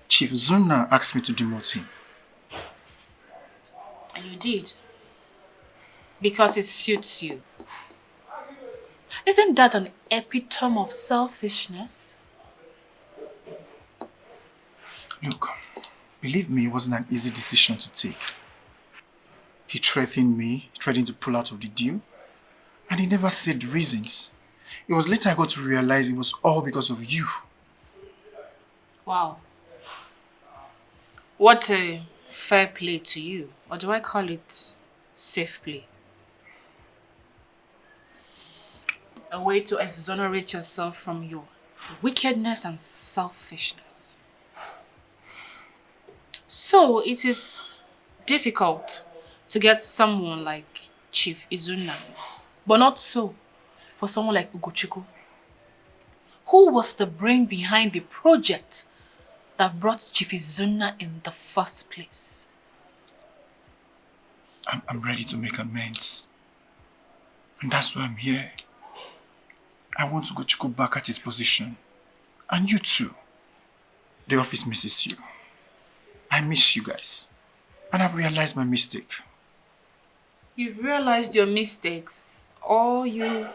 Chief Zuna asked me to demote him. And you did. Because it suits you. Isn't that an epitome of selfishness? Look, believe me, it wasn't an easy decision to take. He threatened me, threatened to pull out of the deal, and he never said the reasons. It was later I got to realize it was all because of you. Wow. What a fair play to you. Or do I call it safe play? A way to exonerate yourself from your wickedness and selfishness. So it is difficult to get someone like Chief Izuna, but not so for someone like Ugochukwu, who was the brain behind the project that brought Chief Izuna in the first place. I'm ready to make amends. And that's why I'm here. I want Ugochukwu back at his position. And you too. The office misses you. I miss you guys. And I've realized my mistake. You've realized your mistakes, or you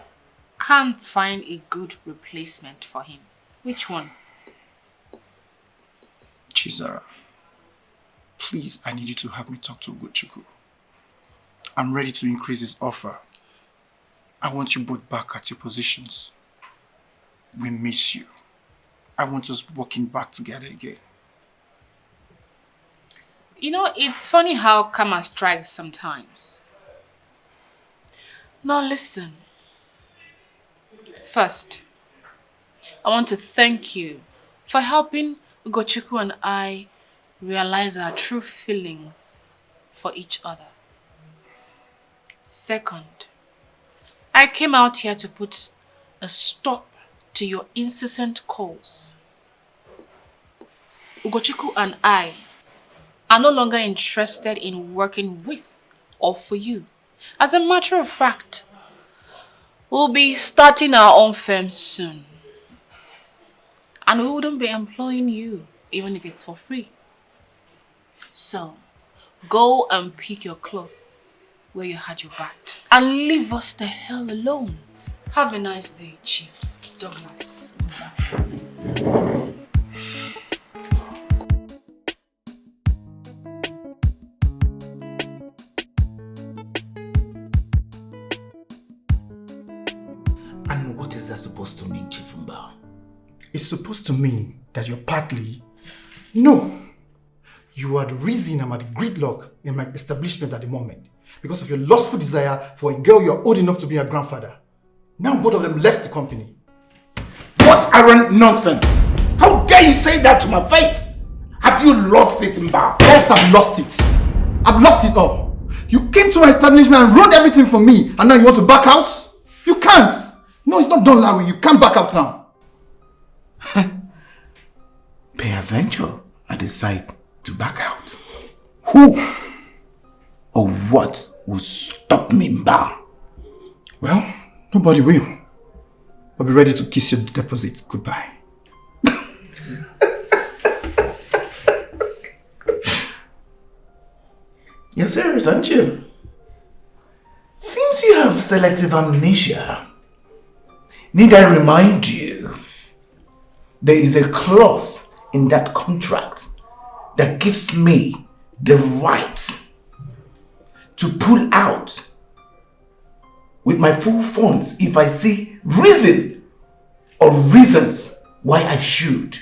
can't find a good replacement for him. Which one? Chizara, please, I need you to help me talk to Ugochukwu. I'm ready to increase his offer. I want you both back at your positions. We miss you. I want us working back together again. You know, it's funny how karma strikes sometimes. Now listen. First, I want to thank you for helping Ugochukwu and I realize our true feelings for each other. Second, I came out here to put a stop to your incessant calls. Ugochukwu and I are no longer interested in working with or for you. As a matter of fact, we'll be starting our own firm soon. And we wouldn't be employing you even if it's for free. So, go and pick your cloth where you had your bath and leave us the hell alone. Have a nice day, Chief Douglas. And what is that supposed to mean, Chief Mba? It's supposed to mean that you're partly... No! You are the reason I'm at the gridlock in my establishment at the moment. Because of your lustful desire for a girl you're old enough to be her grandfather. Now both of them left the company. What arrant nonsense! How dare you say that to my face? Have you lost it, Mba? Yes, I've lost it. I've lost it all. You came to my establishment and ruined everything for me, and now you want to back out? You can't! No, it's not done that way. You can't back out now. Peradventure, I decide to back out. Who or what will stop me, Mba? Well, nobody will. I'll be ready to kiss your deposit goodbye. You're serious, aren't you? Seems you have selective amnesia. Need I remind you, there is a clause in that contract that gives me the right to pull out with my full funds if I see reason or reasons why I should.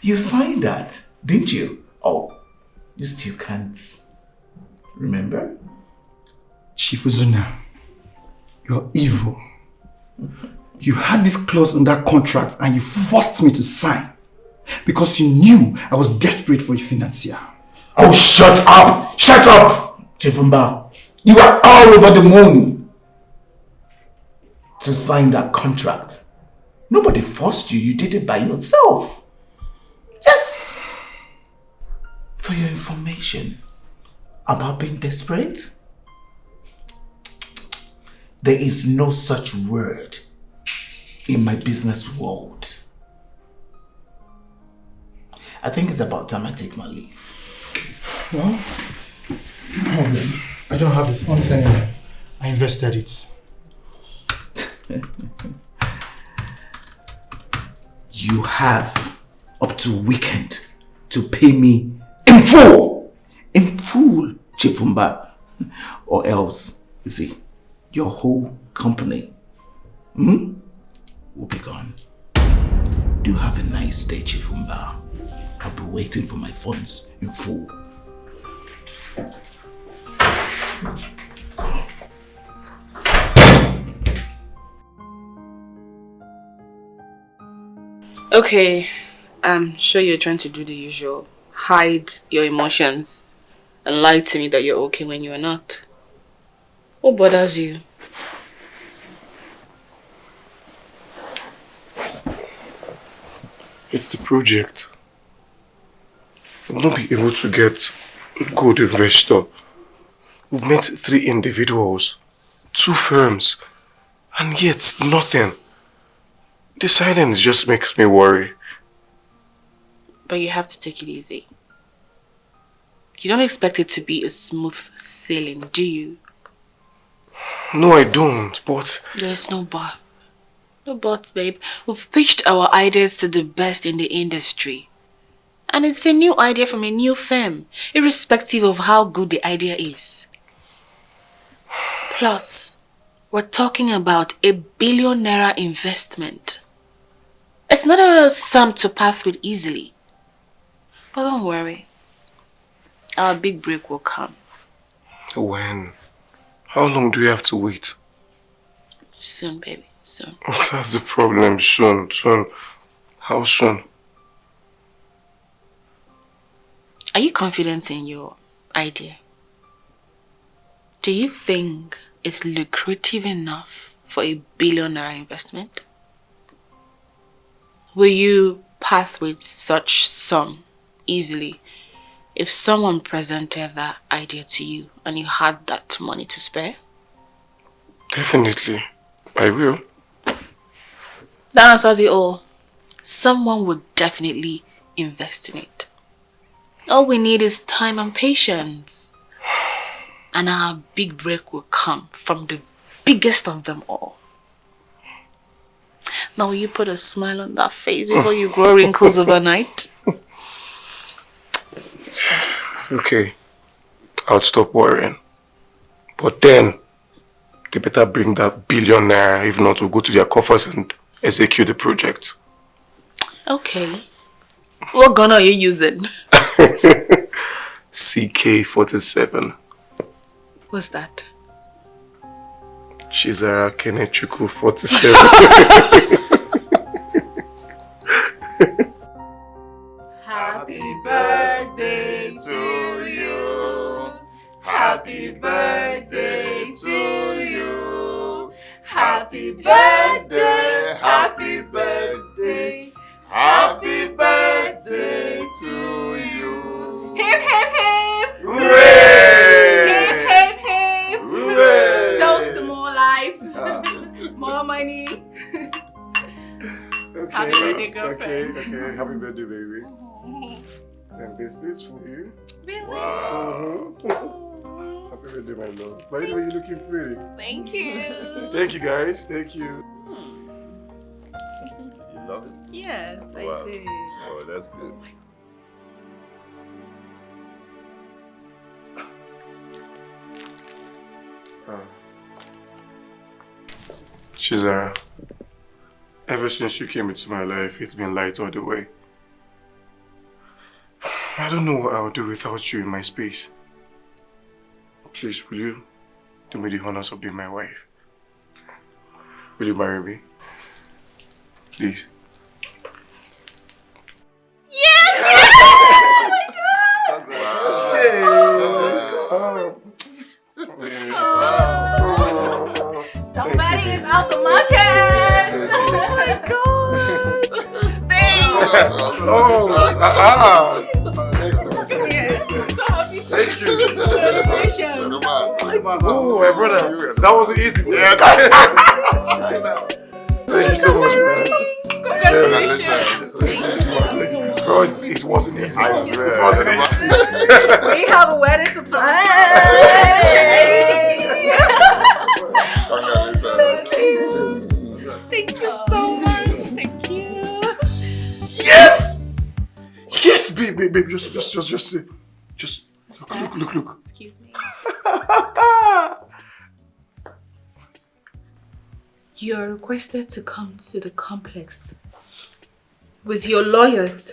You signed that, didn't you? Oh, you still can't remember? Chief Uzuna, you're evil. You had this clause on that contract and you forced me to sign because you knew I was desperate for a financier. Oh, shut up! Shut up! Chief Mba, you are all over the moon to sign that contract. Nobody forced you, you did it by yourself. Yes. For your information about being desperate, there is no such word in my business world. I think it's about time I take my leave. Well, no problem. I don't have the funds anymore. I invested it. You have up to weekend to pay me in full. In full, Chief Mba. Or else, you see, your whole company will be gone. Do have a nice day, Chief Mba. I'll be waiting for my funds in full. Okay, I'm sure you're trying to do the usual. Hide your emotions and lie to me that you're okay when you're not. What bothers you? It's the project. We'll not be able to get a good investor. We've met 3 individuals, 2 firms, and yet nothing. The silence just makes me worry. But you have to take it easy. You don't expect it to be a smooth sailing, do you? No, I don't, but... There's no but. No but, babe. We've pitched our ideas to the best in the industry. And it's a new idea from a new firm, irrespective of how good the idea is. Plus, we're talking about a ₦1 billion investment. It's not a sum to pass with easily. But don't worry. Our big break will come. When? How long do we have to wait? Soon, baby. Soon. That's the problem. Soon. How soon? Are you confident in your idea? Do you think it's lucrative enough for a ₦1 billion investment? Will you part with such sum easily if someone presented that idea to you and you had that money to spare? Definitely. I will. That answers it all. Someone would definitely invest in it. All we need is time and patience. And our big break will come from the biggest of them all. Now will you put a smile on that face before you grow wrinkles overnight? Okay, I'll stop worrying. But then, they better bring that billion naira, if not, we'll go to their coffers and execute the project. Okay. What gun are you using? CK-47. What's that? Chizara Kenechukwu 47. Happy birthday to you. Happy birthday to you. Happy birthday, happy birthday, happy birthday to you. Hip, hip, hip! Hooray! Hip, hip, hip! Hooray! Toast to more life, more money. Okay, Happy birthday, girlfriend. okay. Happy birthday, baby. And this is for you. Really? Wow. Happy birthday, my love. By the way, you're looking pretty. Thank you. Thank you, guys. Thank you. You love it? Yes, Wow. I do. Oh, that's good. Chizara, ever since you came into my life, it's been light all the way. I don't know what I would do without you in my space. Please, will you do me the honors of being my wife? Will you marry me? Please. Yes! Somebody is out the market! Oh my god! Babe! So happy. Thank you. Congratulations. Oh, my brother, that wasn't easy. Yeah. Thank you so much, man. Congratulations. Bro, it wasn't easy. It wasn't easy. We have a wedding to plan. Thank you so much. Thank you. Yes! Yes, babe. Just say. Just look. Excuse me. You are requested to come to the complex with your lawyers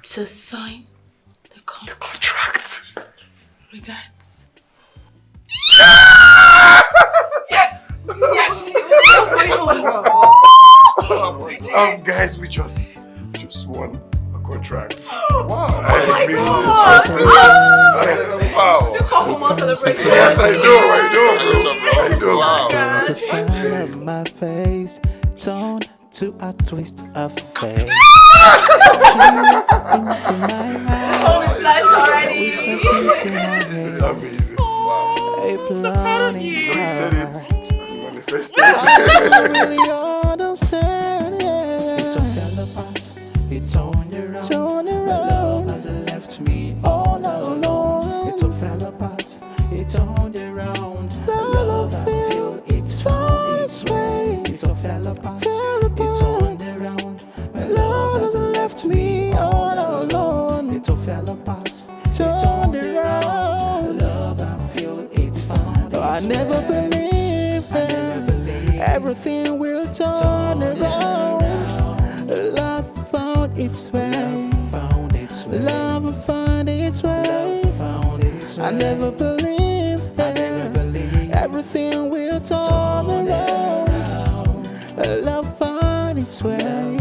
to sign the contract. Regards. Yes! Guys, we just won a contract. Wow! Wow! This whole more celebration. Yes, I know, bro. Wow! The smile of my face turned to a twist of fate. Into my Home is blessed already. It's amazing. I'm so proud of you. You said it. Manifested. I really understand. It all fell apart. It turned around. My love has left me all alone. It all fell apart. It turned around. The love I feel, it found its way. It all fell apart. It turned around. My love has left me all alone. It all fell apart. It turned around. The love I feel, it found its way. I never believed everything will turn around. Love found its way. Love found its way. I never believed everything will turn around. Love found its way.